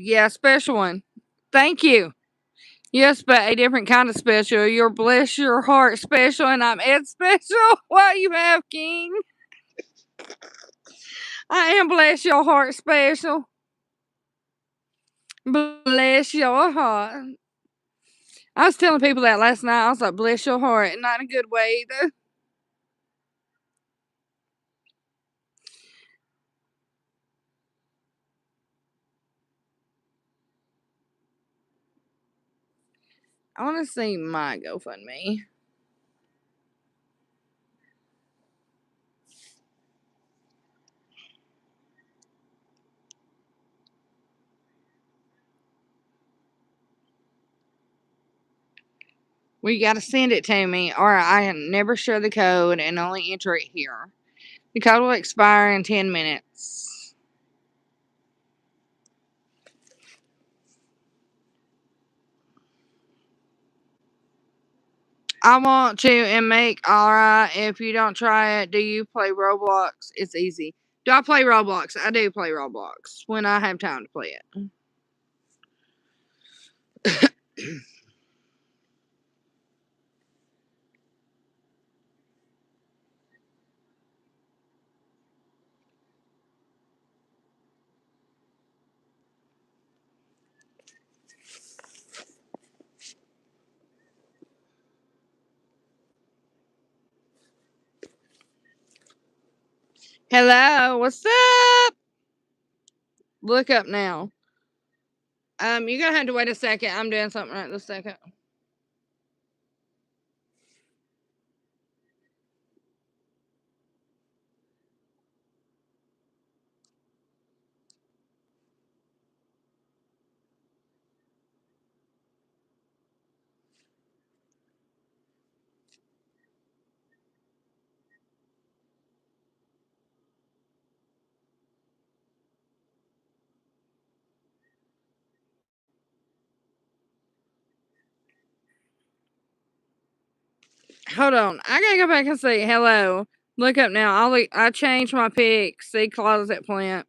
Yeah, special one. Thank you. Yes, but a different kind of special. You're bless your heart special, and I'm Ed special. What you have, King? I am bless your heart special. Bless your heart. I was telling people that last night. I was like, bless your heart. Not in a good way, either. I want to see my GoFundMe. Well, you got to send it to me, or I never share the code and only enter it here. The code will expire in 10 minutes. I want to and make alright. If you don't try it, do you play Roblox? It's easy. Do I play Roblox? I do play Roblox when I have time to play it. Hello, what's up? Look up now. You're gonna have to wait a second. I'm doing something right this second. Hold on. I gotta go back and see. Hello. Look up now. I changed my pick. See closet plant.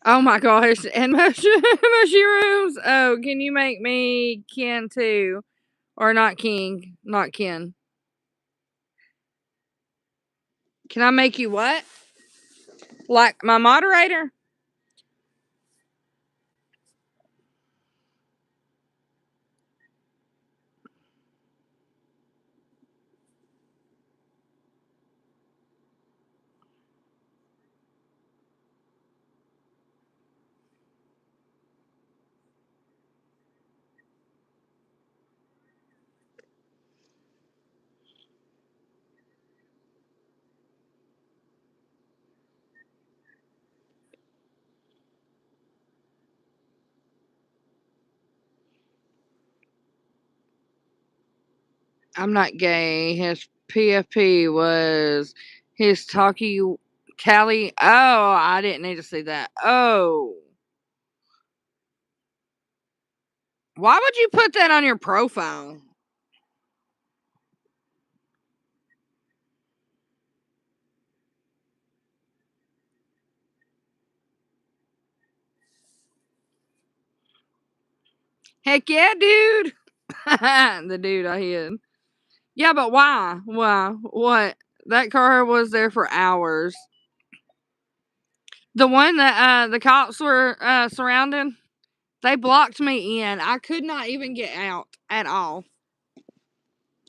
Oh my gosh. And mushrooms. Oh, can you make me Ken too? Or not King. Not Ken. Can I make you what? Like my moderator? I'm not gay. His PFP was his talkie tally. Oh, I didn't need to see that. Oh. Why would you put that on your profile? Heck yeah, dude. The dude I hid. Yeah, but why? Why? What? That car was there for hours. The one that the cops were surrounding, they blocked me in. I could not even get out at all.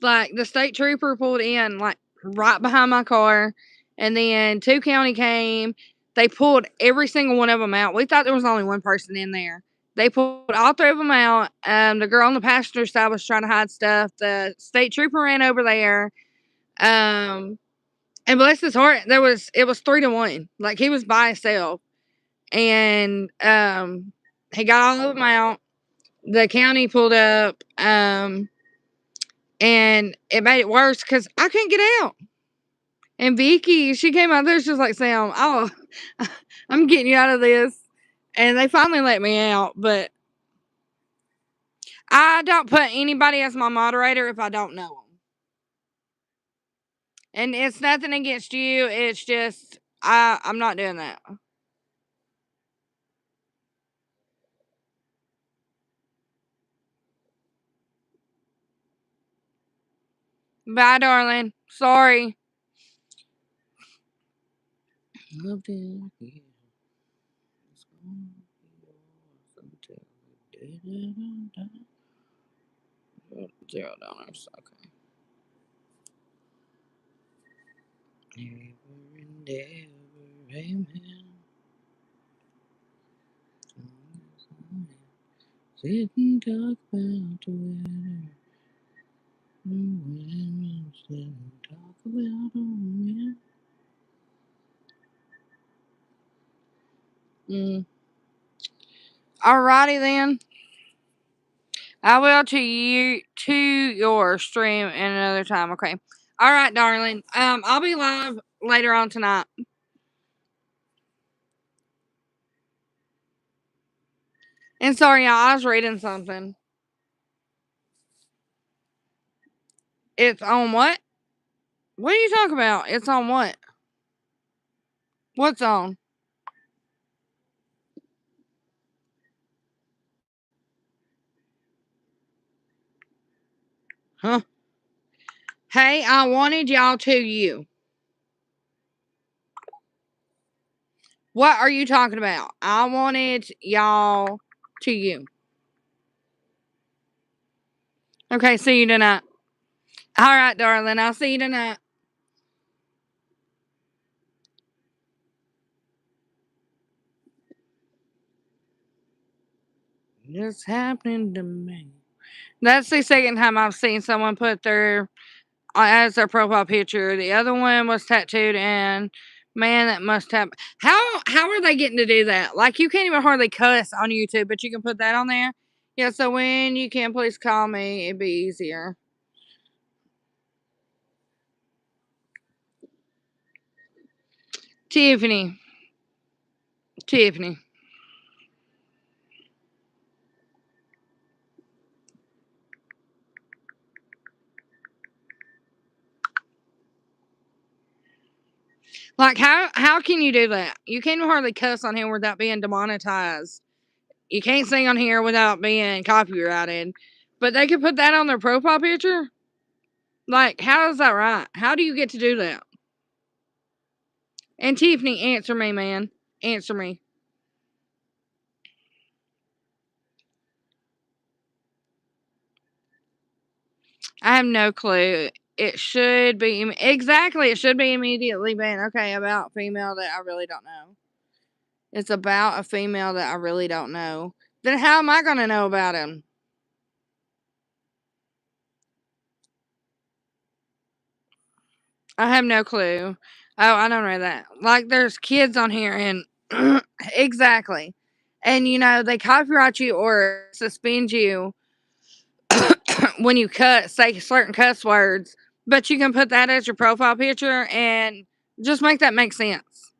Like the state trooper pulled in like right behind my car, and then 2 county came. They pulled every single one of them out. We thought there was only one person in there. They pulled all 3 of them out. The girl on the passenger side was trying to hide stuff. The state trooper ran over there. And bless his heart, it was 3-1. Like he was by himself, and he got all of them out. The county pulled up, and it made it worse because I couldn't get out. And Vicky, she came out there, she was like, Sam, oh, I'm getting you out of this. And they finally let me out, but I don't put anybody as my moderator if I don't know them. And it's nothing against you. It's just, I'm not doing that. Bye, darling. Sorry. Loved it. $0. Okay. Ever and ever, amen. Sit and talk about the weather. Sit and talk about them, yeah. Alrighty then. I will to your stream in another time. Okay. All right, darling. I'll be live later on tonight. And sorry, y'all, I was reading something. It's on what? What are you talking about? It's on what? What's on? Huh? Hey, I wanted y'all to you. What are you talking about? I wanted y'all to you. Okay, see you tonight. All right, darling. I'll see you tonight. It's happening to me. That's the second time I've seen someone put their as their profile picture. The other one was tattooed, and man, that must have. How are they getting to do that? Like, you can't even hardly cuss on YouTube, but you can put that on there. Yeah. So when you can, please call me. It'd be easier. Tiffany. Tiffany. Like, how can you do that? You can't hardly cuss on here without being demonetized. You can't sing on here without being copyrighted. But they could put that on their profile picture? Like, how is that right? How do you get to do that? And Tiffany, answer me, man. Answer me. I have no clue. It should be exactly. It should be immediately banned. Okay, about female that I really don't know. It's about a female that I really don't know. Then how am I gonna know about him? I have no clue. Oh, I don't know that. Like, there's kids on here, and exactly, and they copyright you or suspend you when you say certain cuss words, but you can put that as your profile picture and just make that make sense.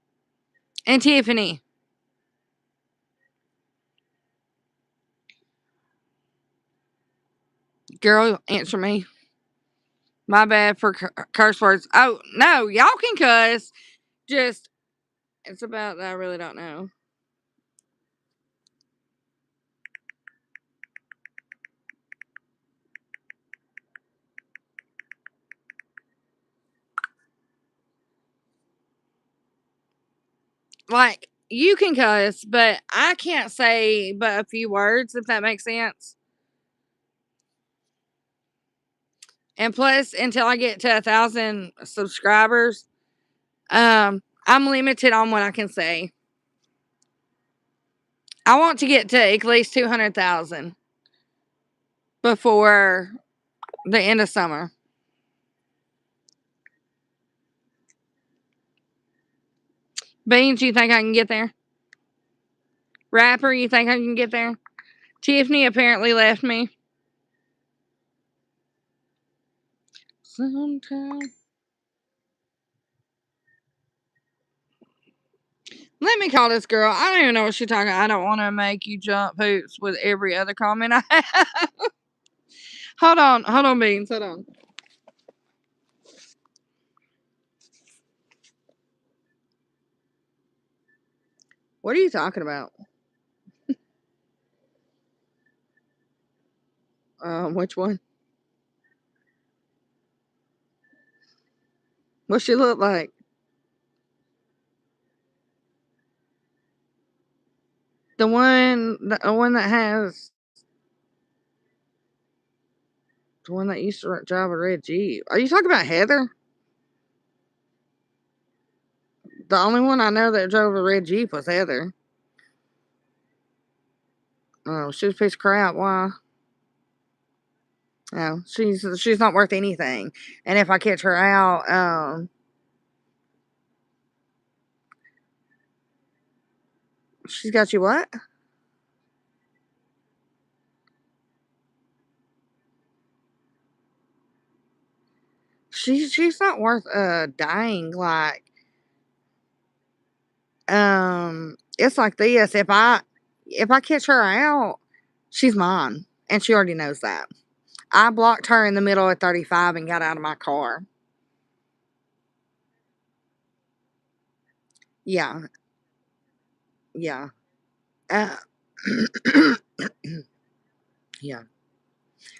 And Tiffany, girl, answer me. My bad for curse words. Oh, no, y'all can cuss. Just, it's about that I really don't know. Like, you can cuss, but I can't say but a few words, if that makes sense. And plus, until I get to 1,000 subscribers, I'm limited on what I can say. I want to get to at least 200,000 before the end of summer. Beans, you think I can get there? Rapper, you think I can get there? Tiffany apparently left me. Sometimes. Let me call this girl. I don't even know what she's talking. I don't want to make you jump hoops with every other comment I have. Hold on, Beans. Hold on. What are you talking about? Which one? What she look like? The one that has the one that used to drive a red Jeep. Are you talking about Heather? The only one I know that drove a red Jeep was Heather. Oh, she was a piece of crap. Why? No, she's not worth anything. And if I catch her out, she's got you what? She's not worth dying. Like, it's like this. If I catch her out, she's mine, and she already knows that. I blocked her in the middle of 35 and got out of my car. Yeah, yeah, uh, yeah.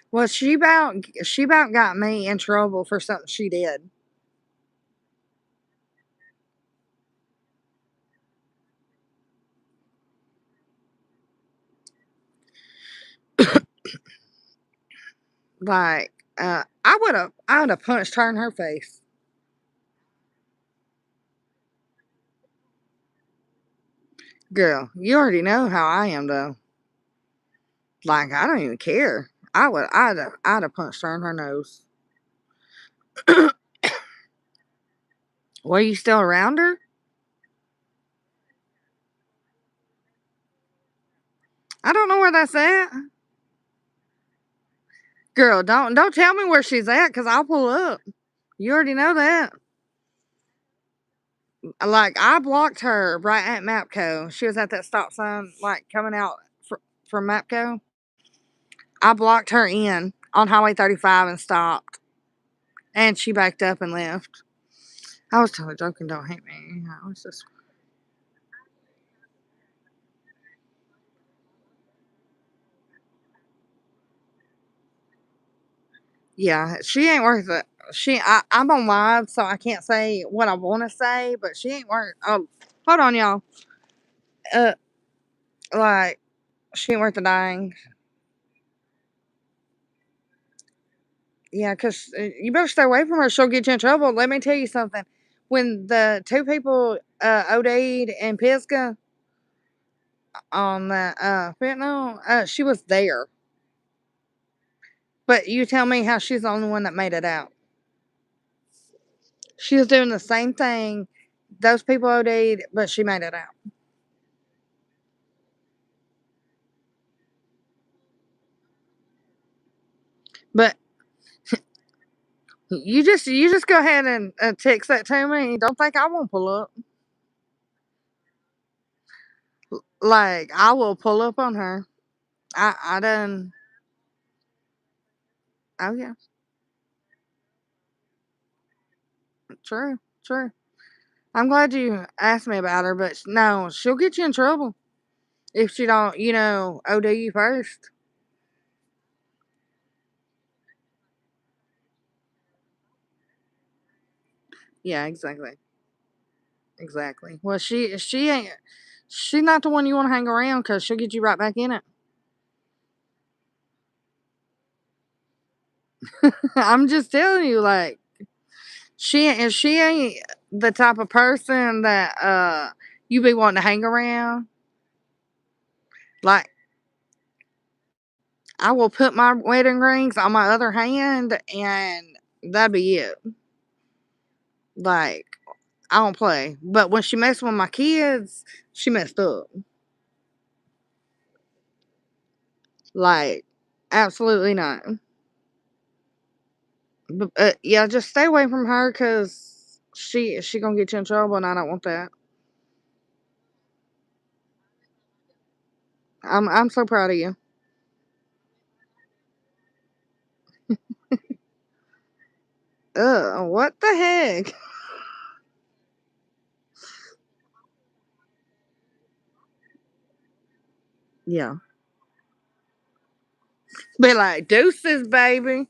Well, she about got me in trouble for something she did. Like, I would have punched her in her face. Girl, you already know how I am, though. Like, I don't even care. I'd have punched her in her nose. Were you still around her? I don't know where that's at. Girl, don't tell me where she's at, because I'll pull up. You already know that. Like, I blocked her right at Mapco. She was at that stop sign, like, coming out from Mapco. I blocked her in on Highway 35 and stopped. And she backed up and left. I was totally joking, don't hate me. I was just... Yeah, she ain't worth it. I'm on live, so I can't say what I want to say, but she ain't worth... Oh, hold on, y'all. Uh, like, she ain't worth the dying. Yeah, because you better stay away from her. She'll get you in trouble. Let me tell you something. When the two people OD'd in Pisgah on that fentanyl, she was there. But you tell me how she's the only one that made it out. She was doing the same thing. Those people OD'd, but she made it out. But you just go ahead and text that to me. Don't think I won't pull up. Like, I will pull up on her. I done. Oh yeah, true, true. I'm glad you asked me about her, but no, she'll get you in trouble if she don't, OD you first. Yeah, exactly, exactly. Well, she ain't. She's not the one you want to hang around, because she'll get you right back in it. I'm just telling you, like, she ain't the type of person that you be wanting to hang around. Like, I will put my wedding rings on my other hand, and that'd be it. Like, I don't play. But when she messed with my kids, she messed up. Like, absolutely not. But yeah, just stay away from her, because she gonna get you in trouble, and I don't want that. I'm so proud of you. What the heck? Yeah. Be like, deuces, baby.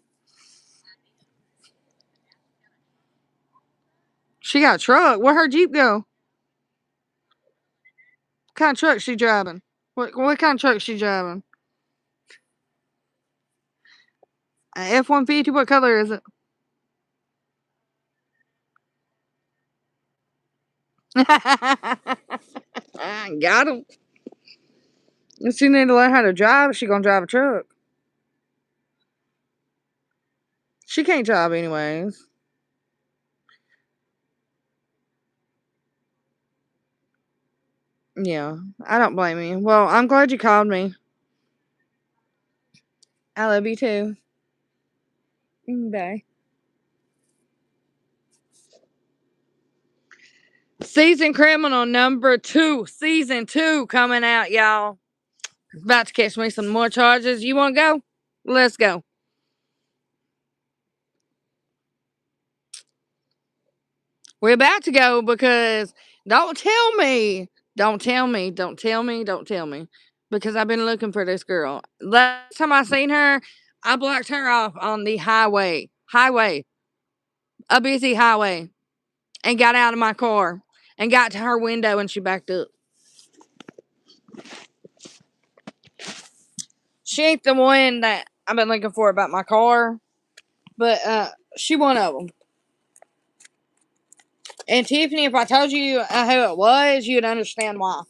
She got a truck. Where her Jeep go? What kind of truck she driving? What kind of truck she driving? F-150. What color is it? Got him. She need to learn how to drive. She gonna drive a truck. She can't drive anyways. Yeah, I don't blame you. Well, I'm glad you called me. I love you too. Bye. Season Criminal #2, season 2 coming out, y'all. About to catch me some more charges. You want to go? Let's go. We're about to go, because don't tell me, don't tell me, don't tell me, don't tell me, because I've been looking for this girl. Last time I seen her, I blocked her off on the highway, a busy highway, and got out of my car and got to her window, and she backed up. She ain't the one that I've been looking for about my car, but she one of them. And Tiffany, if I told you who it was, you'd understand why.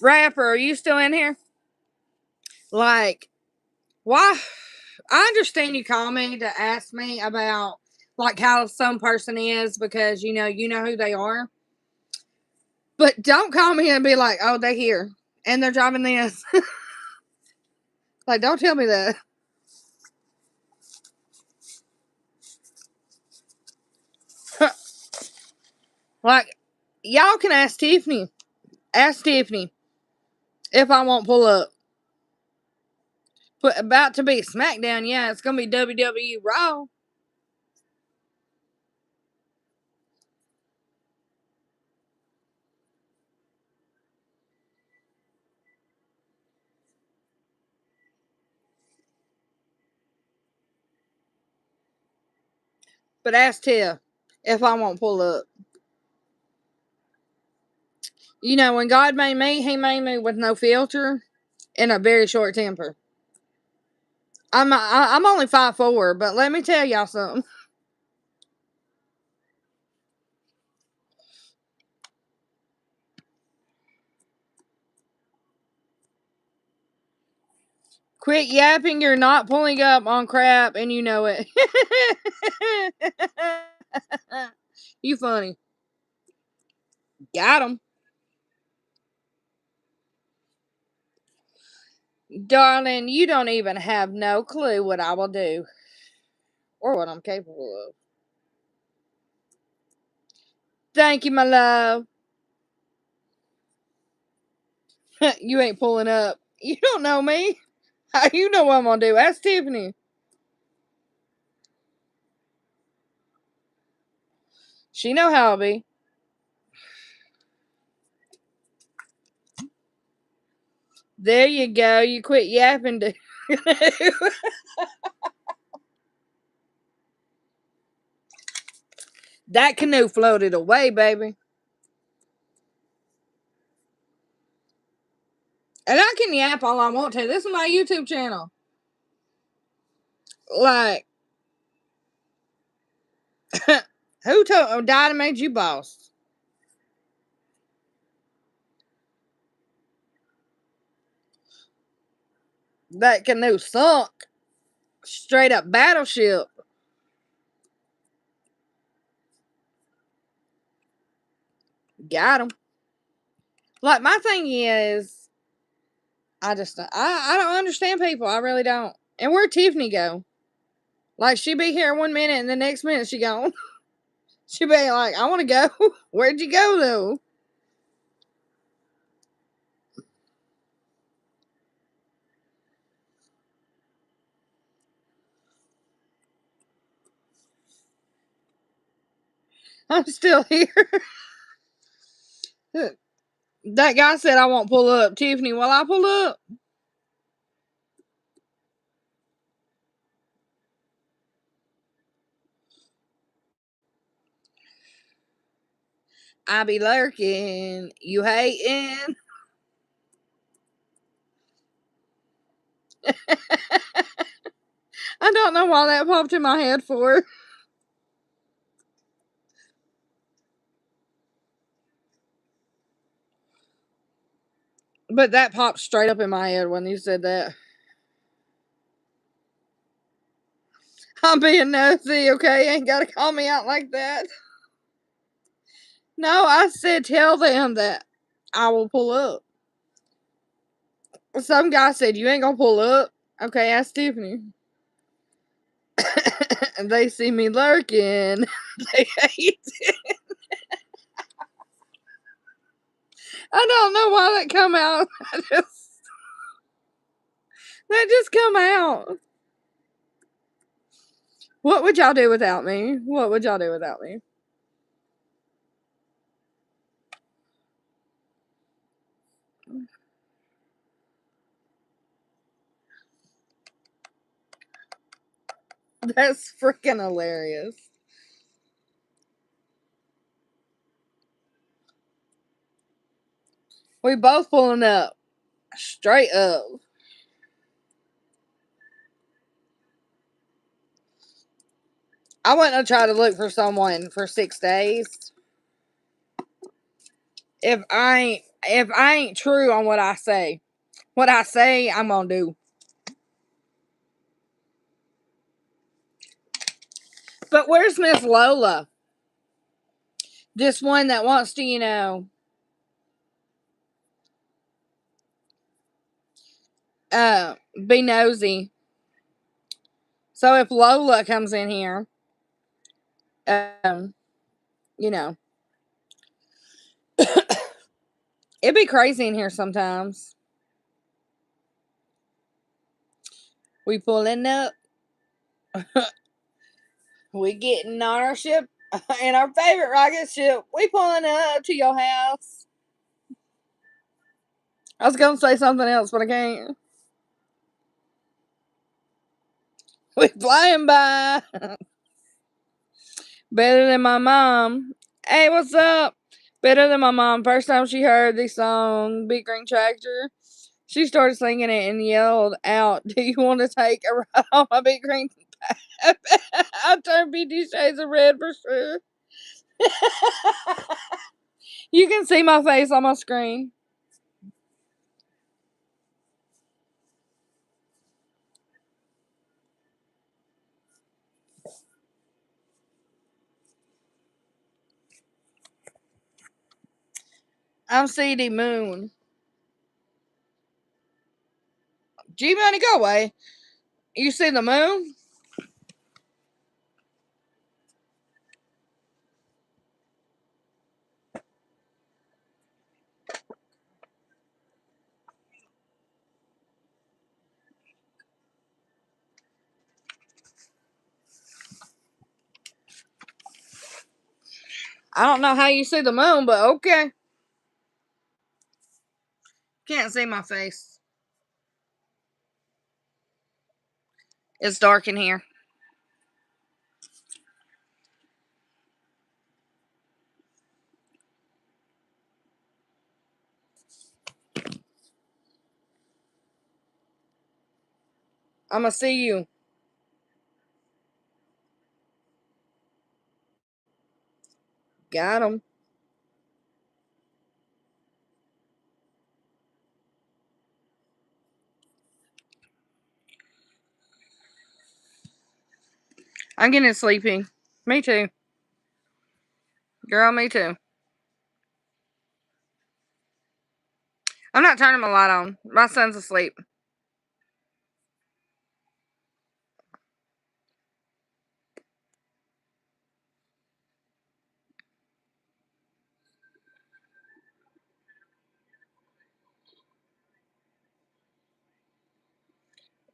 Rapper, are you still in here? Like, why? I understand you call me to ask me about like how some person is because you know who they are. But don't call me and be like, oh, they're here and they're driving this. Like, don't tell me that. Like, y'all can ask Tiffany. Ask Tiffany if I won't pull up. But about to be SmackDown, yeah, it's gonna be WWE Raw. But ask Tiff if I won't pull up. You know, when God made me, He made me with no filter and a very short temper. I'm only 5'4", but let me tell y'all something. Quit yapping. You're not pulling up on crap, and you know it. You funny. Got him. Darling, you don't even have no clue what I will do or what I'm capable of. Thank you, my love. You ain't pulling up. You don't know me. You know what I'm going to do. Ask Tiffany. She know how I'll be. There you go. You quit yapping. That canoe floated away, baby. And I can yap all I want to. This is my YouTube channel. Like, who died and made you boss? That canoe sunk. Straight up battleship. Got him. Like, my thing is, I don't understand people. I really don't. And where'd Tiffany go? Like, she be here 1 minute and the next minute she gone. She be like, I want to go. Where'd you go, though? I'm still here. That guy said I won't pull up. Tiffany, will I pull up? I be lurking. You hating? I don't know why that popped in my head for. But that popped straight up in my head when you said that. I'm being nosy, okay? Ain't gotta call me out like that. No, I said tell them that I will pull up. Some guy said you ain't gonna pull up. Okay, ask Tiffany. And they see me lurking. They hate it. I don't know why that come out. That just come out. What would y'all do without me? What would y'all do without me? That's freaking hilarious. We both pulling up. Straight up. I went to try to look for someone for 6 days. If I ain't if I ain't true on what I say, I'm gonna do. But where's Miss Lola? This one that wants to, be nosy. So if Lola comes in here, you know, it'd be crazy in here sometimes. We pulling up. We getting on our ship, in our favorite rocket ship. We pulling up to your house. I was gonna say something else, but I can't. We flying by. Better than my mom. Hey, what's up? Better than my mom. First time she heard the song Big Green Tractor, she started singing it and yelled out, "Do you want to take a ride on my big green?" I turned 50 Shades of Red for sure. You can see my face on my screen. I'm CD Moon. G Money, go away. You see the moon? I don't know how you see the moon, but okay. Can't see my face. It's dark in here. I'm gonna see you. Got him. I'm getting sleepy. Me too. Girl, me too. I'm not turning my light on. My son's asleep.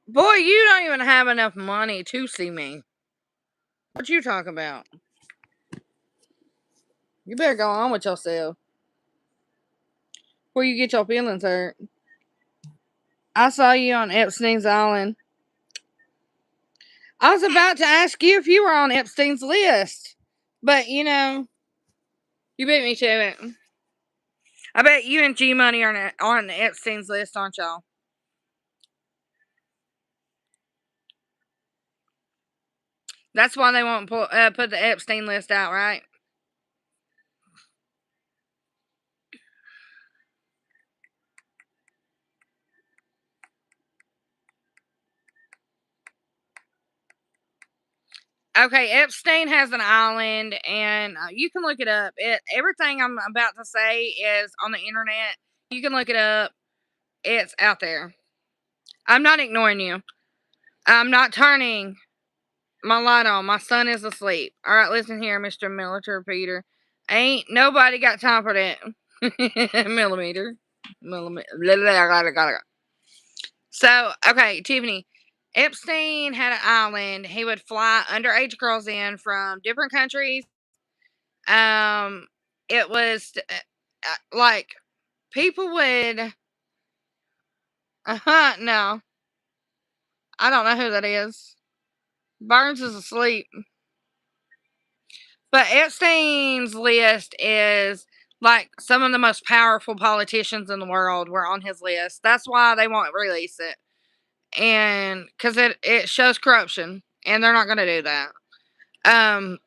Boy, you don't even have enough money to see me. What you talking about? You better go on with yourself. Before you get your feelings hurt. I saw you on Epstein's Island. I was about to ask you if you were on Epstein's list. But, you beat me to it. I bet you and G Money are on Epstein's list, aren't y'all? That's why they won't put the Epstein list out, right? Okay, Epstein has an island, and you can look it up. Everything I'm about to say is on the internet. You can look it up. It's out there. I'm not ignoring you. I'm not turning my light on. My son is asleep. All right, listen here, Mr. Military Peter. Ain't nobody got time for that. Millimeter. So, okay, Tiffany. Epstein had an island. He would fly underage girls in from different countries. It was like people would. No, I don't know who that is. Burns is asleep. But Epstein's list is like some of the most powerful politicians in the world were on his list. That's why they won't release it. And because it shows corruption, and they're not going to do that.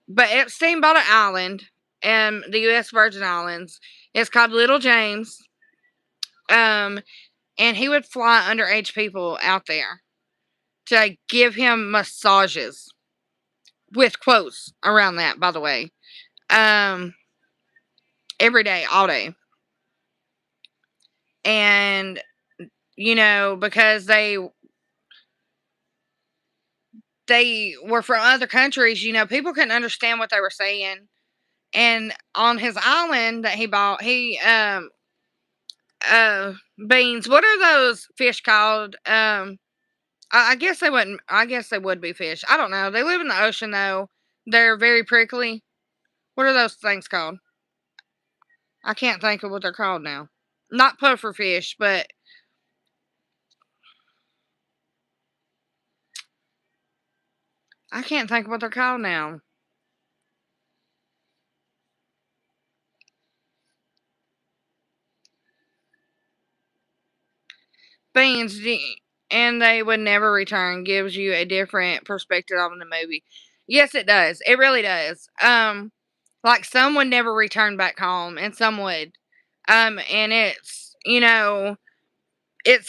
But Epstein bought an island in the U.S. Virgin Islands. It's called Little James. And he would fly underage people out there to give him massages, with quotes around that, by the way. Every day, all day. And, because they were from other countries, people couldn't understand what they were saying. And on his island that he bought, beans, what are those fish called? I guess they wouldn't, I guess they would be fish. I don't know. They live in the ocean, though. They're very prickly. What are those things called? I can't think of what they're called now. Not puffer fish, but I can't think of what they're called now. Beans, and they would never return gives you a different perspective on the movie. Yes, it does. It really does. Like some would never return back home, and some would. And it's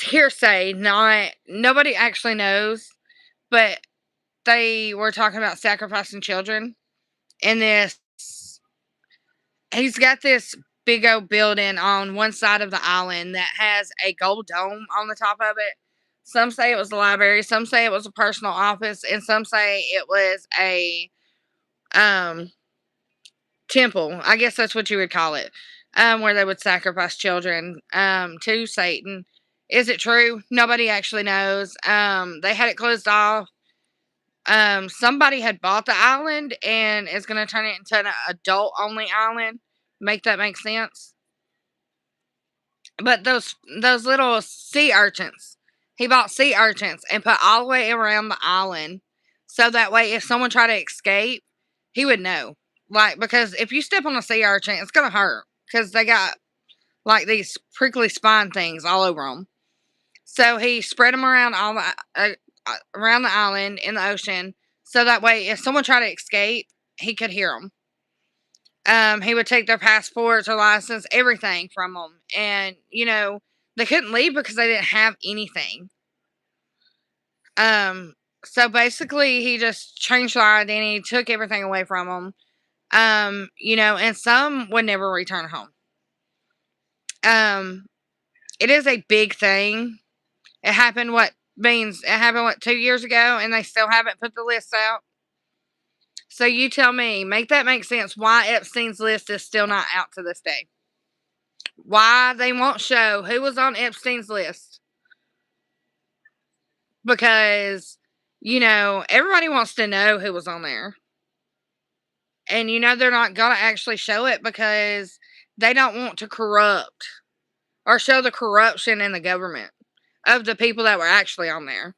hearsay. Not nobody actually knows, but they were talking about sacrificing children. And he's got this big old building on one side of the island that has a gold dome on the top of it. Some say it was a library, some say it was a personal office, and some say it was a temple. I guess that's what you would call it, where they would sacrifice children to Satan. Is it true? Nobody actually knows. They had it closed off. Somebody had bought the island and is going to turn it into an adult-only island. Make that make sense? But those little sea urchins, he bought sea urchins and put all the way around the island, so that way if someone tried to escape, he would know. Like, because if you step on a sea urchin, it's gonna hurt because they got like these prickly spine things all over them. So he spread them around around the island in the ocean, so that way if someone tried to escape, he could hear them. He would take their passports or license, everything from them. And, they couldn't leave because they didn't have anything. So basically, he just changed their identity, took everything away from them. And some would never return home. It is a big thing. It happened, it happened, 2 years ago, and they still haven't put the list out. So you tell me, make that make sense, why Epstein's list is still not out to this day. Why they won't show who was on Epstein's list. Because, everybody wants to know who was on there. And, they're not going to actually show it because they don't want to corrupt or show the corruption in the government of the people that were actually on there.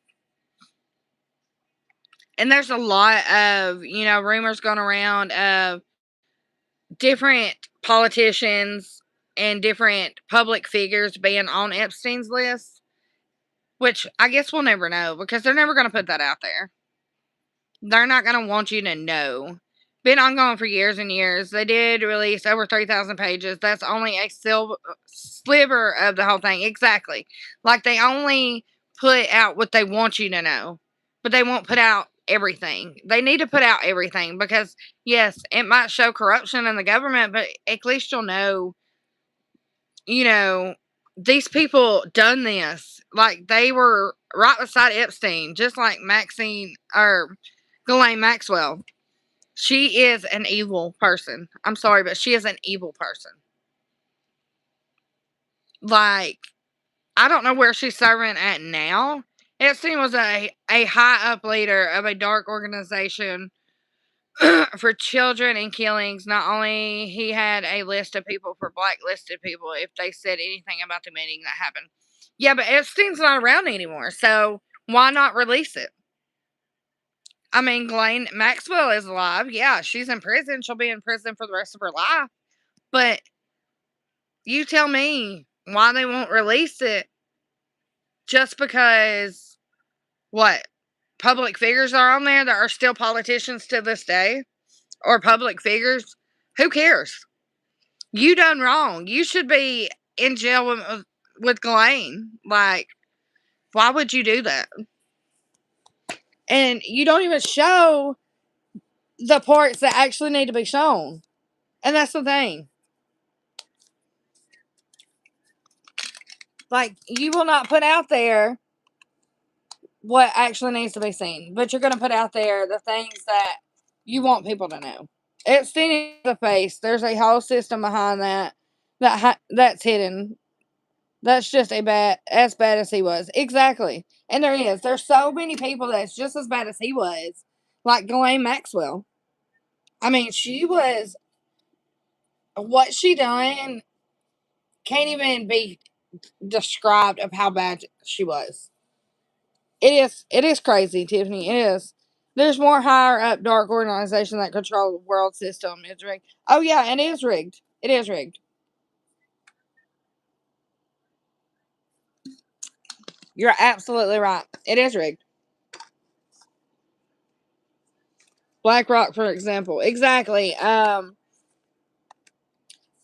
And there's a lot of, rumors going around of different politicians and different public figures being on Epstein's list, which I guess we'll never know because they're never going to put that out there. They're not going to want you to know. Been ongoing for years and years. They did release over 3,000 pages. That's only a sliver of the whole thing. Exactly. Like, they only put out what they want you to know, but they won't put out everything. They need to put out everything because, yes, it might show corruption in the government, but at least you'll know, these people done this. Like, they were right beside Epstein, just like Ghislaine Maxwell. She is an evil person. I'm sorry, but she is an evil person. Like, I don't know where she's serving at now. Epstein was a high up leader of a dark organization for children and killings. Not only he had a list of people for blacklisted people if they said anything about the meeting that happened. Yeah, but Epstein's not around anymore, so why not release it? I mean, Ghislaine Maxwell is alive. Yeah, she's in prison. She'll be in prison for the rest of her life. But you tell me why they won't release it just because, what, public figures are on there that are still politicians to this day? Or public figures? Who cares? You done wrong. You should be in jail with Ghislaine. Like, why would you do that? And you don't even show the parts that actually need to be shown. And that's the thing. Like, you will not put out there what actually needs to be seen, but you're going to put out there the things that you want people to know. Epstein is the face. There's a whole system behind that's hidden. That's just as bad as he was. Exactly. And there is. There's so many people that's just as bad as he was. Like Ghislaine Maxwell. I mean, she was, what she done can't even be described of how bad she was. It is crazy, Tiffany. It is. There's more higher up dark organization that control the world system. It's rigged. Oh yeah, it is rigged. It is rigged. You're absolutely right. It is rigged. BlackRock, for example. Exactly. I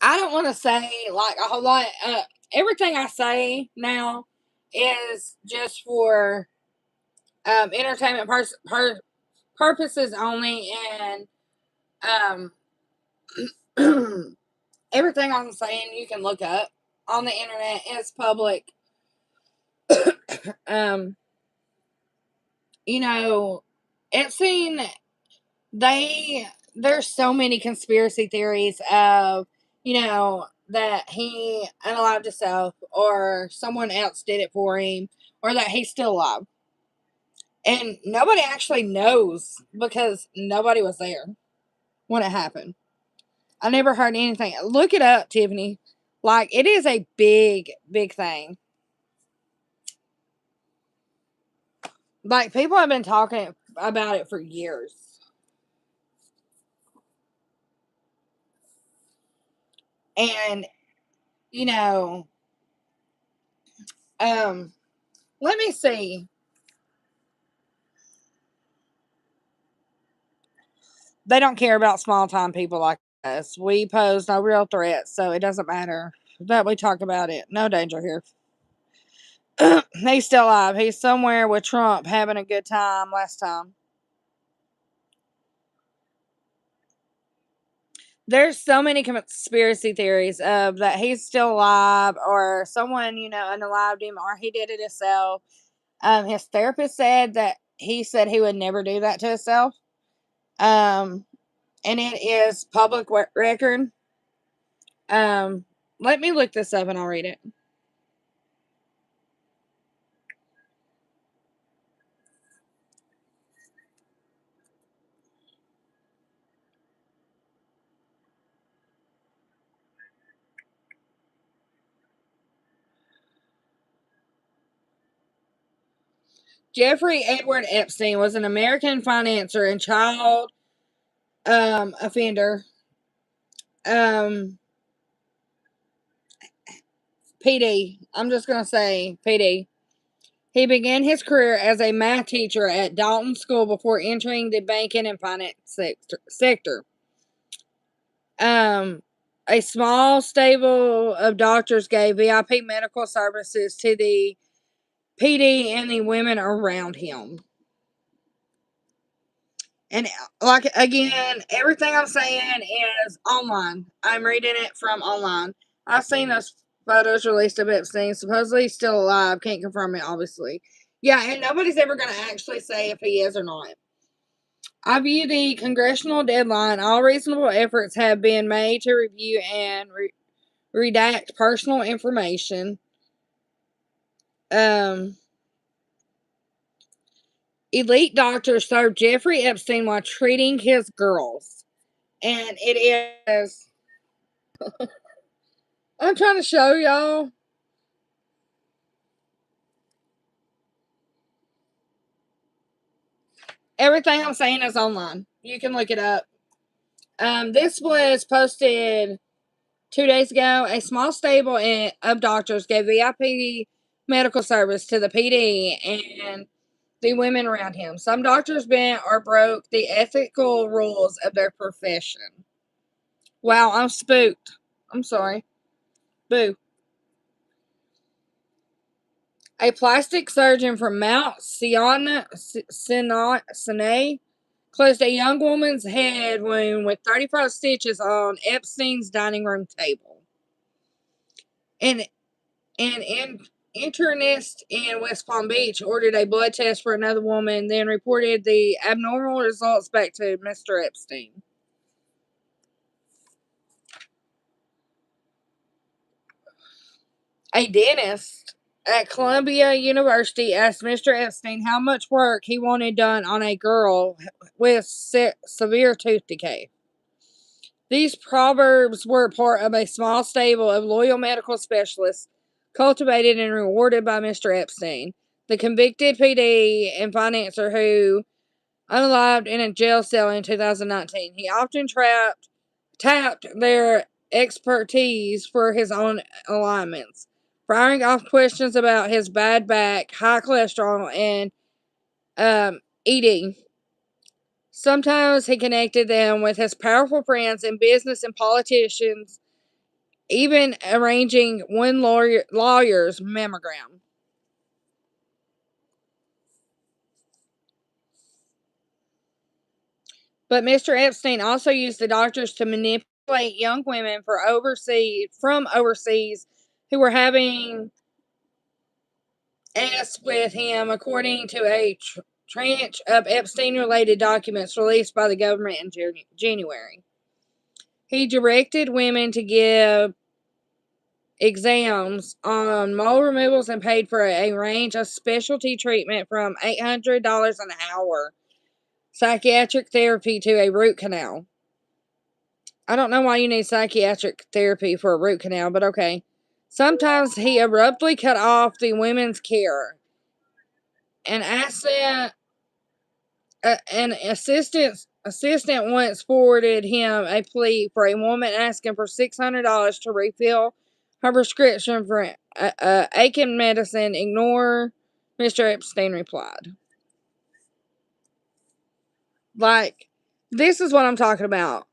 don't want to say like a whole lot. Everything I say now is just for entertainment purposes only, and everything I'm saying you can look up on the internet. It's public. um, you know, Epstein, there's so many conspiracy theories of, that he unalived himself or someone else did it for him or that he's still alive. And nobody actually knows because nobody was there when it happened. I never heard anything. Look it up, Tiffany. Like, it is a big, big thing. Like, people have been talking about it for years. And, you know, let me see. They don't care about small time people like us. We pose no real threats, so it doesn't matter that we talk about it. No danger here. He's still alive. He's somewhere with Trump having a good time last time. There's so many conspiracy theories of that he's still alive or someone, unalived him or he did it himself. His therapist said that he said he would never do that to himself. And it is public record. Let me look this up and I'll read it. Jeffrey Edward Epstein was an American financier and child offender. PD. I'm just going to say PD. He began his career as a math teacher at Dalton School before entering the banking and finance sector. A small stable of doctors gave VIP medical services to the PD and the women around him. And like again, everything I'm saying is online. I'm reading it from online. I've seen those photos released of Epstein. Supposedly he's still alive. Can't confirm it, obviously. Yeah, and nobody's ever going to actually say if he is or not. I view the congressional deadline. All reasonable efforts have been made to review and redact personal information. Elite doctors served Jeffrey Epstein while treating his girls. And it is... I'm trying to show y'all. Everything I'm saying is online. You can look it up. This was posted 2 days ago. A small stable of doctors gave VIP medical service to the PD and the women around him. Some doctors bent or broke the ethical rules of their profession. Wow, I'm spooked. I'm sorry. Boo. A plastic surgeon from Mount Sinai closed a young woman's head wound with 35 stitches on Epstein's dining room table. An internist in West Palm Beach ordered a blood test for another woman, then reported the abnormal results back to Mr. Epstein. A dentist at Columbia University asked Mr. Epstein how much work he wanted done on a girl with severe tooth decay. These proverbs were part of a small stable of loyal medical specialists cultivated and rewarded by Mr. Epstein, the convicted PD and financier who unalived in a jail cell in 2019. He often tapped their expertise for his own alignments, firing off questions about his bad back, high cholesterol, and eating. Sometimes he connected them with his powerful friends in business and politicians, even arranging one lawyer's mammogram. But Mr. Epstein also used the doctors to manipulate young women from overseas who were having S with him, according to a tranche of Epstein-related documents released by the government in January. He directed women to give exams on mole removals and paid for a range of specialty treatment from $800 an hour, psychiatric therapy to a root canal. I don't know why you need psychiatric therapy for a root canal, but okay. Sometimes he abruptly cut off the women's care. An assistant once forwarded him a plea for a woman asking for $600 to refill her prescription for aching medicine. Ignore, Mr. Epstein replied. Like, this is what I'm talking about.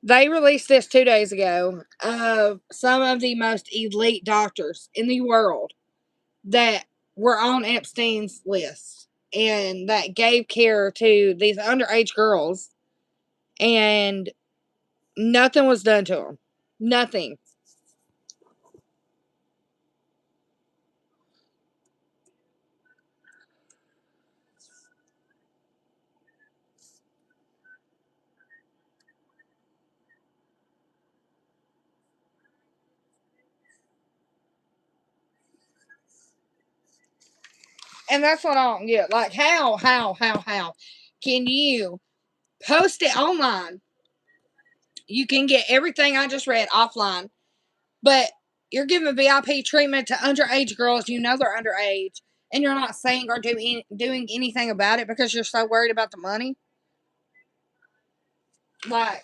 They released this 2 days ago of some of the most elite doctors in the world that were on Epstein's list and that gave care to these underage girls, and nothing was done to them. Nothing. And that's what I don't get. Like, how can you post it online? You can get everything I just read offline, but you're giving VIP treatment to underage girls. You know they're underage, and you're not saying or doing anything about it because you're so worried about the money. Like,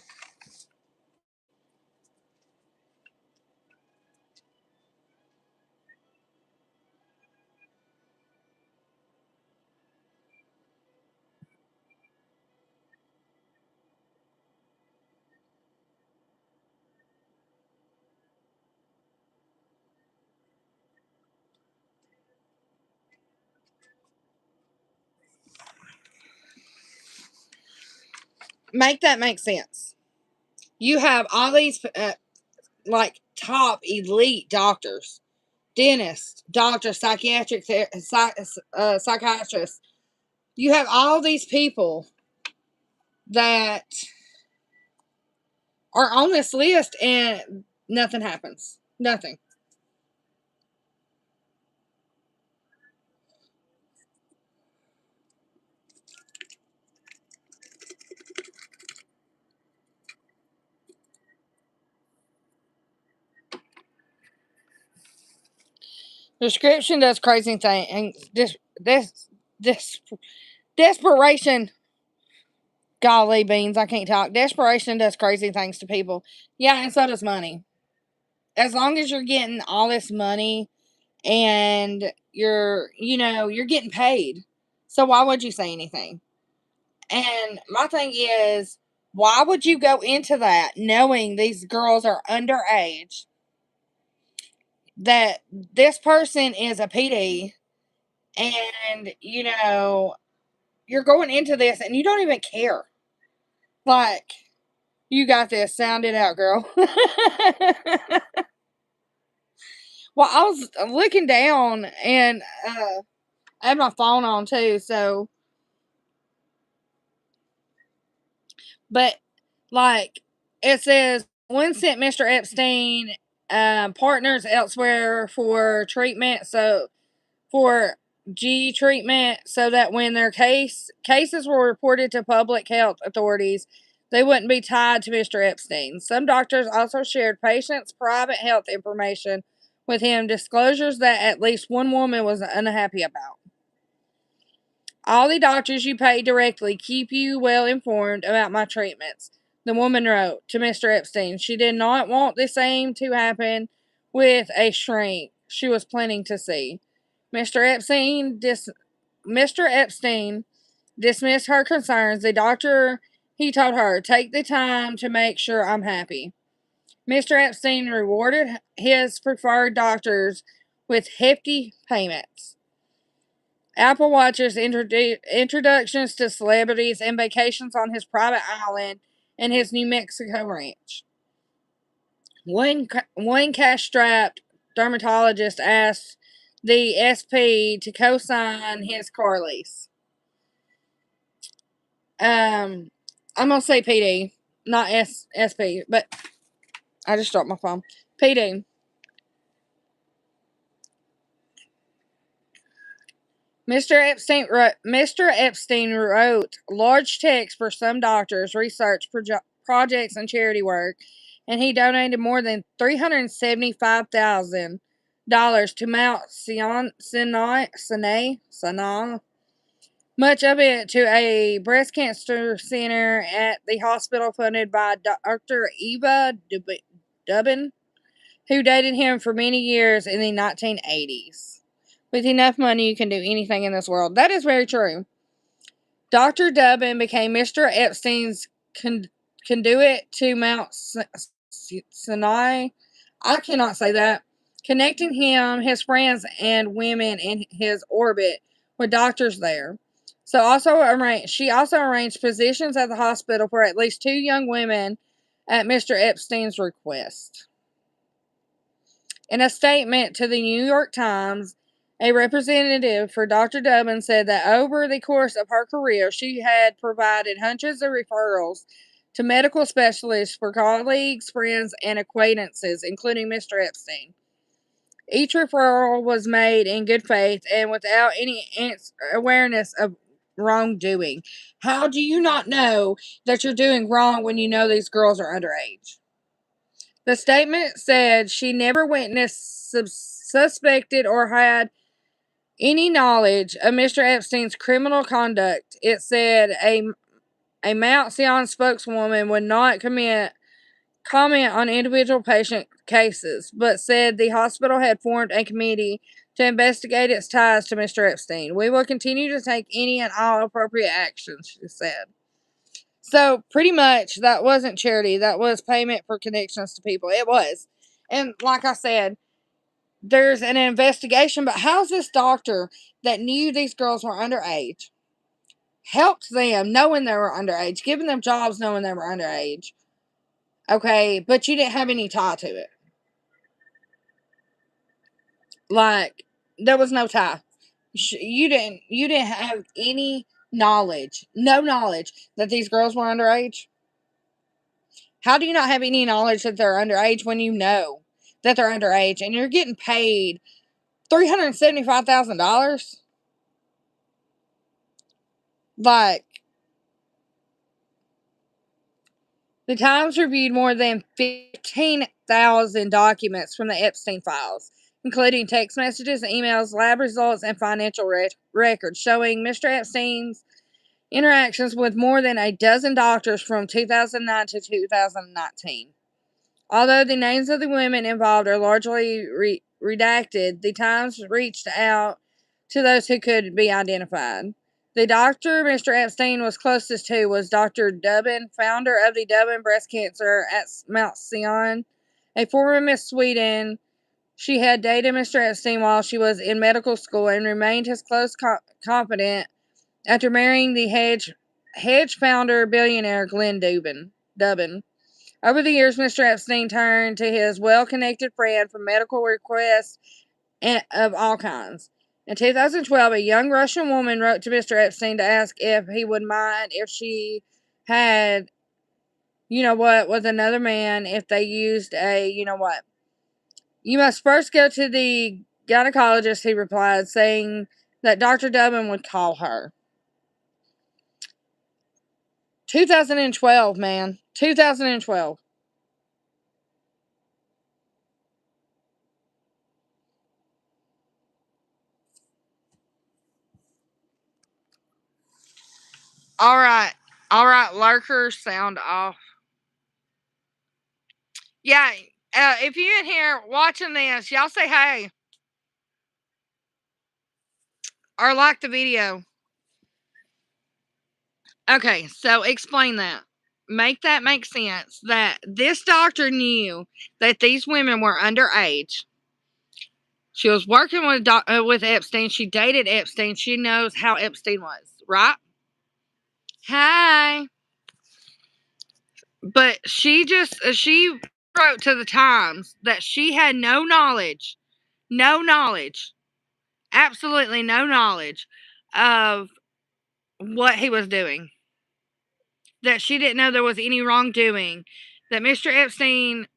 make that make sense. You have all these like top elite doctors, dentists, doctors, psychiatrists. You have all these people that are on this list, and nothing happens. Nothing. Description does crazy thing, and this desperation. Golly beans, I can't talk. Desperation does crazy things to people. Yeah, and so does money. As long as you're getting all this money and you're getting paid. So why would you say anything? And my thing is, why would you go into that knowing these girls are underage? That this person is a PD. And, you're going into this and you don't even care. Like, you got this. Sound it out, girl. Well, I was looking down and I had my phone on too, so. But, like, it says, one sent Mr. Epstein partners elsewhere for treatment, so for treatment, so that when their cases were reported to public health authorities, they wouldn't be tied to Mr. Epstein. Some doctors also shared patients' private health information with him, disclosures that at least one woman was unhappy about. All the doctors you pay directly keep you well informed about my treatments, the woman wrote to Mr. Epstein. She did not want the same to happen with a shrink she was planning to see. Mr. Epstein dismissed her concerns. The doctor, he told her, take the time to make sure I'm happy. Mr. Epstein rewarded his preferred doctors with hefty payments. Apple Watch's introductions to celebrities and vacations on his private island and his New Mexico ranch. One cash-strapped dermatologist asked the SP to co-sign his car lease. I'm gonna say PD, not SP, but I just dropped my phone. PD. Mr. Epstein wrote large checks for some doctors, research projects, and charity work, and he donated more than $375,000 to Mount Sinai, much of it to a breast cancer center at the hospital funded by Dr. Eva Dubin, who dated him for many years in the 1980s. With enough money, you can do anything in this world. That is very true. Dr. Dubin became Mr. Epstein's conduit to Mount Sinai. I cannot say that. Connecting him, his friends, and women in his orbit with doctors there. She also arranged positions at the hospital for at least 2 young women at Mr. Epstein's request. In a statement to the New York Times, a representative for Dr. Dubin said that over the course of her career, she had provided hundreds of referrals to medical specialists for colleagues, friends, and acquaintances, including Mr. Epstein. Each referral was made in good faith and without any awareness of wrongdoing. How do you not know that you're doing wrong when you know these girls are underage? The statement said she never witnessed, suspected, or had any knowledge of Mr. Epstein's criminal conduct. It said a Mount Sinai spokeswoman would not comment on individual patient cases, but said the hospital had formed a committee to investigate its ties to Mr. Epstein. We will continue to take any and all appropriate actions, she said. So, pretty much, that wasn't charity. That was payment for connections to people. It was. And like I said, there's an investigation, but how's this doctor that knew these girls were underage, helped them knowing they were underage, giving them jobs knowing they were underage, okay, but you didn't have any tie to it? Like, there was no tie. You didn't have any knowledge, no knowledge that these girls were underage? How do you not have any knowledge that they're underage when you know that they're underage and you're getting paid $375,000? Like, the Times reviewed more than 15,000 documents from the Epstein files, including text messages, emails, lab results, and financial records showing Mr. Epstein's interactions with more than a dozen doctors from 2009 to 2019. Although the names of the women involved are largely redacted, the Times reached out to those who could be identified. The doctor Mr. Epstein was closest to was Dr. Dubin, founder of the Dubin Breast Cancer at Mount Sinai, a former Miss Sweden she had dated Mr. Epstein while she was in medical school and remained his close confidant after marrying the hedge founder billionaire Glenn Dubin. Over the years, Mr. Epstein turned to his well-connected friend for medical requests of all kinds. In 2012, a young Russian woman wrote to Mr. Epstein to ask if he would mind if she had, with another man if they used a, You must first go to the gynecologist, he replied, saying that Dr. Dubin would call her. 2012, man. 2012. All right. All right, lurkers, sound off. Yeah, if you're in here watching this, y'all say hey. Or like the video. Okay, so explain that. Make that make sense. That this doctor knew that these women were underage. She was working with Epstein. She dated Epstein. She knows how Epstein was, right? Hi. But she wrote to the Times that she had no knowledge, absolutely no knowledge of what he was doing. That she didn't know there was any wrongdoing. That Mr. Epstein,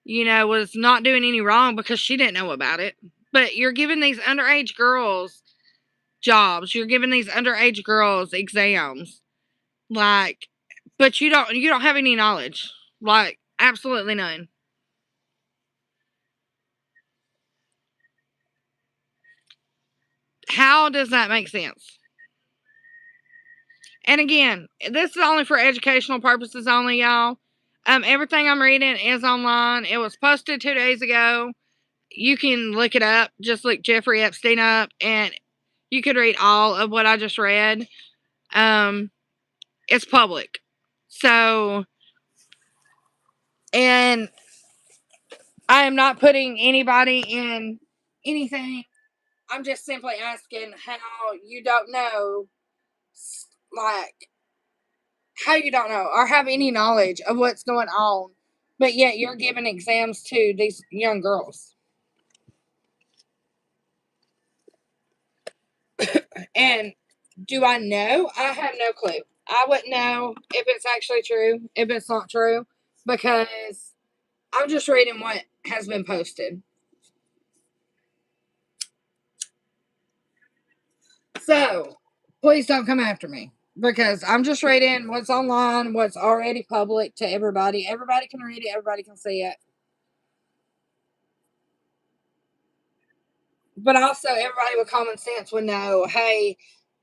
was not doing any wrong because she didn't know about it. But you're giving these underage girls jobs. You're giving these underage girls exams. Like, but you don't have any knowledge. Like, absolutely none. How does that make sense? And again, this is only for educational purposes only, y'all. Everything I'm reading is online. It was posted 2 days ago. You can look it up. Just look Jeffrey Epstein up, and you could read all of what I just read. It's public. So, and I am not putting anybody in anything. I'm just simply asking how you don't know, like, how you don't know or have any knowledge of what's going on, but yet you're giving exams to these young girls. And do I know? I have no clue. I wouldn't know if it's actually true, if it's not true, because I'm just reading what has been posted. So, please don't come after me because I'm just reading what's online, what's already public to everybody. Everybody can read it, everybody can see it. But also, everybody with common sense would know, hey,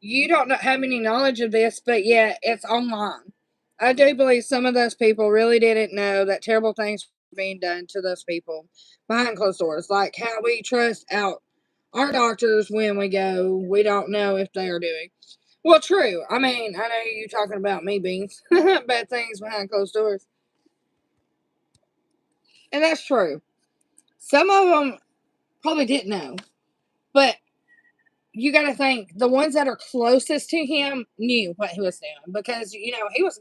you don't have any knowledge of this, but yet it's online. I do believe some of those people really didn't know that terrible things were being done to those people behind closed doors. Like how we trust out our doctors when we go, we don't know if they are doing. Well, true. I mean, I know you're talking about me beans, bad things behind closed doors. And that's true. Some of them probably didn't know. But you got to think the ones that are closest to him knew what he was doing because he was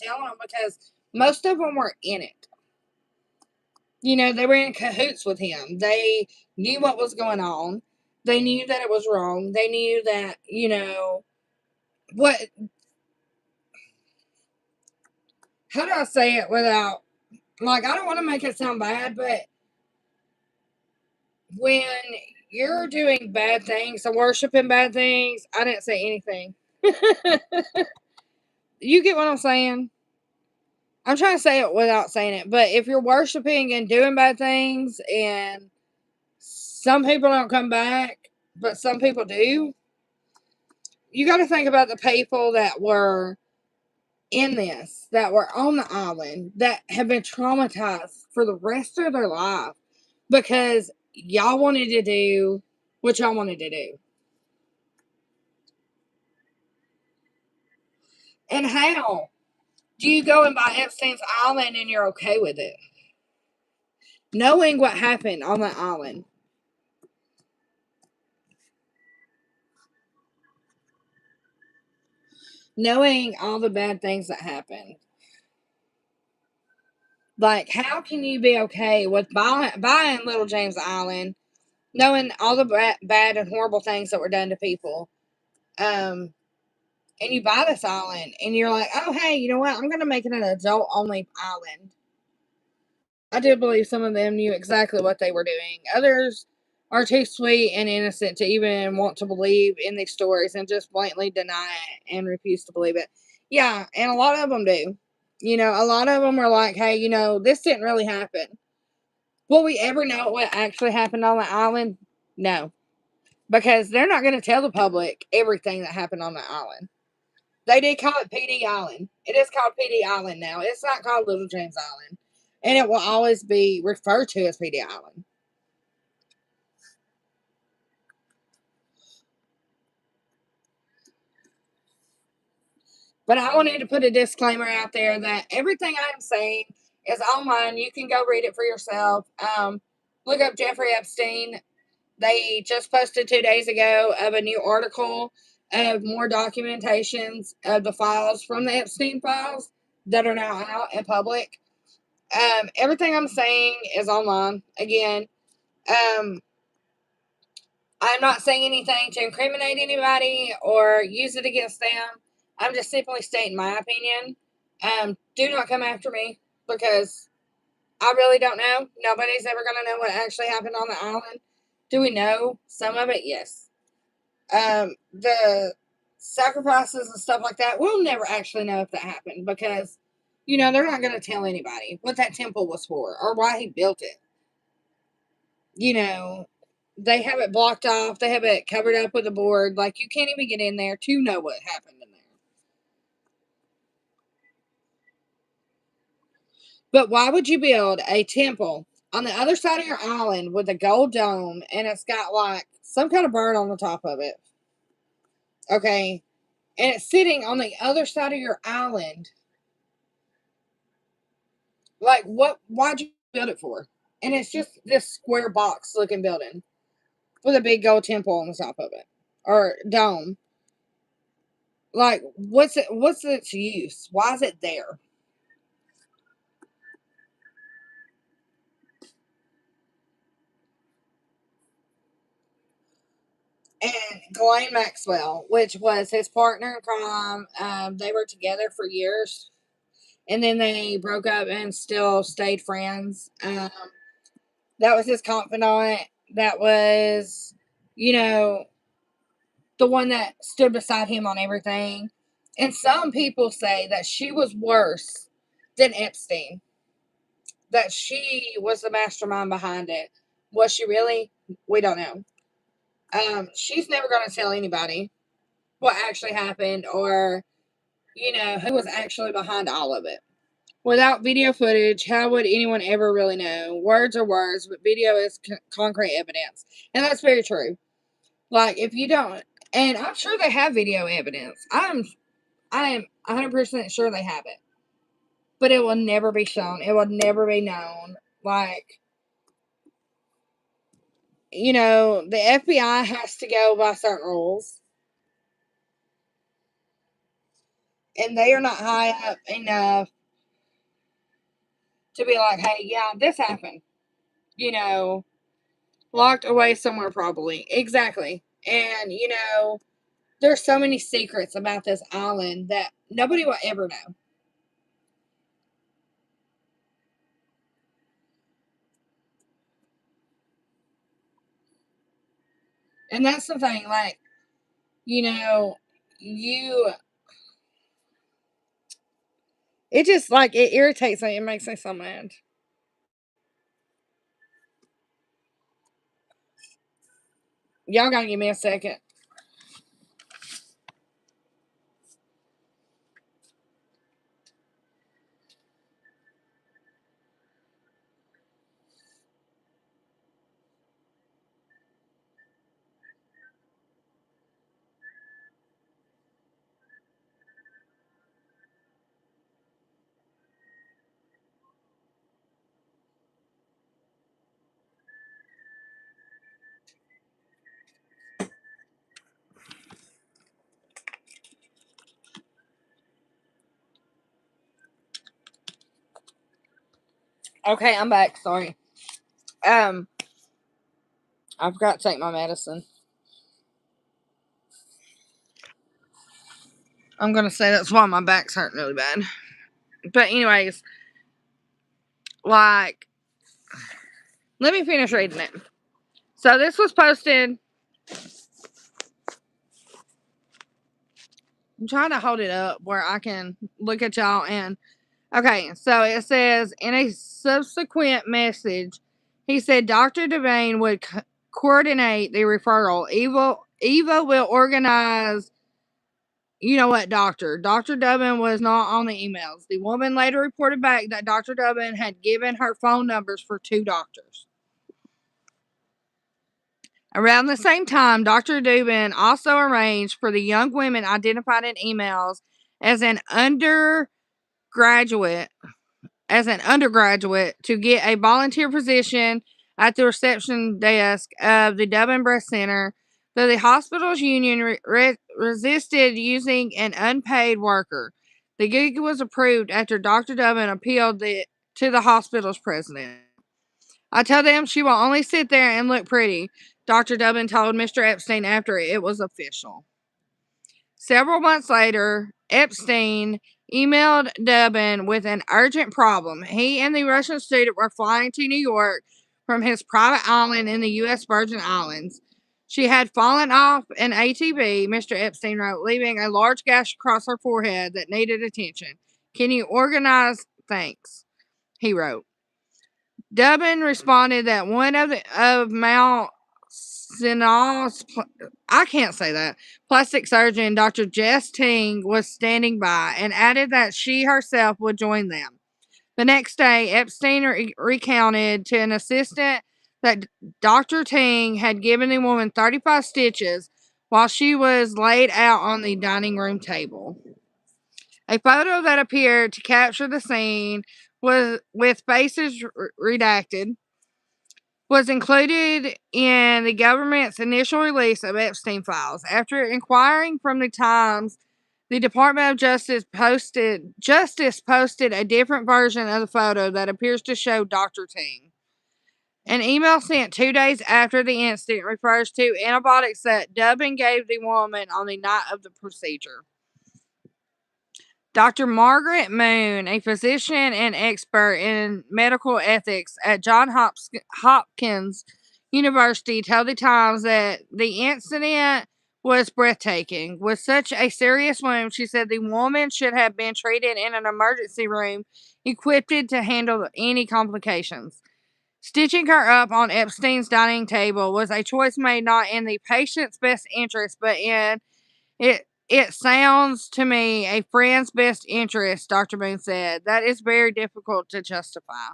telling them because most of them were in it. They were in cahoots with him. They knew what was going on. They knew that it was wrong. They knew that what. How do I say it without I don't want to make it sound bad, but when you're doing bad things and worshiping bad things, I didn't say anything. You get what I'm saying? I'm trying to say it without saying it, but if you're worshiping and doing bad things and some people don't come back, but some people do, you got to think about the people that were in this, that were on the island, that have been traumatized for the rest of their life because y'all wanted to do what y'all wanted to do. And how do you go and buy Epstein's Island and you're okay with it? knowing what happened on that island. Knowing all the bad things that happened. Like, how can you be okay with buying Little James Island, knowing all the bad and horrible things that were done to people? And you buy this island, and you're like, oh, hey, you know what? I'm going to make it an adult-only island. I do believe some of them knew exactly what they were doing. Others are too sweet and innocent to even want to believe in these stories and just blatantly deny it and refuse to believe it. Yeah, and a lot of them do. You know, a lot of them are like, hey, you know, this didn't really happen. Will we ever know what actually happened on the island? No. Because they're not going to tell the public everything that happened on the island. They did call it PD Island. It is called PD Island now. It's not called Little James Island. And it will always be referred to as PD Island. But I wanted to put a disclaimer out there that everything I'm saying is online. You can go read it for yourself. Look up Jeffrey Epstein. They just posted 2 days ago of a new article of more documentations of the files from the Epstein files that are now out in public. Everything I'm saying is online. Again, I'm not saying anything to incriminate anybody or use it against them. I'm just simply stating my opinion. Do not come after me because I really don't know. Nobody's ever going to know what actually happened on the island. Do we know some of it? Yes. The sacrifices and stuff like that, we'll never actually know if that happened because, you know, they're not going to tell anybody what that temple was for or why he built it. You know, they have it blocked off. They have it covered up with a board. Like, you can't even get in there to know what happened in there. But why would you build a temple on the other side of your island with a gold dome and it's got like some kind of bird on the top of it? Okay. And it's sitting on the other side of your island. Like, what? Why'd you build it for? And it's just this square box looking building with a big gold temple on the top of it or dome. Like, what's it? What's its use? Why is it there? And Ghislaine Maxwell, which was his partner in crime, they were together for years, and then they broke up and still stayed friends. That was his confidant. That was, you know, the one that stood beside him on everything. And some people say that she was worse than Epstein, that she was the mastermind behind it. Was she really? We don't know. She's never going to tell anybody what actually happened or, you know, who was actually behind all of it. Without video footage, how would anyone ever really know? Words are words, but video is concrete evidence. And that's very true. Like, if you don't, and I'm sure they have video evidence. I am 100% sure they have it. But it will never be shown. It will never be known. Like, you know, the FBI has to go by certain rules. And they are not high up enough to be like, hey, yeah, this happened. You know, locked away somewhere probably. Exactly. And, you know, there's so many secrets about this island that nobody will ever know. And that's the thing, like, you know, you it just like it irritates me. It makes me so mad. Y'all gotta give me a second. Okay, I'm back. Sorry. I forgot to take my medicine. I'm gonna say that's why my back's hurting really bad. But anyways, like, let me finish reading it. So this was posted. I'm trying to hold it up where I can look at y'all and okay, so it says in a subsequent message, he said Dr. Devane would coordinate the referral. Eva will organize. You know what, doctor? Dr. Dubbin was not on the emails. The woman later reported back that Dr. Dubbin had given her phone numbers for 2 doctors. Around the same time, Dr. Dubin also arranged for the young women identified in emails as an undergraduate to get a volunteer position at the reception desk of the Dublin Breast Center, though the hospital's union resisted using an unpaid worker. The gig was approved after Dr. Dublin appealed to the hospital's president. I tell them she will only sit there and look pretty, Dr. Dublin told Mr. Epstein after it was official. Several months later, Epstein emailed Dubbin with an urgent problem. He and the Russian student were flying to New York from his private island in the U.S. Virgin Islands. She had fallen off an ATV, Mr. Epstein wrote, leaving a large gash across her forehead that needed attention. Can you organize? Thanks, he wrote. Dubbin responded that one of Mount Sinai's, I can't say that, plastic surgeon, Dr. Jess Ting, was standing by and added that she herself would join them. The next day, Epstein recounted to an assistant that Dr. Ting had given the woman 35 stitches while she was laid out on the dining room table. A photo that appeared to capture the scene was with faces redacted was included in the government's initial release of Epstein files. After inquiring from the Times, the Department of Justice posted a different version of the photo that appears to show Dr. Ting. An email sent 2 days after the incident refers to antibiotics that Dubbin gave the woman on the night of the procedure. Dr. Margaret Moon, a physician and expert in medical ethics at Johns Hopkins University, told the Times that the incident was breathtaking. With such a serious wound, she said the woman should have been treated in an emergency room equipped to handle any complications. Stitching her up on Epstein's dining table was a choice made not in the patient's best interest, but in it sounds to me a friend's best interest, Dr. Moon said. That is very difficult to justify.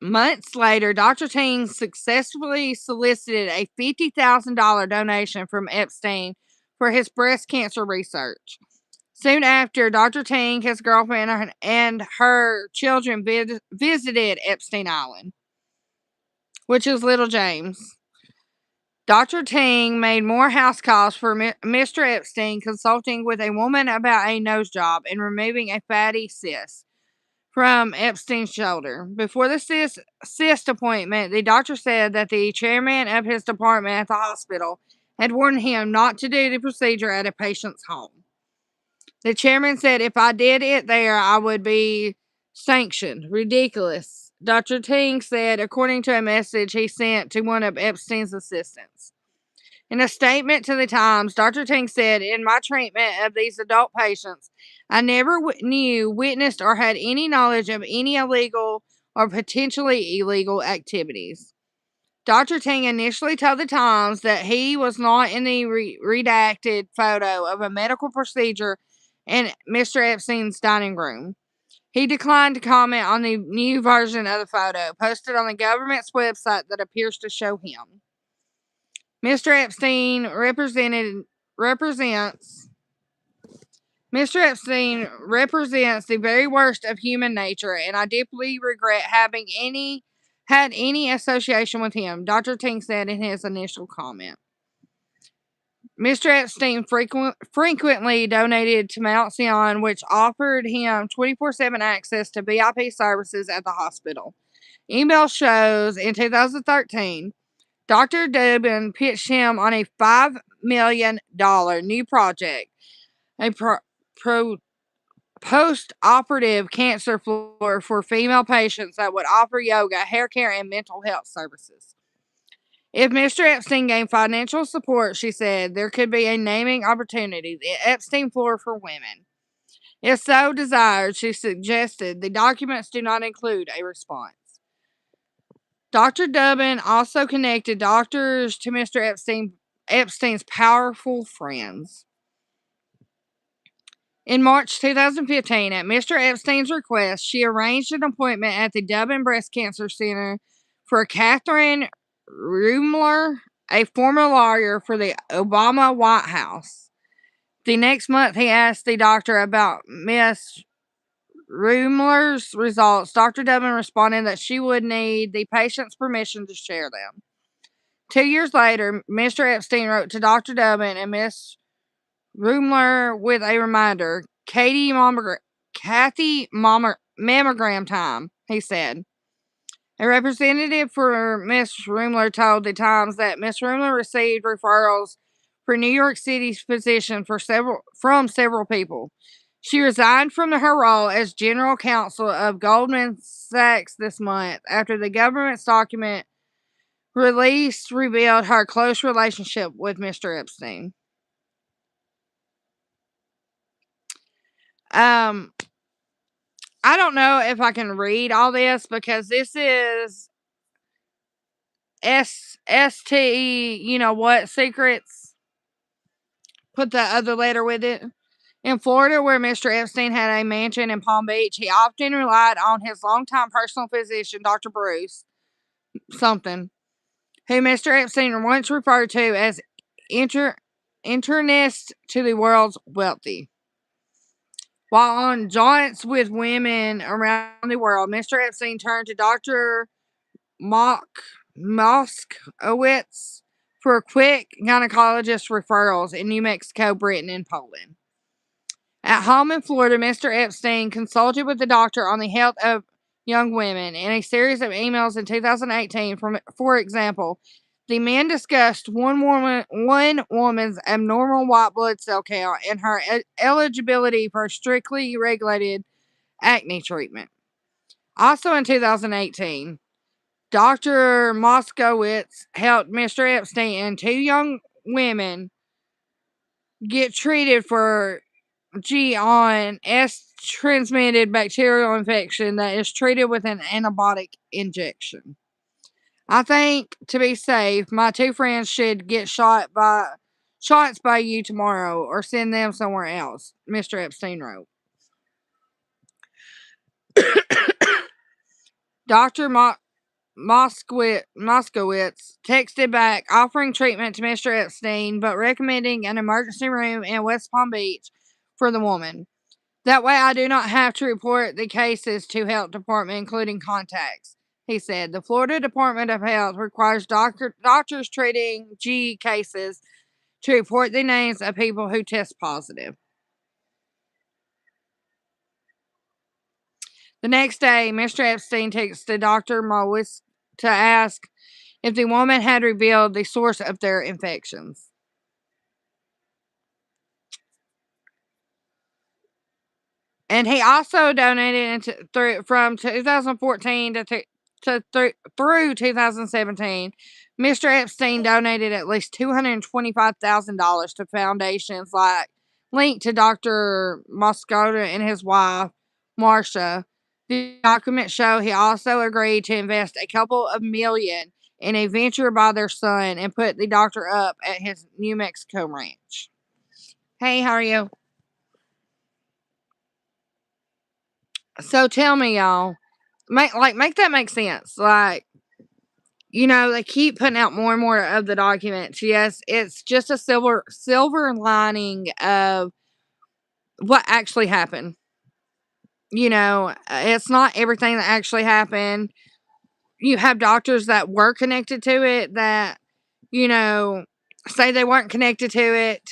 Months later, Dr. Ting successfully solicited a $50,000 donation from Epstein for his breast cancer research. Soon after, Dr. Ting, his girlfriend, and her children visited Epstein Island, which is Little James. Dr. Ting made more house calls for Mr. Epstein, consulting with a woman about a nose job and removing a fatty cyst from Epstein's shoulder. Before the cyst appointment, the doctor said that the chairman of his department at the hospital had warned him not to do the procedure at a patient's home. The chairman said if I did it there, I would be sanctioned. Ridiculous. Dr. Ting said, according to a message he sent to one of Epstein's assistants. In a statement to the Times, Dr. Ting said, in my treatment of these adult patients, I never knew, witnessed, or had any knowledge of any illegal or potentially illegal activities. Dr. Ting initially told the Times that he was not in the redacted photo of a medical procedure in Mr. Epstein's dining room. He declined to comment on the new version of the photo posted on the government's website that appears to show him. Mr. Epstein represents the very worst of human nature, and I deeply regret having had any association with him, Dr. Ting said in his initial comment. Mr. Epstein frequently donated to Mount Zion, which offered him 24/7 access to VIP services at the hospital. Email shows in 2013, Dr. Dubin pitched him on a $5 million new project, a post-operative cancer floor for female patients that would offer yoga, hair care, and mental health services. If Mr. Epstein gained financial support, she said, there could be a naming opportunity, the Epstein floor for women. If so desired, she suggested the documents do not include a response. Dr. Dubin also connected doctors to Mr. Epstein's powerful friends. In March 2015, at Mr. Epstein's request, she arranged an appointment at the Dubin Breast Cancer Center for Catherine 𝕬𝕪, a former lawyer for the Obama White House. The next month, he asked the doctor about Miss 𝕬𝕪's results. Dr. Dubin responded that she would need the patient's permission to share them. 2 years later, Mr. Epstein wrote to Dr. Dubin and Miss 𝕬𝕪 with a reminder, Kathy mammogram time, he said. A representative for Miss 𝕬𝕪 told the Times that Miss 𝕬𝕪 received referrals for New York City's physician from several people. She resigned from her role as general counsel of Goldman Sachs this month after the government's document released revealed her close relationship with Mr. Epstein. I don't know if I can read all this because this is STE, you know what, secrets. Put the other letter with it. In Florida, where Mr. Epstein had a mansion in Palm Beach, he often relied on his longtime personal physician, Dr. Bruce something, who Mr. Epstein once referred to as internist to the world's wealthy. While on jaunts with women around the world, Mr. Epstein turned to Dr. Moskowitz for quick gynecologist referrals in New Mexico, Britain, and Poland. At home in Florida, Mr. Epstein consulted with the doctor on the health of young women. In a series of emails in 2018, for example, the men discussed one woman's abnormal white blood cell count and her eligibility for strictly regulated acne treatment. Also in 2018, Dr. Moskowitz helped Mr. Epstein and 2 young women get treated for on S-transmitted bacterial infection that is treated with an antibiotic injection. I think, to be safe, my 2 friends should get shots by you tomorrow or send them somewhere else, Mr. Epstein wrote. Dr. Moskowitz texted back offering treatment to Mr. Epstein, but recommending an emergency room in West Palm Beach for the woman. That way I do not have to report the cases to health department, including contacts, he said. The Florida Department of Health requires doctors treating G cases to report the names of people who test positive. The next day, Mr. Epstein texted Dr. Moskowitz to ask if the woman had revealed the source of their infections. And he also donated from 2014 through 2017. Mr. Epstein donated at least $225,000 to foundations linked to Dr. Moskowitz and his wife, Marcia. The documents show he also agreed to invest a couple of million in a venture by their son and put the doctor up at his New Mexico ranch. Hey, how are you? So tell me, y'all, make that make sense. Like, you know, they keep putting out more and more of the documents. Yes, it's just a silver lining of what actually happened. You know, it's not everything that actually happened. You have doctors that were connected to it that, you know, say they weren't connected to it.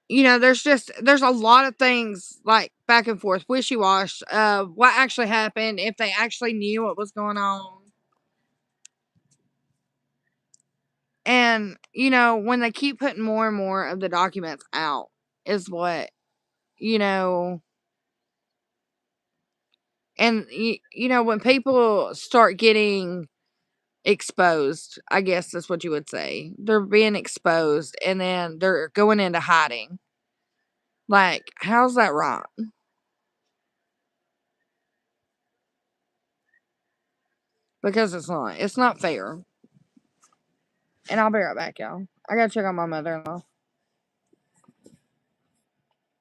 You know, there's a lot of things like back and forth, wishy-washy, what actually happened, if they actually knew what was going on. And, you know, when they keep putting more and more of the documents out is what, you know, and, you know, when people start getting exposed, I guess that's what you would say. They're being exposed and then they're going into hiding. Like, how's that right? Because it's not. It's not fair. And I'll be right back, y'all. I gotta check on my mother-in-law.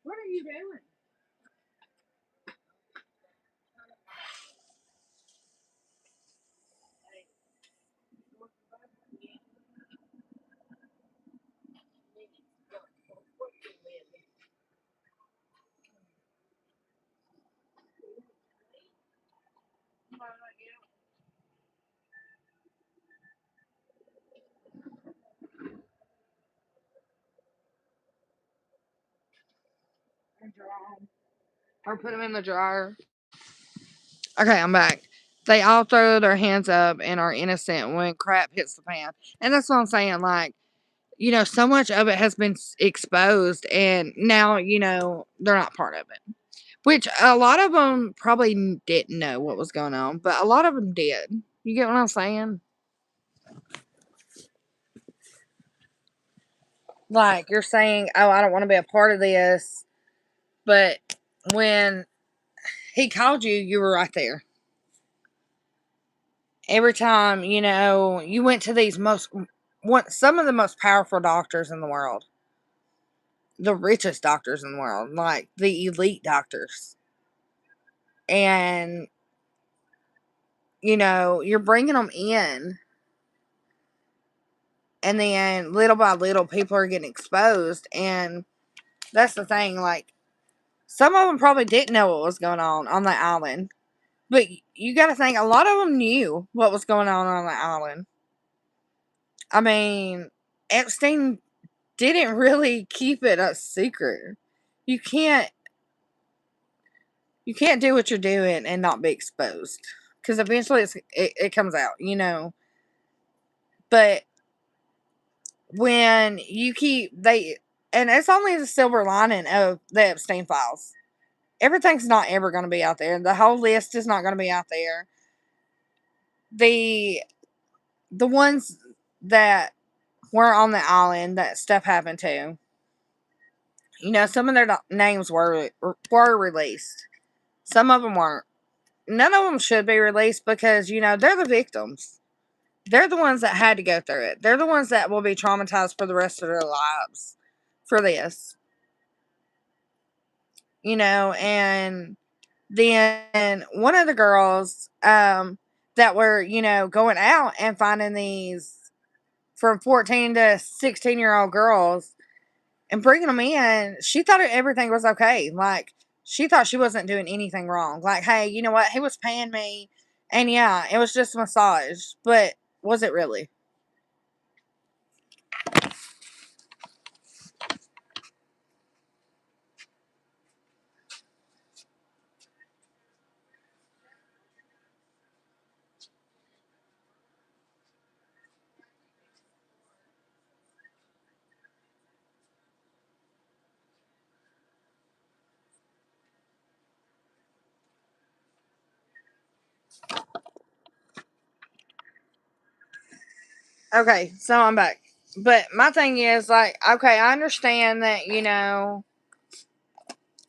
What are you doing? Or put them in the dryer. Okay, I'm back. They all throw their hands up and are innocent when crap hits the fan. And that's what I'm saying. Like, you know, so much of it has been exposed, and now, you know, they're not part of it. Which a lot of them probably didn't know what was going on, but a lot of them did. You get what I'm saying? Like, you're saying, oh, I don't want to be a part of this, but when he called you, you were right there. Every time, you know, you went to these some of the most powerful doctors in the world, the richest doctors in the world, like the elite doctors. And, you know, you're bringing them in, and then little by little, people are getting exposed. And that's the thing. Like, some of them probably didn't know what was going on the island. But you got to think, a lot of them knew what was going on the island. I mean, Epstein didn't really keep it a secret. You can't do what you're doing and not be exposed, because eventually it comes out, you know. But when you and it's only the silver lining of the Epstein files. Everything's not ever going to be out there. The whole list is not going to be out there. The ones that were on the island that stuff happened to, you know, some of their names were released. Some of them weren't. None of them should be released because, you know, they're the victims. They're the ones that had to go through it. They're the ones that will be traumatized for the rest of their lives for this. You know, and then one of the girls that were, you know, going out and finding these from 14 to 16-year-old girls and bringing them in, she thought everything was okay. Like, she thought she wasn't doing anything wrong. Like, hey, you know what? He was paying me, and yeah, it was just a massage. But was it really? Okay, so I'm back. But my thing is, like, okay, I understand that, you know,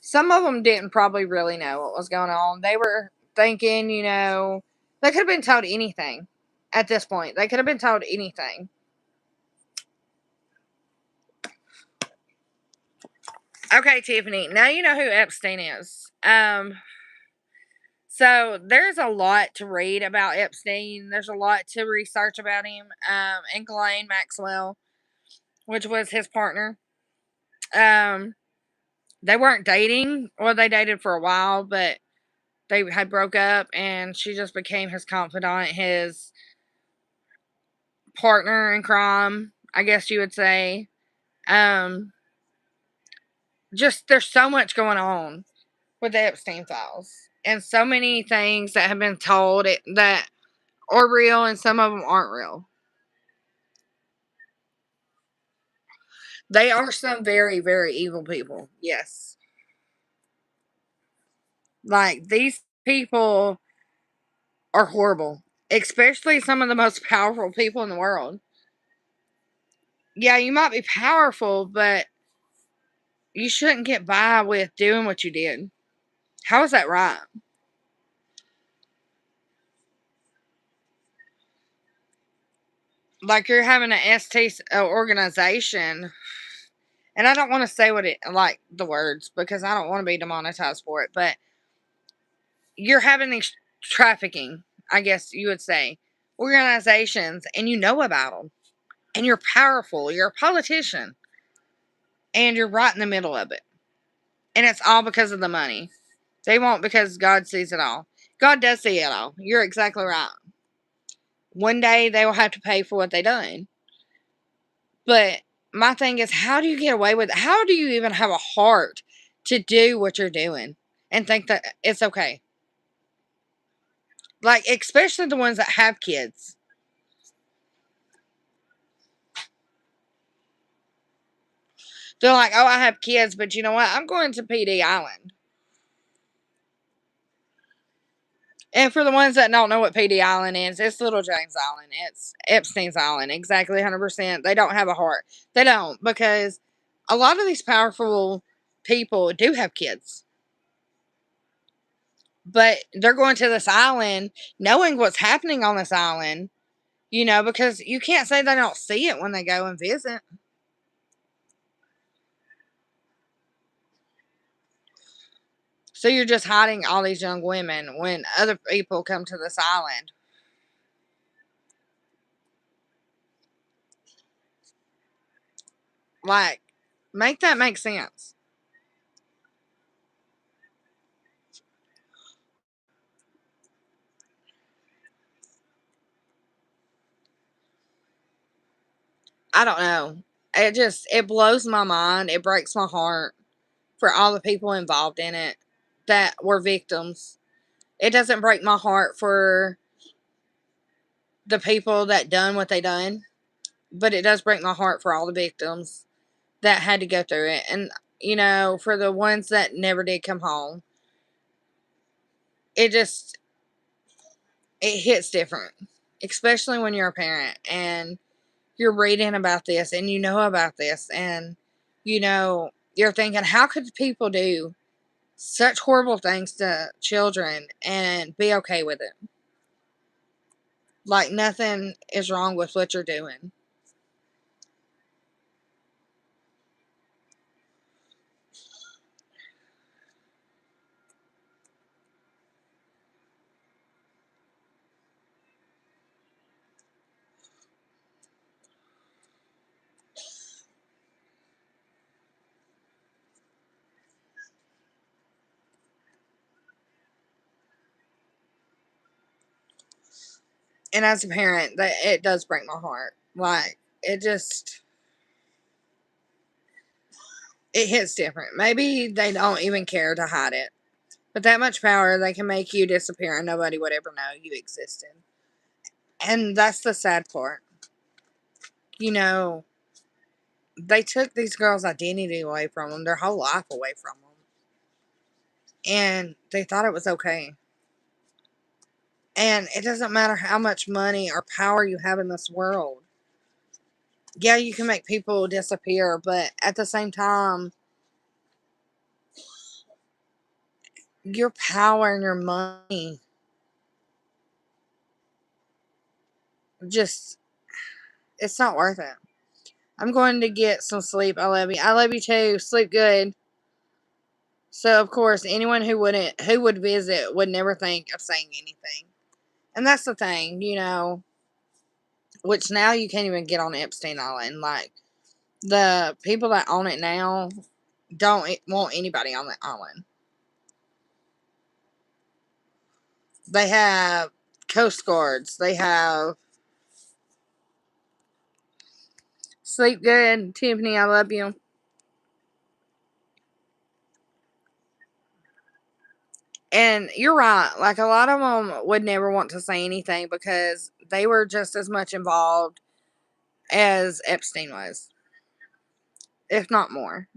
some of them didn't probably really know what was going on. They were thinking, you know, they could have been told anything at this point. They could have been told anything. Okay, Tiffany, now you know who Epstein is. So there's a lot to read about Epstein. There's a lot to research about him. And Ghislaine Maxwell, which was his partner. Um, they weren't dating, or they dated for a while, but they had broke up, and she just became his confidant, his partner in crime. I guess you would say. Um, just there's so much going on with the Epstein files, and so many things that have been told that are real, and some of them aren't real. They are some very, very evil people. Yes. Like, these people are horrible, especially some of the most powerful people in the world. Yeah, you might be powerful, but you shouldn't get by with doing what you did. How is that right? Like, you're having an ST organization, and I don't want to say like the words because I don't want to be demonetized for it, but you're having these trafficking, I guess you would say, organizations, and you know about them, and you're powerful, you're a politician, and you're right in the middle of it. And it's all because of the money. They won't, because God sees it all. God does see it all. You're exactly right. One day they will have to pay for what they done. But my thing is, how do you get away with it? How do you even have a heart to do what you're doing and think that it's okay? Like, especially the ones that have kids. They're like, oh, I have kids, but you know what? I'm going to PD Island. And for the ones that don't know what PD Island is, it's Little James Island. It's Epstein's Island. Exactly 100%. They don't have a heart. They don't, because a lot of these powerful people do have kids. But they're going to this island knowing what's happening on this island, because you can't say they don't see it when they go and visit. So you're just hiding all these young women when other people come to this island. Like, make that make sense. I don't know. It blows my mind. It breaks my heart for all the people involved in it that were victims. It doesn't break my heart for the people that done what they done, but it does break my heart for all the victims that had to go through it. And, for the ones that never did come home, it just, it hits different, especially when you're a parent and you're reading about this and you know about this, and, you're thinking, how could people do such horrible things to children and be okay with it? Like, nothing is wrong with what you're doing. And as a parent, that it does break my heart. Like, it hits different. Maybe they don't even care to hide it. But that much power, they can make you disappear and nobody would ever know you existed. And that's the sad part. You know, they took these girls' identity away from them, their whole life away from them. And they thought it was okay. And it doesn't matter how much money or power you have in this world. Yeah, you can make people disappear, but at the same time, your power and your money just, it's not worth it. I'm going to get some sleep. I love you. I love you too. Sleep good. So, of course, anyone who would visit would never think of saying anything. And that's the thing, which now you can't even get on Epstein Island. Like, the people that own it now don't want anybody on the island. They have Coast Guards. They have Sleep good. Tiffany, I love you. And you're right. Like, a lot of them would never want to say anything because they were just as much involved as Epstein was, if not more,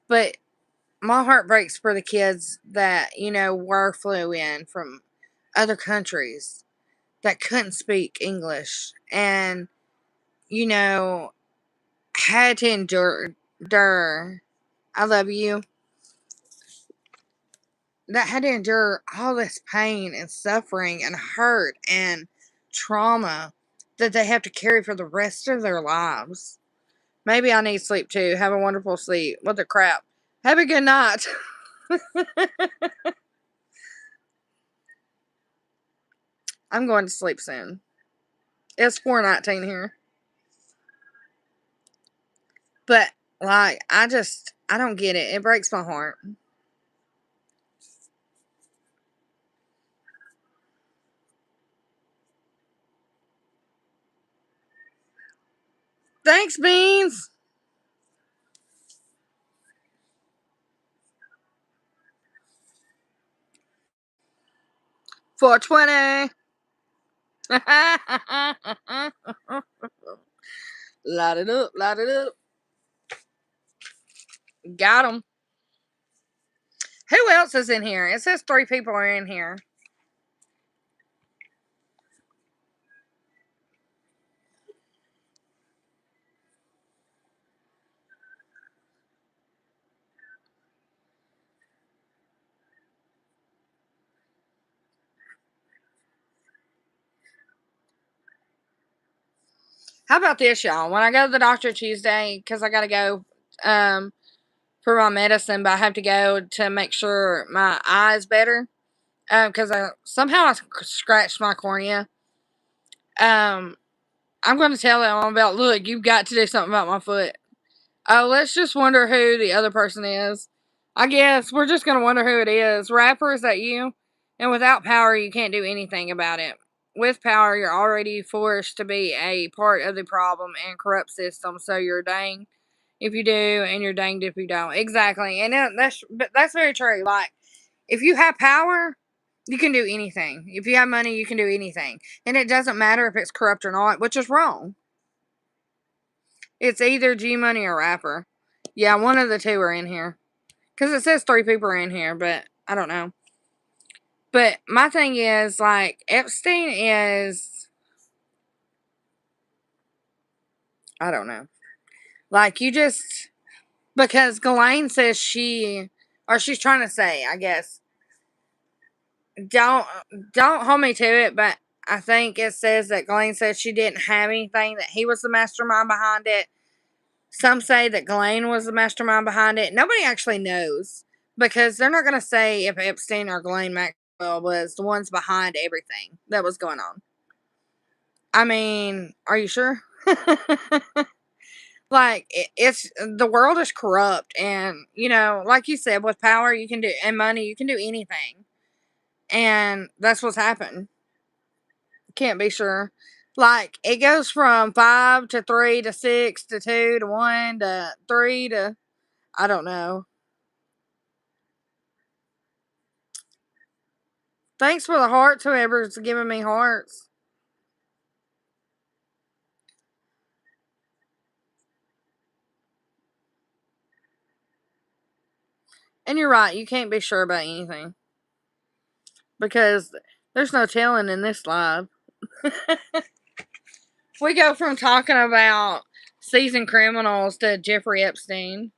But my heart breaks for the kids that, were flew in from other countries that couldn't speak English and, had to endure. I love you. That had to endure all this pain and suffering and hurt and trauma that they have to carry for the rest of their lives. Maybe I need sleep too. Have a wonderful sleep. What the crap? Have a good night. I'm going to sleep soon. It's 4:19 here. But, like, I don't get it. It breaks my heart. Thanks, Beans. 420. Light it up, light it up. Got him. Who else is in here? It says 3 people are in here. How about this, y'all? When I go to the doctor Tuesday, because I got to go for my medicine, but I have to go to make sure my eye is better. Because somehow I scratched my cornea. I'm going to tell them about, look, you've got to do something about my foot. Let's just wonder who the other person is. I guess we're just going to wonder who it is. Rapper, is that you? And without power, you can't do anything about it. With power, you're already forced to be a part of the problem and corrupt system. So you're danged if you do, and you're danged if you don't. Exactly, and that's very true. Like, if you have power, you can do anything. If you have money, you can do anything, and it doesn't matter if it's corrupt or not, which is wrong. It's either G Money or Rapper. Yeah, one of the two are in here. Because it says 3 people are in here, but I don't know. But my thing is, like, Epstein is, I don't know. Like, because Ghislaine says she's trying to say, I guess, don't hold me to it, but I think it says that Ghislaine says she didn't have anything, that he was the mastermind behind it. Some say that Ghislaine was the mastermind behind it. Nobody actually knows because they're not going to say if Epstein or Ghislaine Maxwell was the ones behind everything that was going on. I mean, are you sure? Like, it's the world is corrupt, and like you said, with power you can do, and money you can do anything, and that's what's happened. Can't be sure. Like, it goes from 5 to 3 to 6 to 2 to 1 to 3 to, I don't know. Thanks for the hearts, whoever's giving me hearts. And you're right, you can't be sure about anything. Because there's no telling in this live. We go from talking about seasoned criminals to Jeffrey Epstein.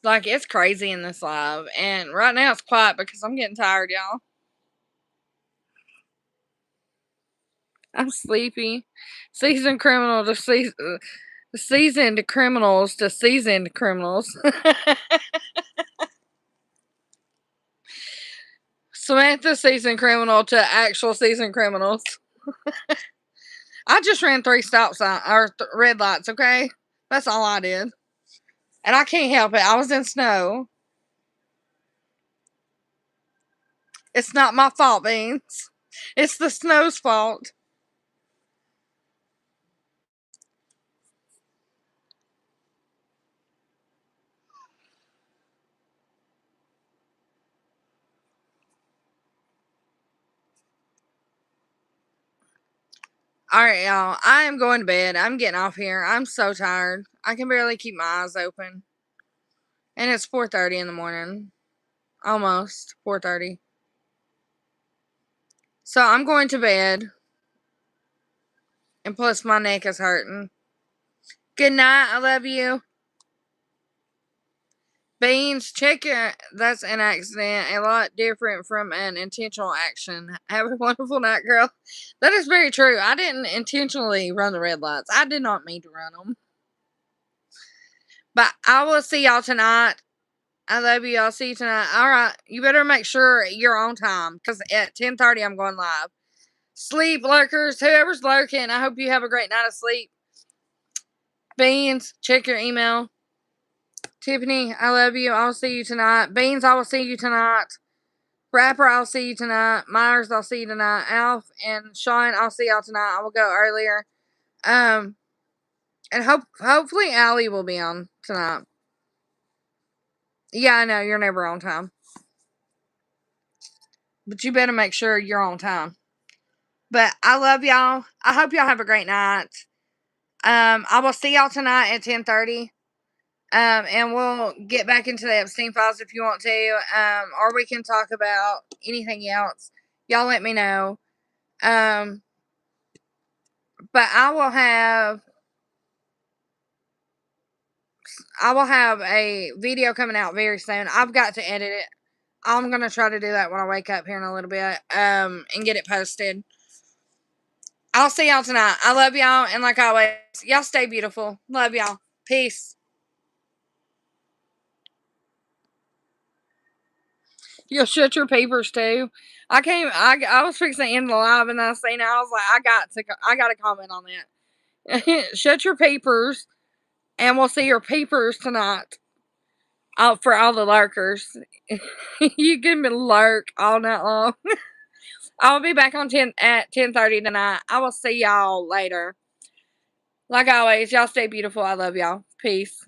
Like, it's crazy in this live. And right now it's quiet because I'm getting tired, y'all. I'm sleepy. Seasoned criminal to seasoned criminals to seasoned criminals. Samantha seasoned criminal to actual seasoned criminals. I just ran 3 stop sign or red lights. Okay, that's all I did, and I can't help it. I was in snow. It's not my fault, Beans. It's the snow's fault. Alright, y'all. I am going to bed. I'm getting off here. I'm so tired. I can barely keep my eyes open. And it's 4:30 in the morning. Almost 4:30. So I'm going to bed. And plus my neck is hurting. Good night. I love you. Beans, check your... That's an accident. A lot different from an intentional action. Have a wonderful night, girl. That is very true. I didn't intentionally run the red lights. I did not mean to run them. But I will see y'all tonight. I love you. I'll see you tonight. Alright. You better make sure you're on time. Because at 10:30 I'm going live. Sleep, lurkers. Whoever's lurking, I hope you have a great night of sleep. Beans, check your email. Tiffany, I love you. I'll see you tonight. Beans, I will see you tonight. Rapper, I'll see you tonight. Myers, I'll see you tonight. Alf and Sean, I'll see y'all tonight. I will go earlier. And hopefully Allie will be on tonight. Yeah, I know, you're never on time. But you better make sure you're on time. But I love y'all. I hope y'all have a great night. I will see y'all tonight at 10:30. And we'll get back into the Epstein files if you want to. Or we can talk about anything else. Y'all let me know. But I will have a video coming out very soon. I've got to edit it. I'm gonna try to do that when I wake up here in a little bit. And get it posted. I'll see y'all tonight. I love y'all, and like always, y'all stay beautiful. Love y'all. Peace. You'll shut your papers too. I was fixing to end the live, and I seen it. I was like, I got to comment on that. Shut your papers, and we'll see your papers tonight. Out for all the lurkers. You can lurk all night long. I'll be back on 10:30 tonight. I will see y'all later. Like always, y'all stay beautiful. I love y'all. Peace.